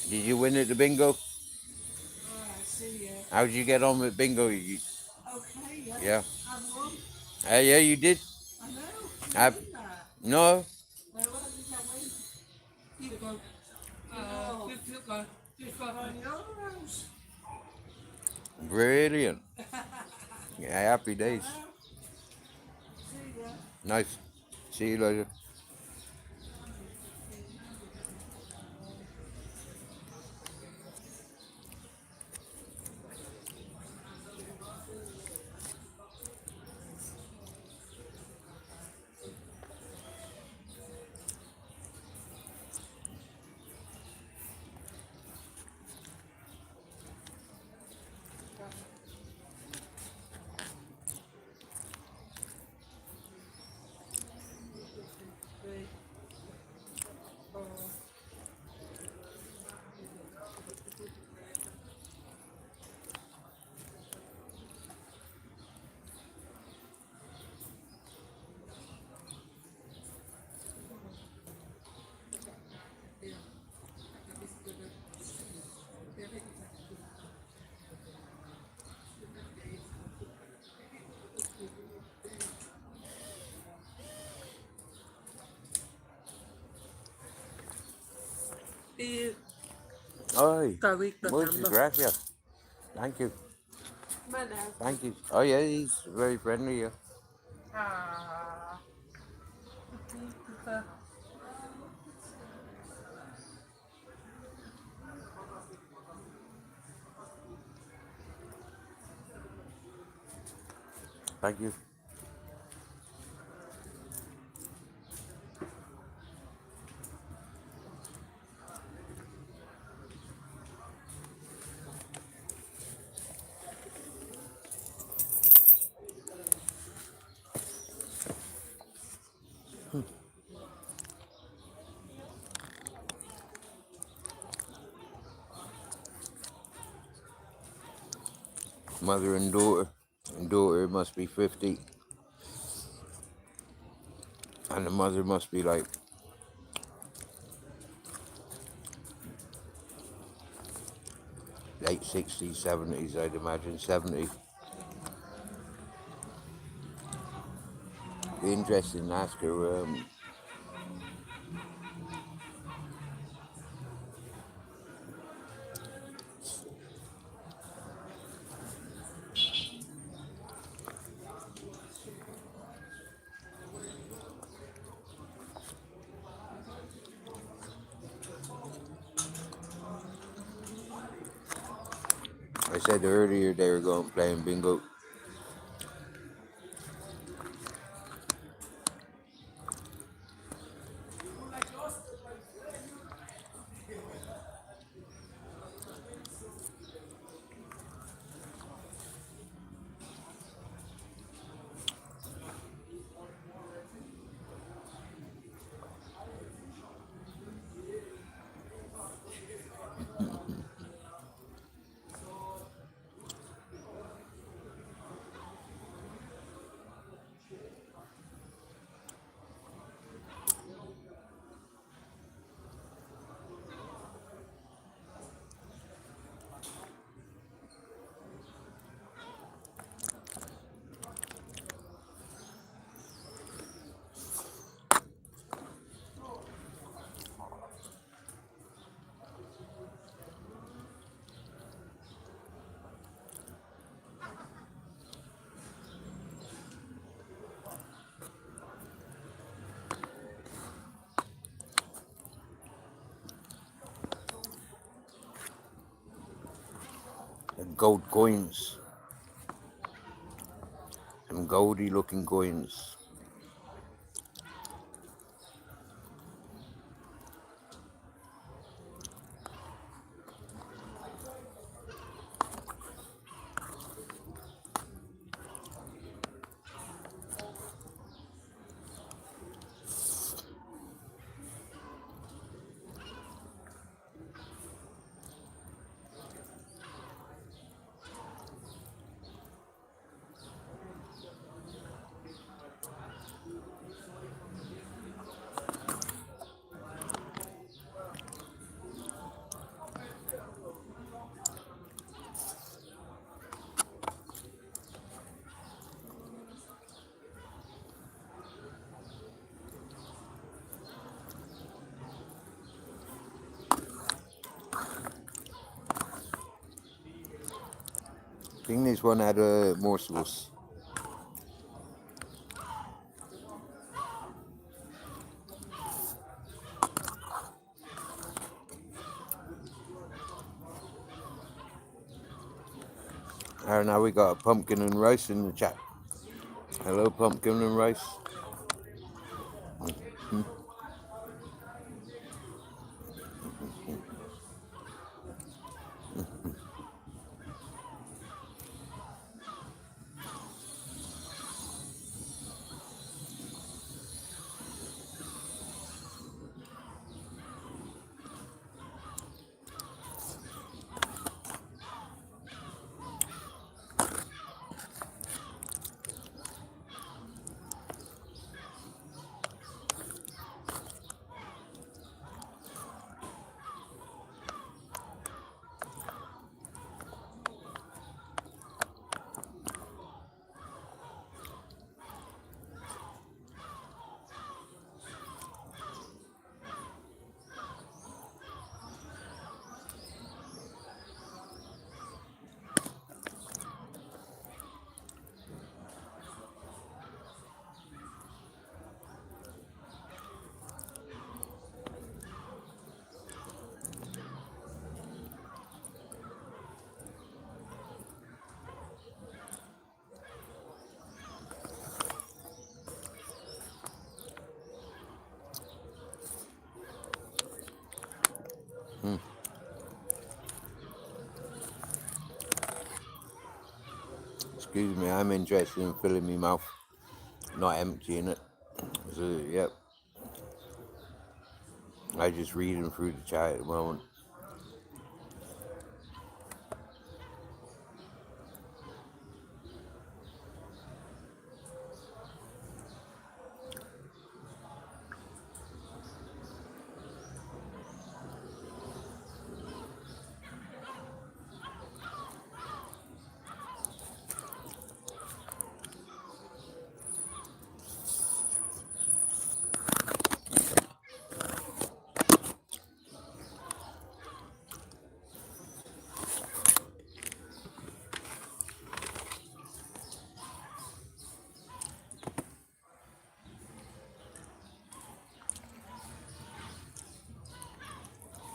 Did you win at the bingo? See you. How'd you get on with bingo? Okay, yeah. Yeah. I won. Yeah, you did. I know. You I, win that. no, No, what did I win? You go. No. €50. brilliant. Yeah, happy days. Hello. See ya. Nice. See you later. Three, four. Y Ay, Tarik na muchas tama. gracias. Thank you. Mana? Thank you. Oh, yeah, he's very friendly. Yeah. Ah. Thank you. Mother and daughter. And daughter must be 50. And the mother must be like late 60s, 70s, I'd imagine. 70. Be interesting to ask her. I said earlier they were going playing bingo. gold coins. Some goldy looking coins. I think this one had more sauce. And now we got a pumpkin and rice in the chat. Hello, pumpkin and rice. Excuse me, I'm interested in filling my mouth, not emptying it. So, yep. I just reading through the chat at the moment.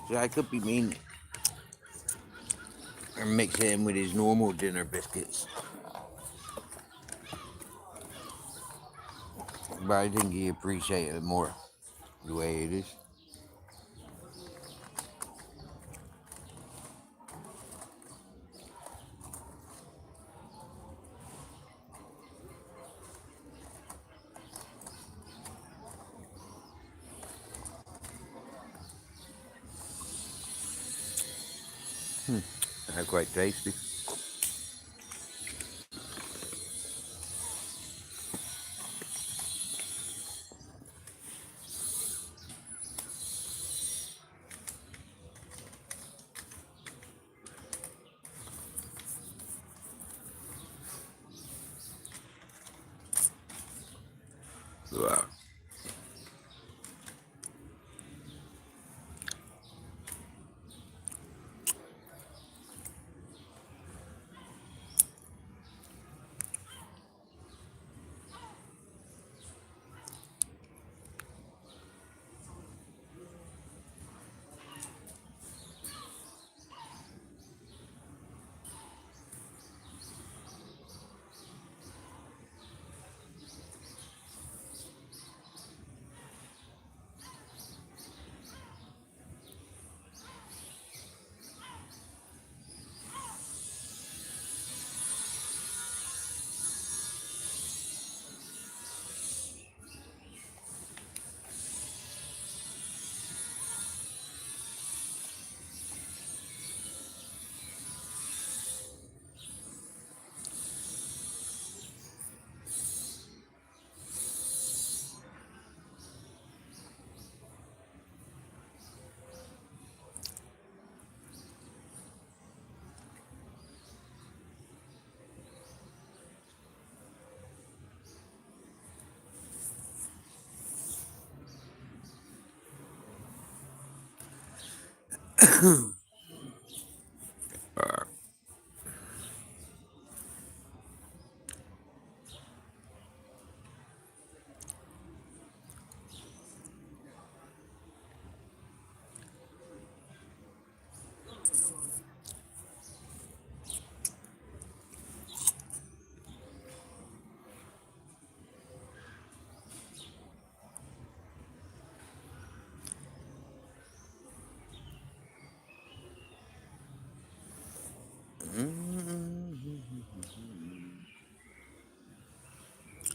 So I could be mean and mix it in with his normal dinner biscuits. But I think he appreciated it more the way it is. They're quite tasty. Wow.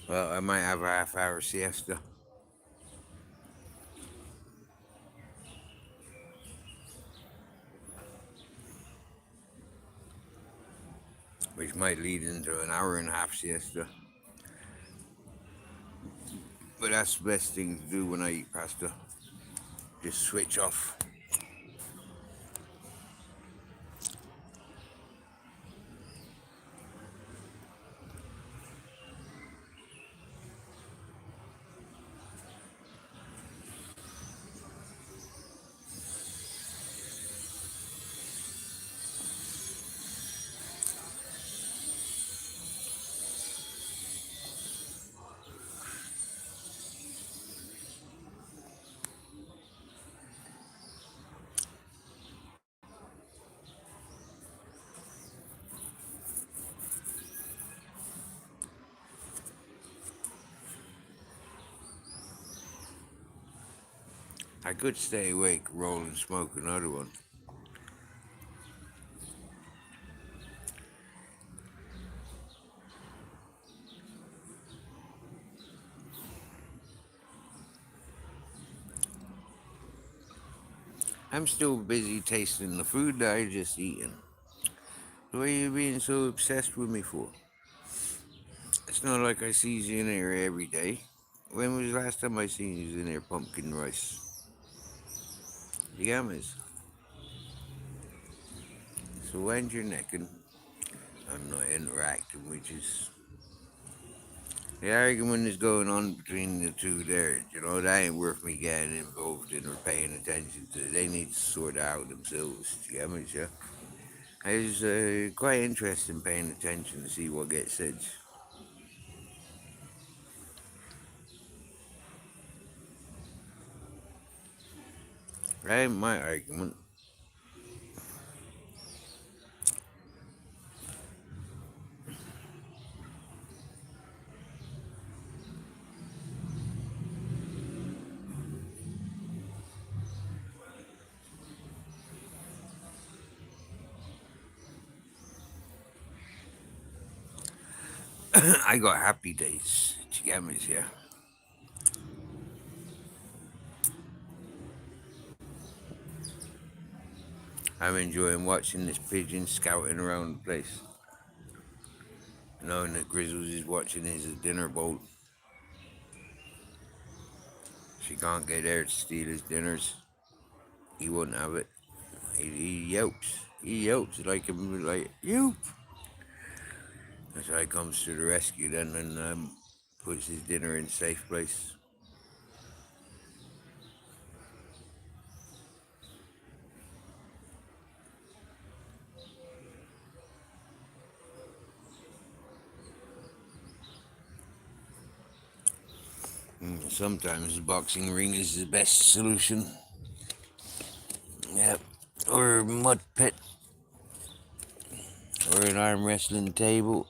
Well, I might have a half-hour siesta, which might lead into an hour and a half siesta. But that's the best thing to do when I eat pasta. Just switch off. I could stay awake, roll and smoke another one. I'm still busy tasting the food that I just eaten. What are you being so obsessed with me for? It's not like I see you in here every day. When was the last time I seen you in there pumpkin rice? Yamas. So when you're necking, I'm not interacting, which is the argument is going on between the two there. You know, that ain't worth me getting involved in or paying attention to. They need to sort it out themselves. You get me, yeah? I was quite interested in paying attention to see what gets said. That ain't my argument. I got happy days. You get me, yeah? I'm enjoying watching this pigeon scouting around the place. Knowing that Grizzles is watching his dinner bowl. She can't get there to steal his dinners. He wouldn't have it. He yelps. He yelps like him, like, "Yoop!" That's how he comes to the rescue then and puts his dinner in a safe place. Sometimes the boxing ring is the best solution. Yep. Or a mud pit. Or an arm wrestling table.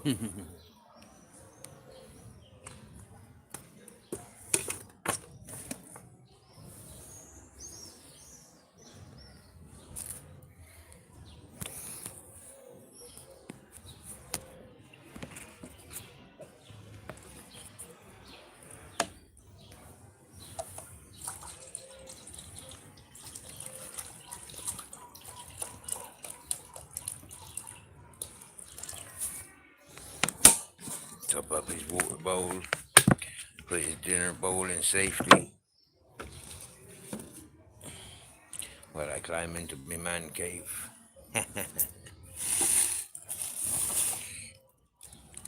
Top up his water bowl, put his dinner bowl in safety while I climb into my man cave.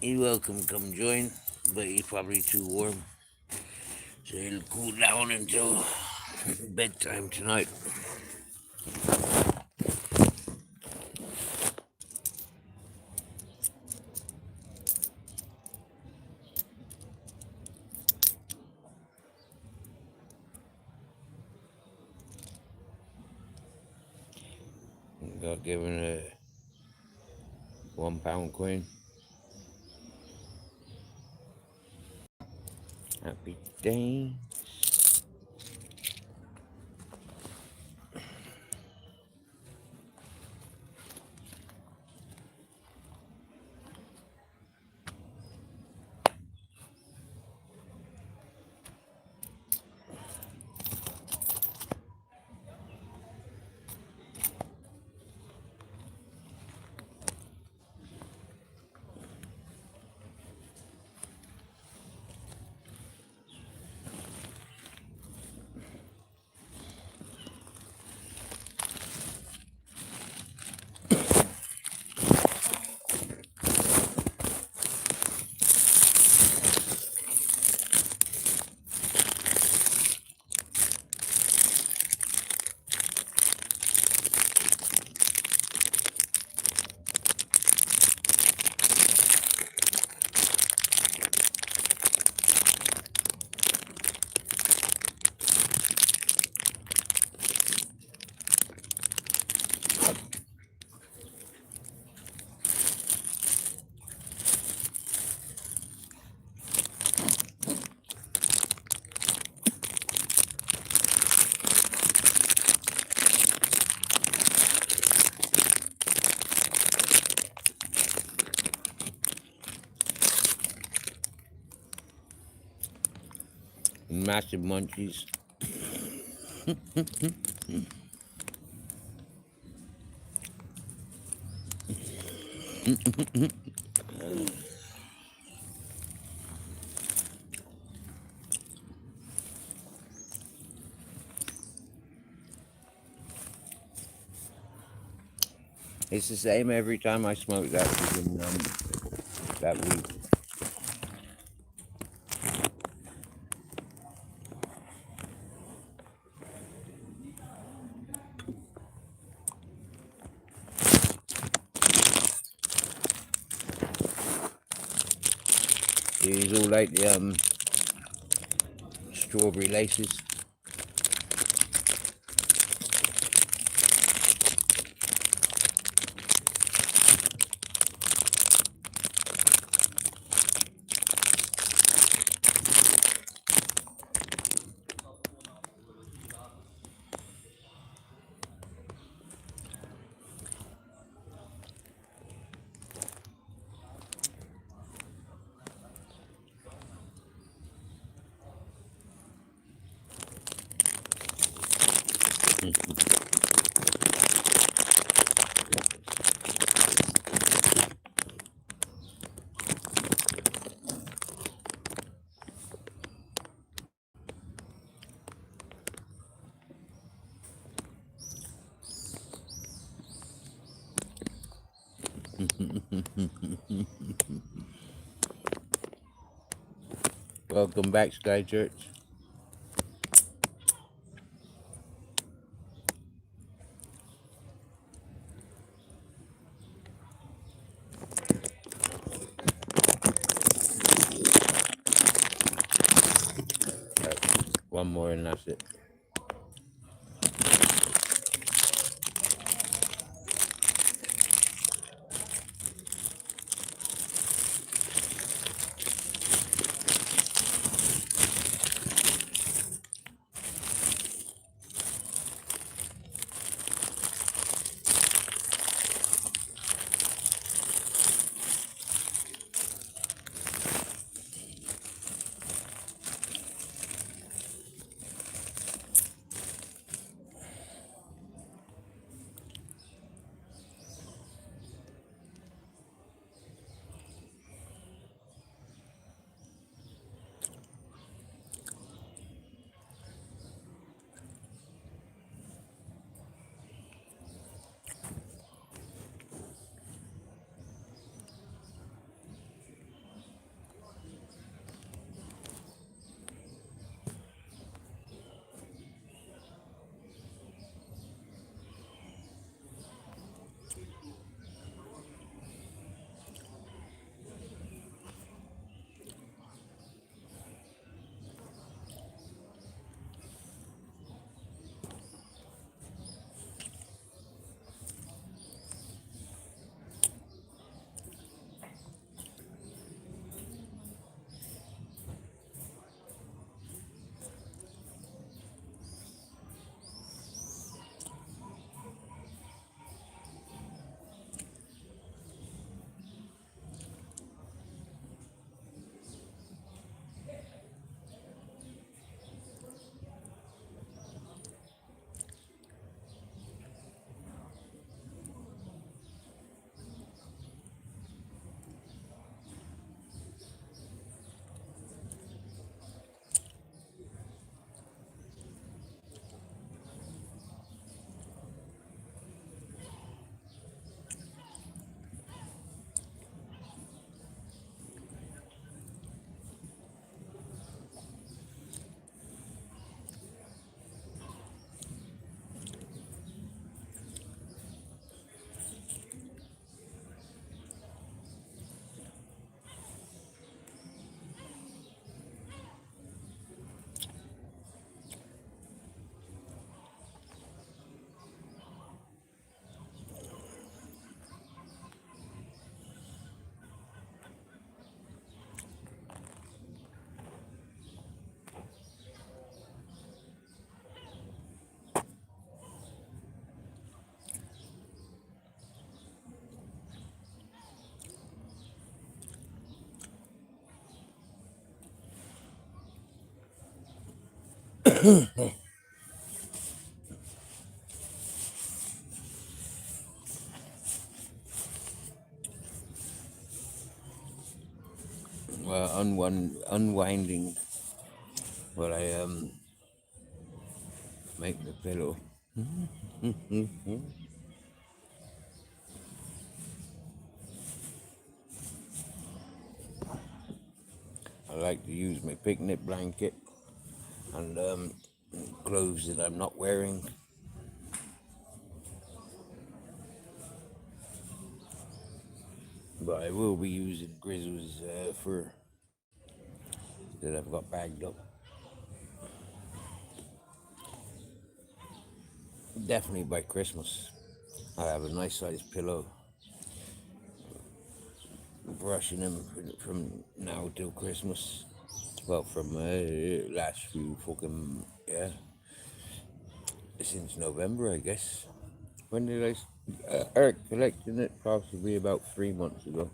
You're welcome, come join, but he's probably too warm, so he'll cool down until bedtime tonight. Got given a £1 coin. Happy day. Massive munchies. It's the same every time I smoke that freaking that weed. These all like the strawberry laces. Welcome back, Sky Church. One more and that's it. Unwinding while I make the pillow. I like to use my picnic blanket and clothes that I'm not wearing. But I will be using Grizzle's fur that I've got bagged up. Definitely by Christmas, I'll have a nice sized pillow. Brushing him from now till Christmas. Well, from last few fucking, yeah, since November, I guess. When did I start collecting it? Possibly about 3 months ago.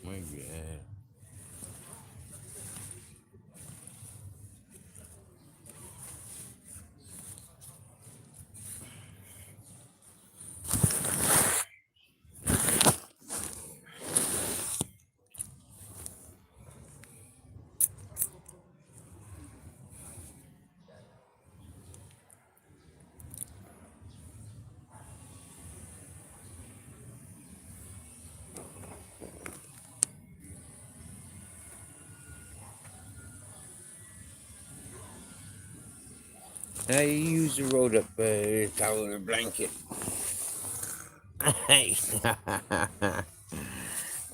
My God. I use a rolled up towel or blanket.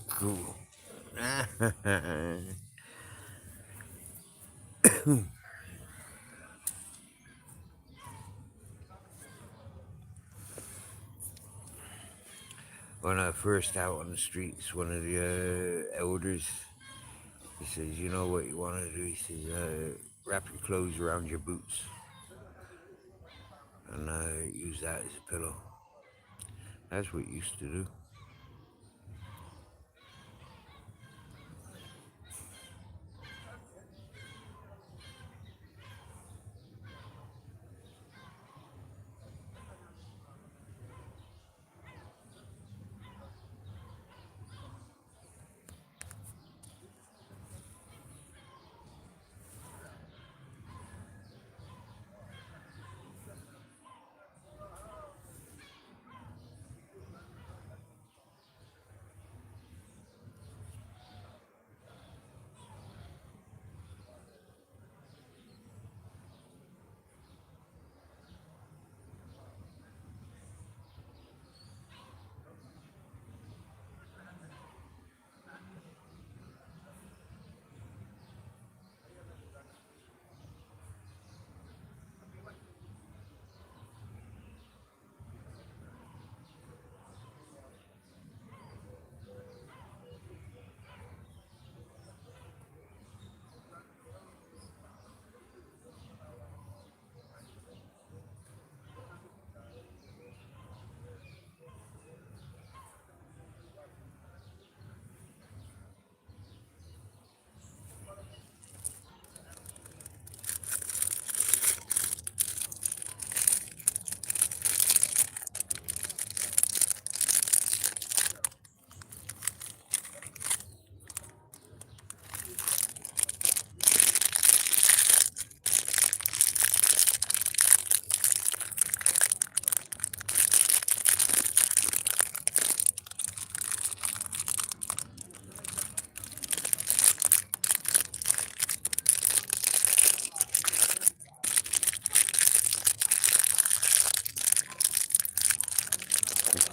Cool. When I first out on the streets, one of the elders, he says, "You know what you want to do?" He says, "Wrap your clothes around your boots and use that as a pillow." That's what you used to do.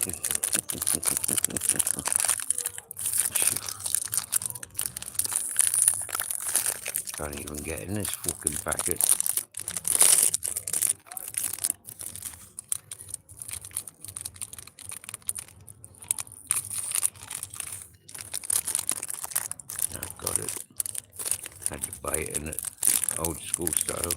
Can't even get in this fucking packet. I've got it. Had to buy it in it, old school style.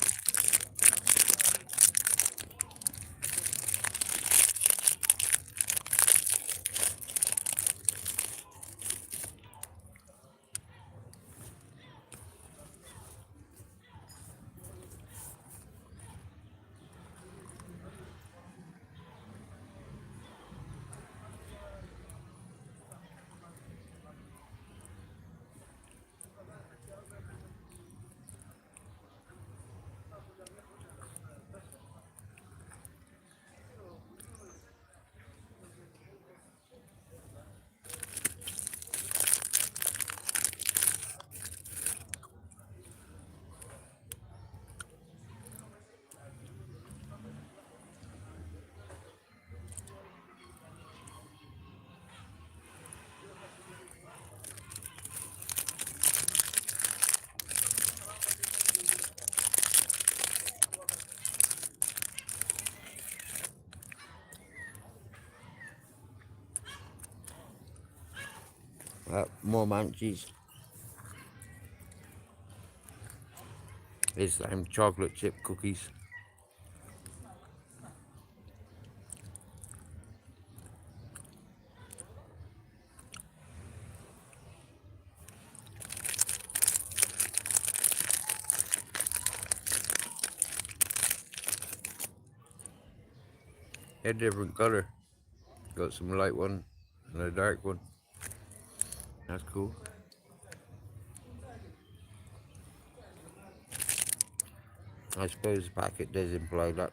More munchies. It's them chocolate chip cookies. They're different colour. Got some light one and a dark one. That's cool. I suppose the packet does imply that.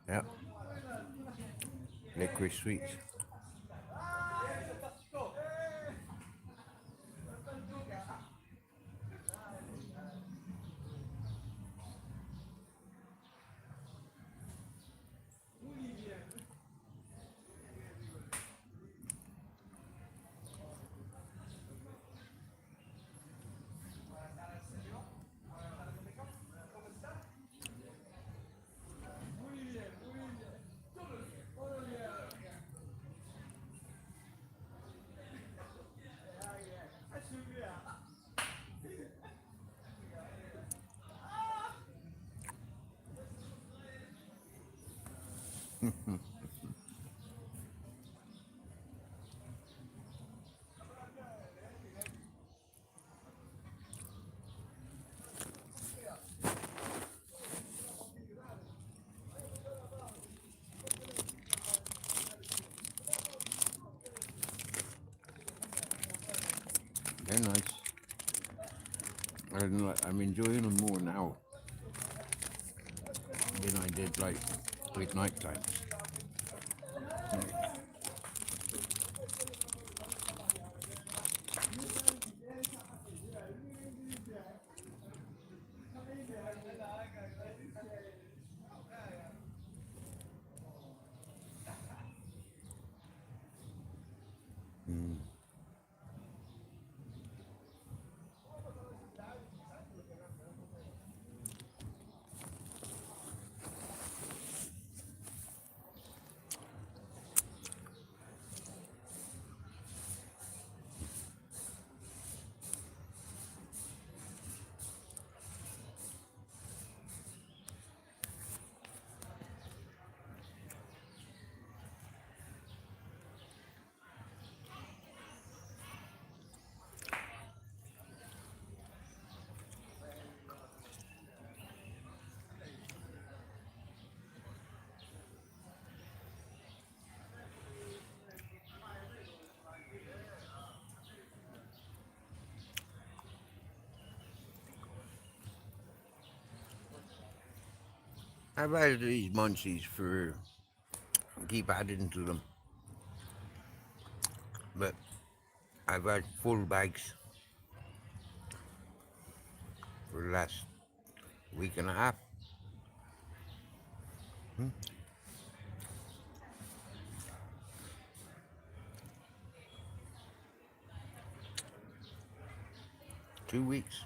Yeah, licorice sweets. They're nice. I'm enjoying them more now than I did like at night time. I've had these munchies for keep adding to them, but I've had full bags for the last week and a half. 2 weeks.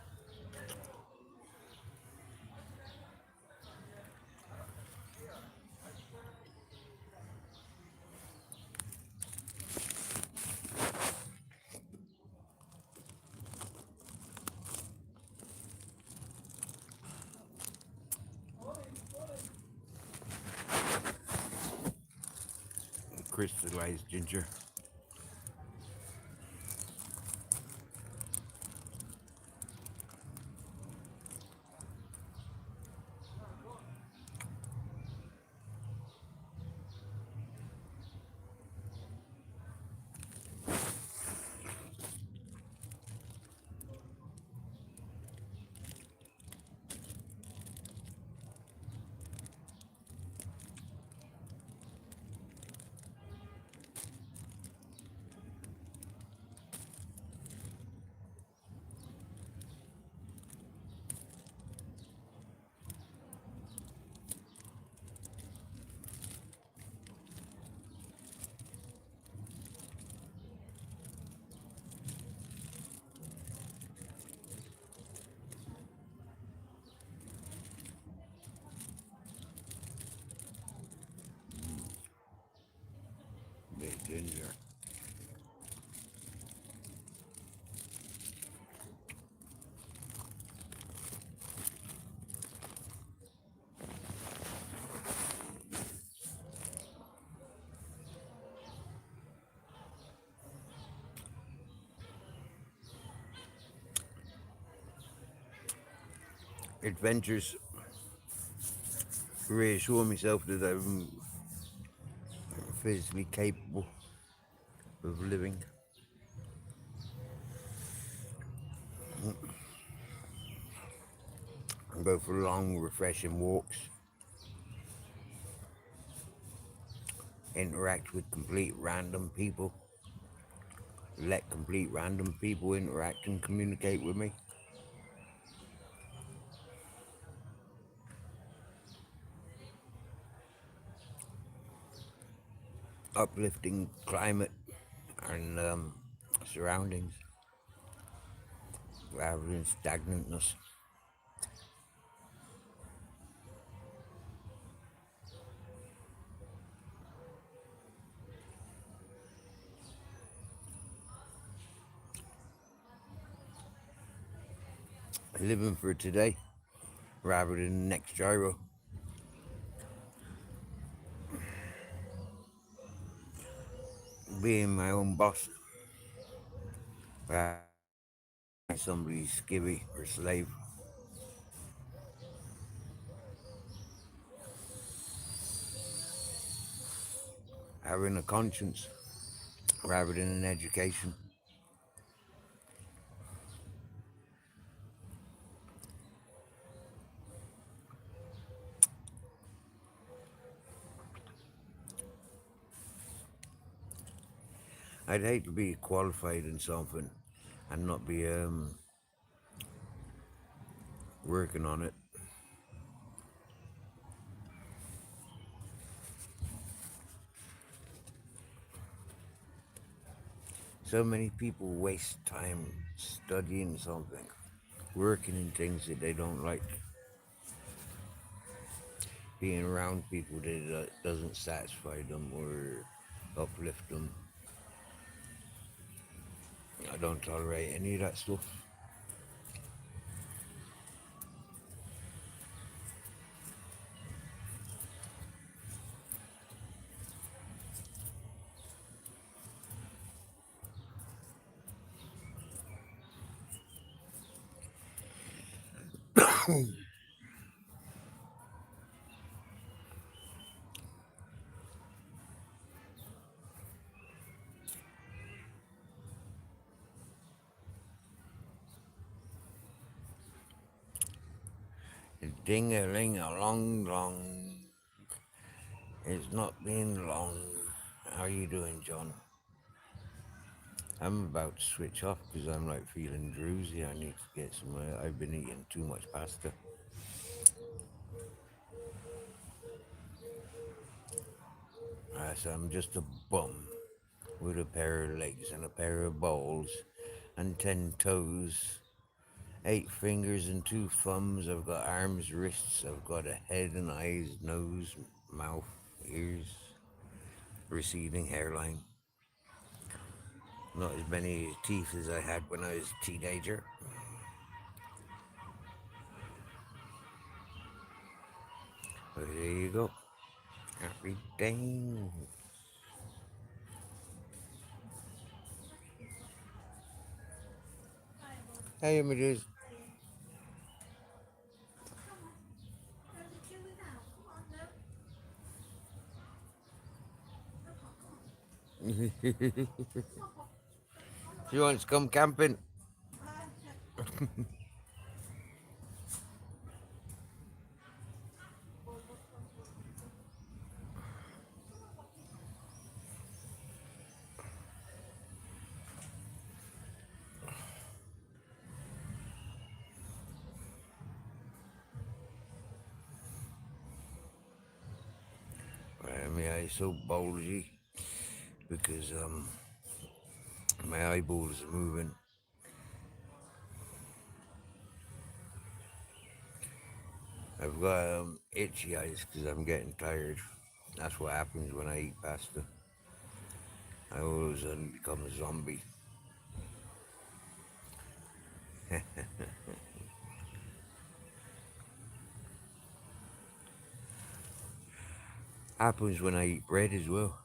Crystallized ginger. Big ginger. Adventures reassure myself that I'm physically capable of living. I go for long, refreshing walks. interact with complete random people, let complete random people interact and communicate with me. Uplifting climate and surroundings rather than stagnantness. Living for today rather than the next gyro. Being my own boss rather than somebody's skivvy or slave. Having a conscience rather than an education. I'd hate to be qualified in something and not be working on it. So many people waste time studying something, working in things that they don't like, being around people that doesn't satisfy them or uplift them. I don't tolerate any of that stuff. Ding a ling a long long. It's not been long. How you doing, John? I'm about to switch off because I'm like feeling drowsy. I need to get some. I've been eating too much pasta. So I'm just a bum with a pair of legs and a pair of balls and 10 toes, 8 fingers and 2 thumbs. I've got arms, wrists. I've got a head and eyes, nose, mouth, ears, receding hairline. Not as many teeth as I had when I was a teenager. But there you go. Happy day. Hey, images. She wants to come camping. My eyes so bulgy because my eyeballs are moving. I've got itchy eyes because I'm getting tired. That's what happens when I eat pasta. I all of a sudden become a zombie. Happens when I eat bread as well.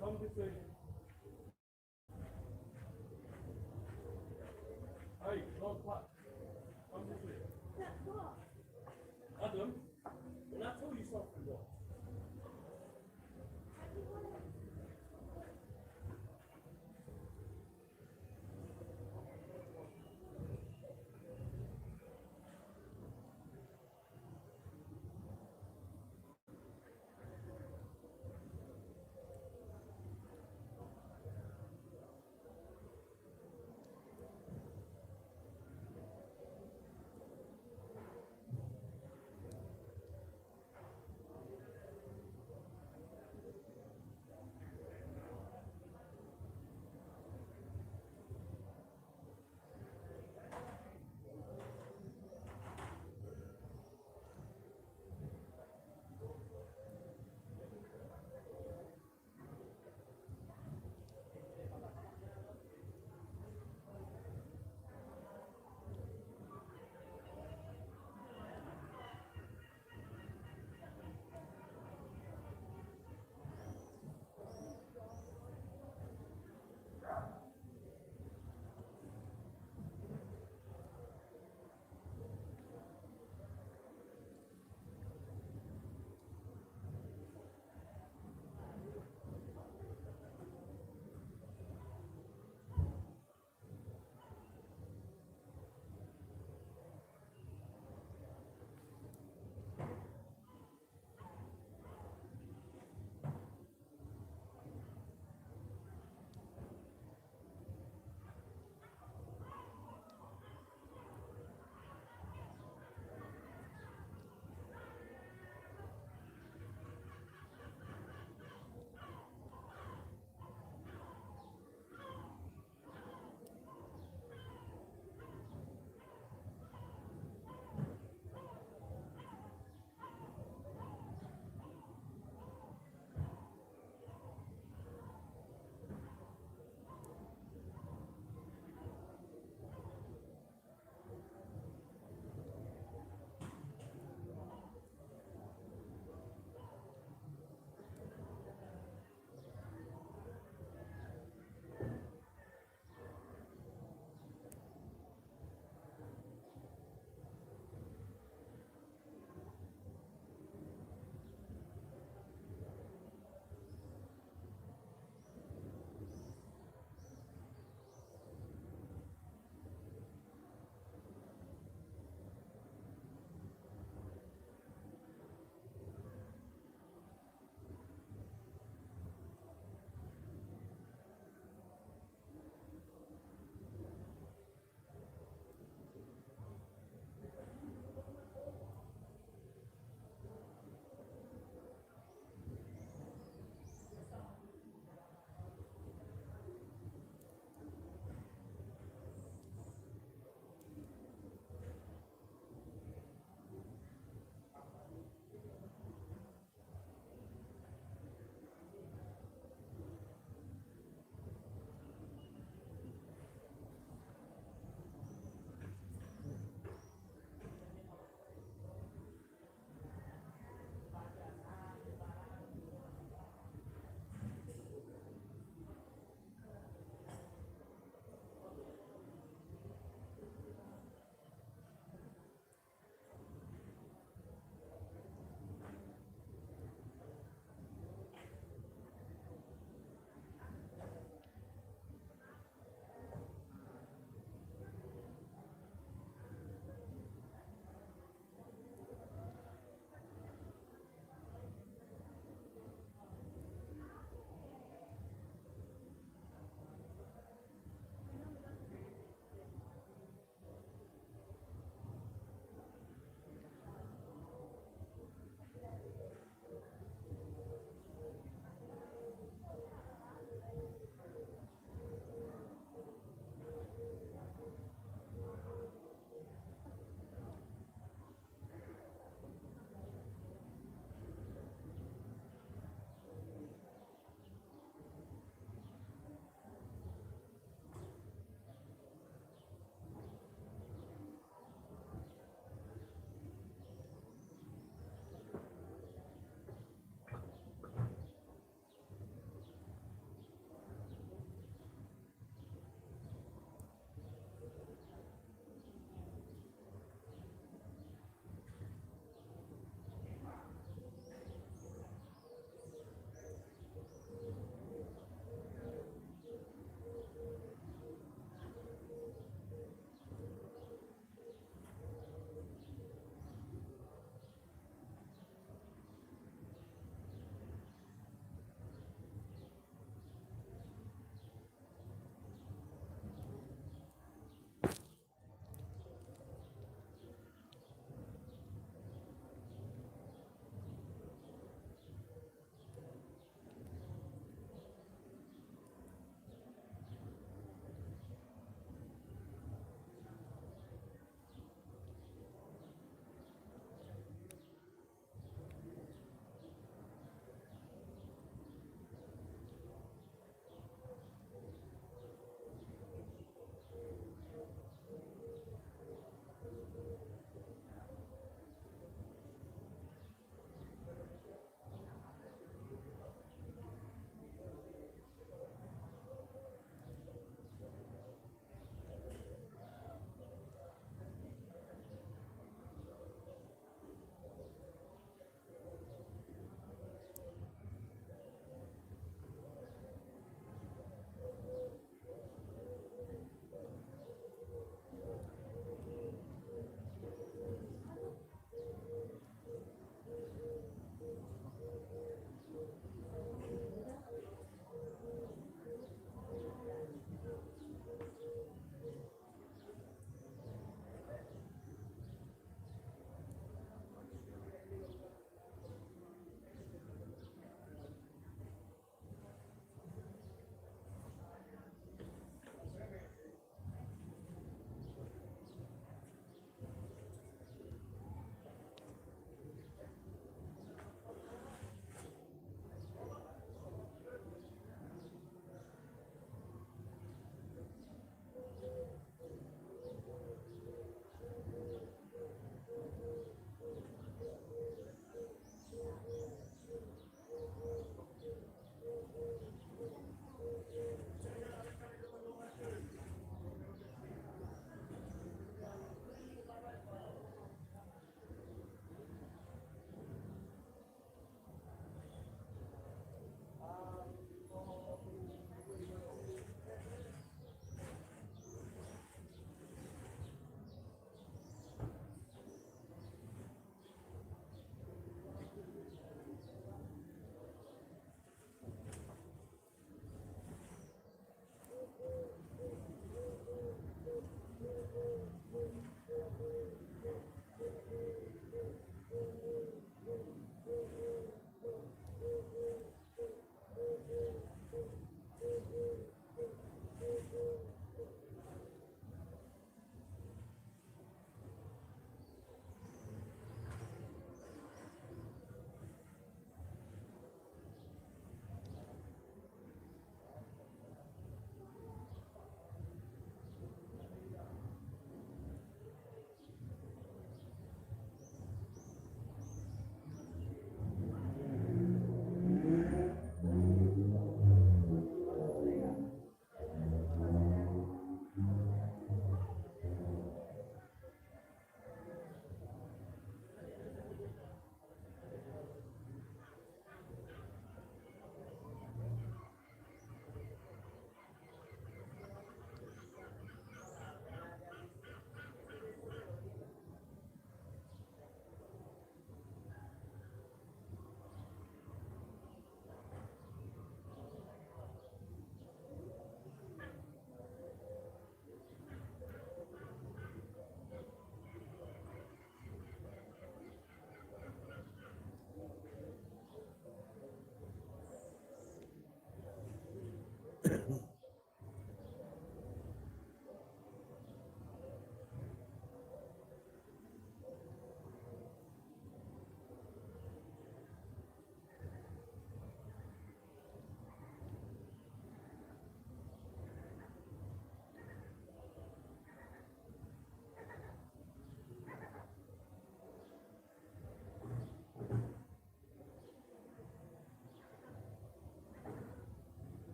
Come this way. Hey, don't pat. Come this way. Adam, when I tell you something, what?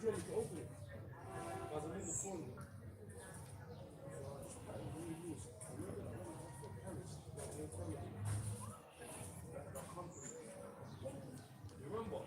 you want me to open it? Guys, I'm on the phone. Remember?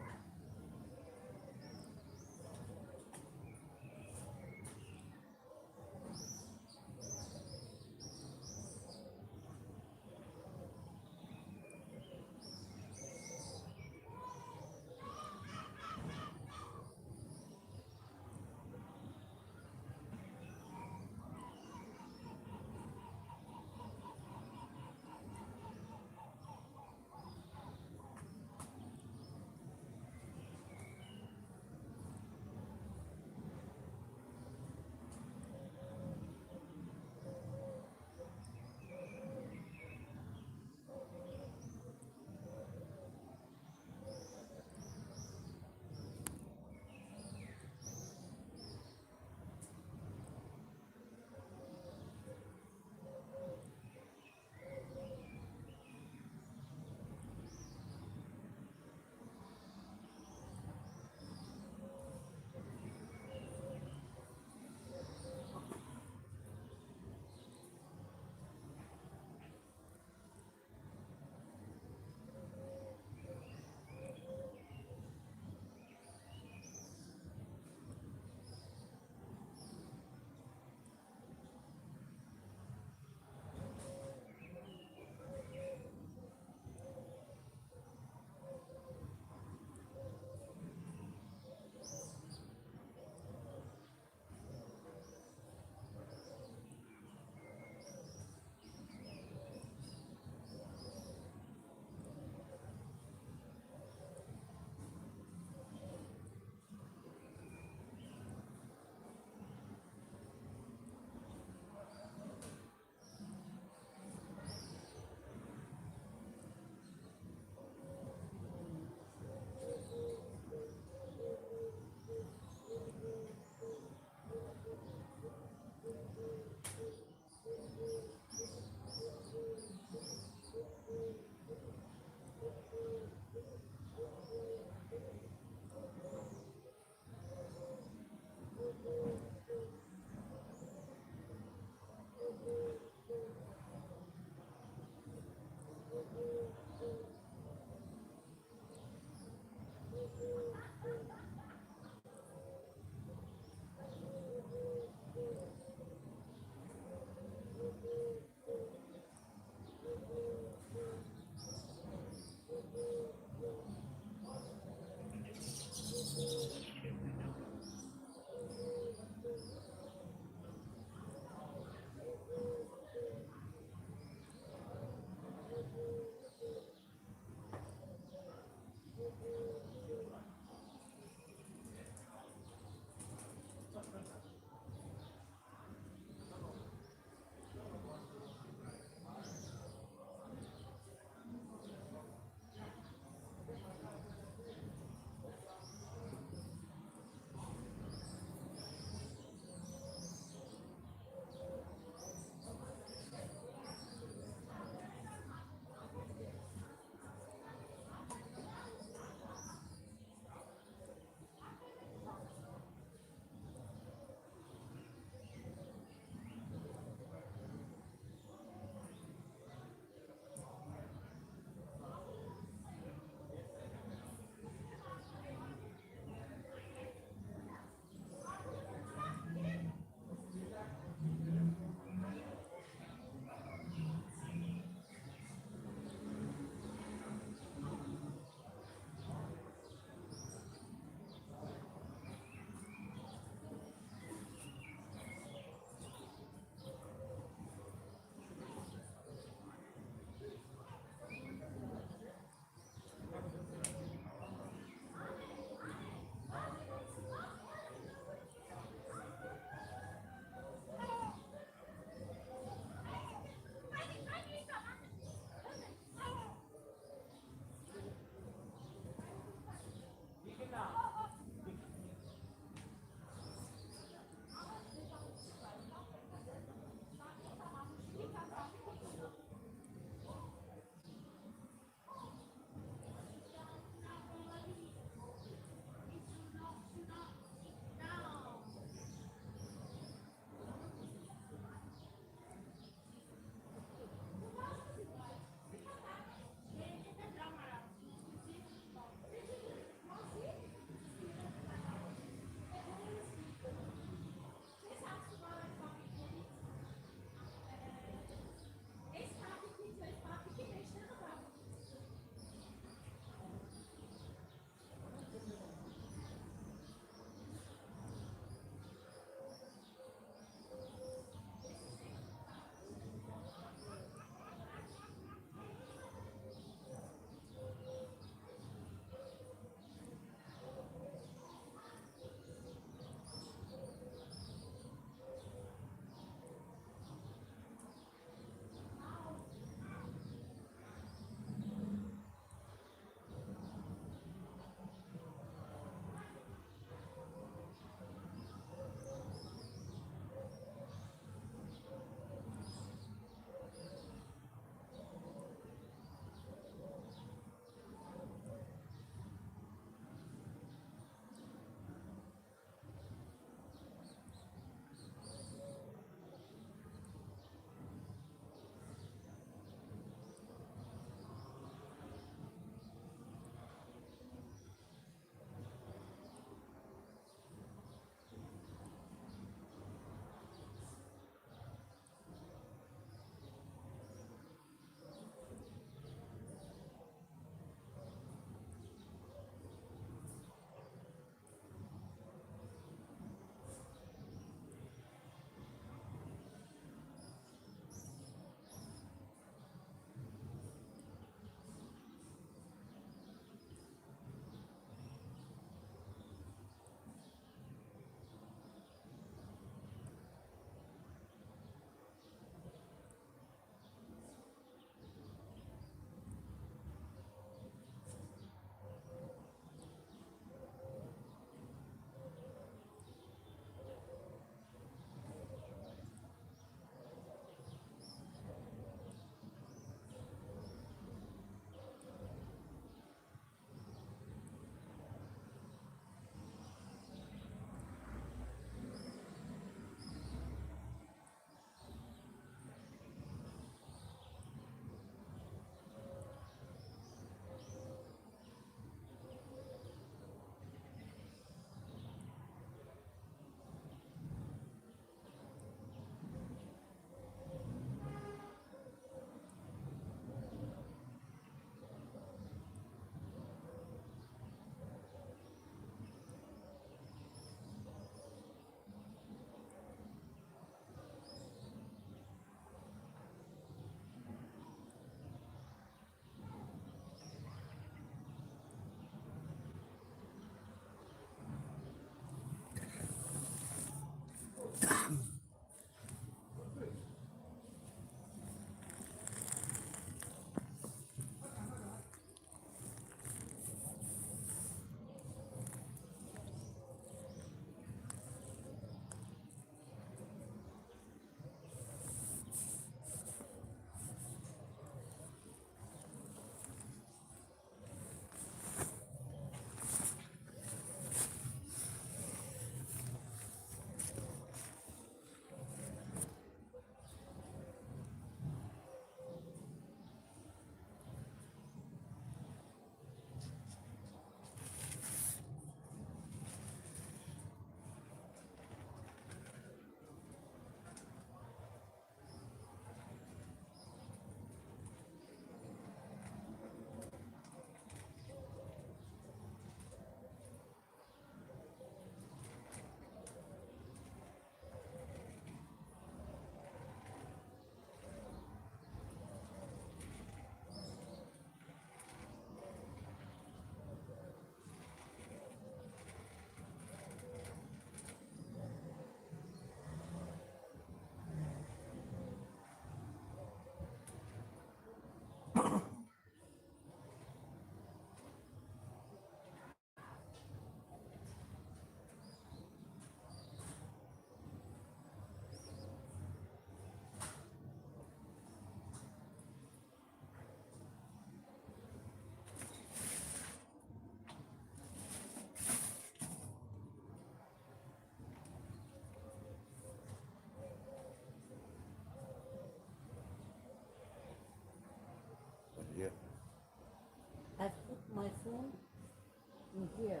In here.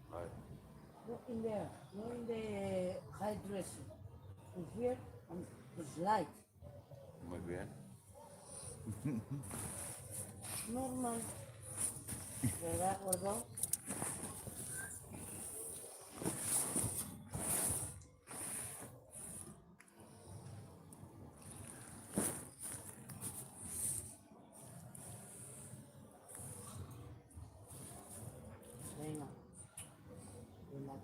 Right. Not in there. Not in the hairdressing. In here, it's light. Muy bien. Normal. ¿Verdad, gordo? Venga. Relax.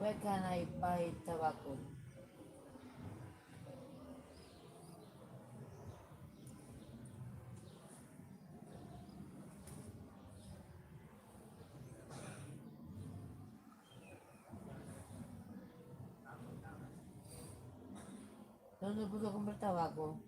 Where can I buy tobacco? ¿Dónde puedo comprar tabaco?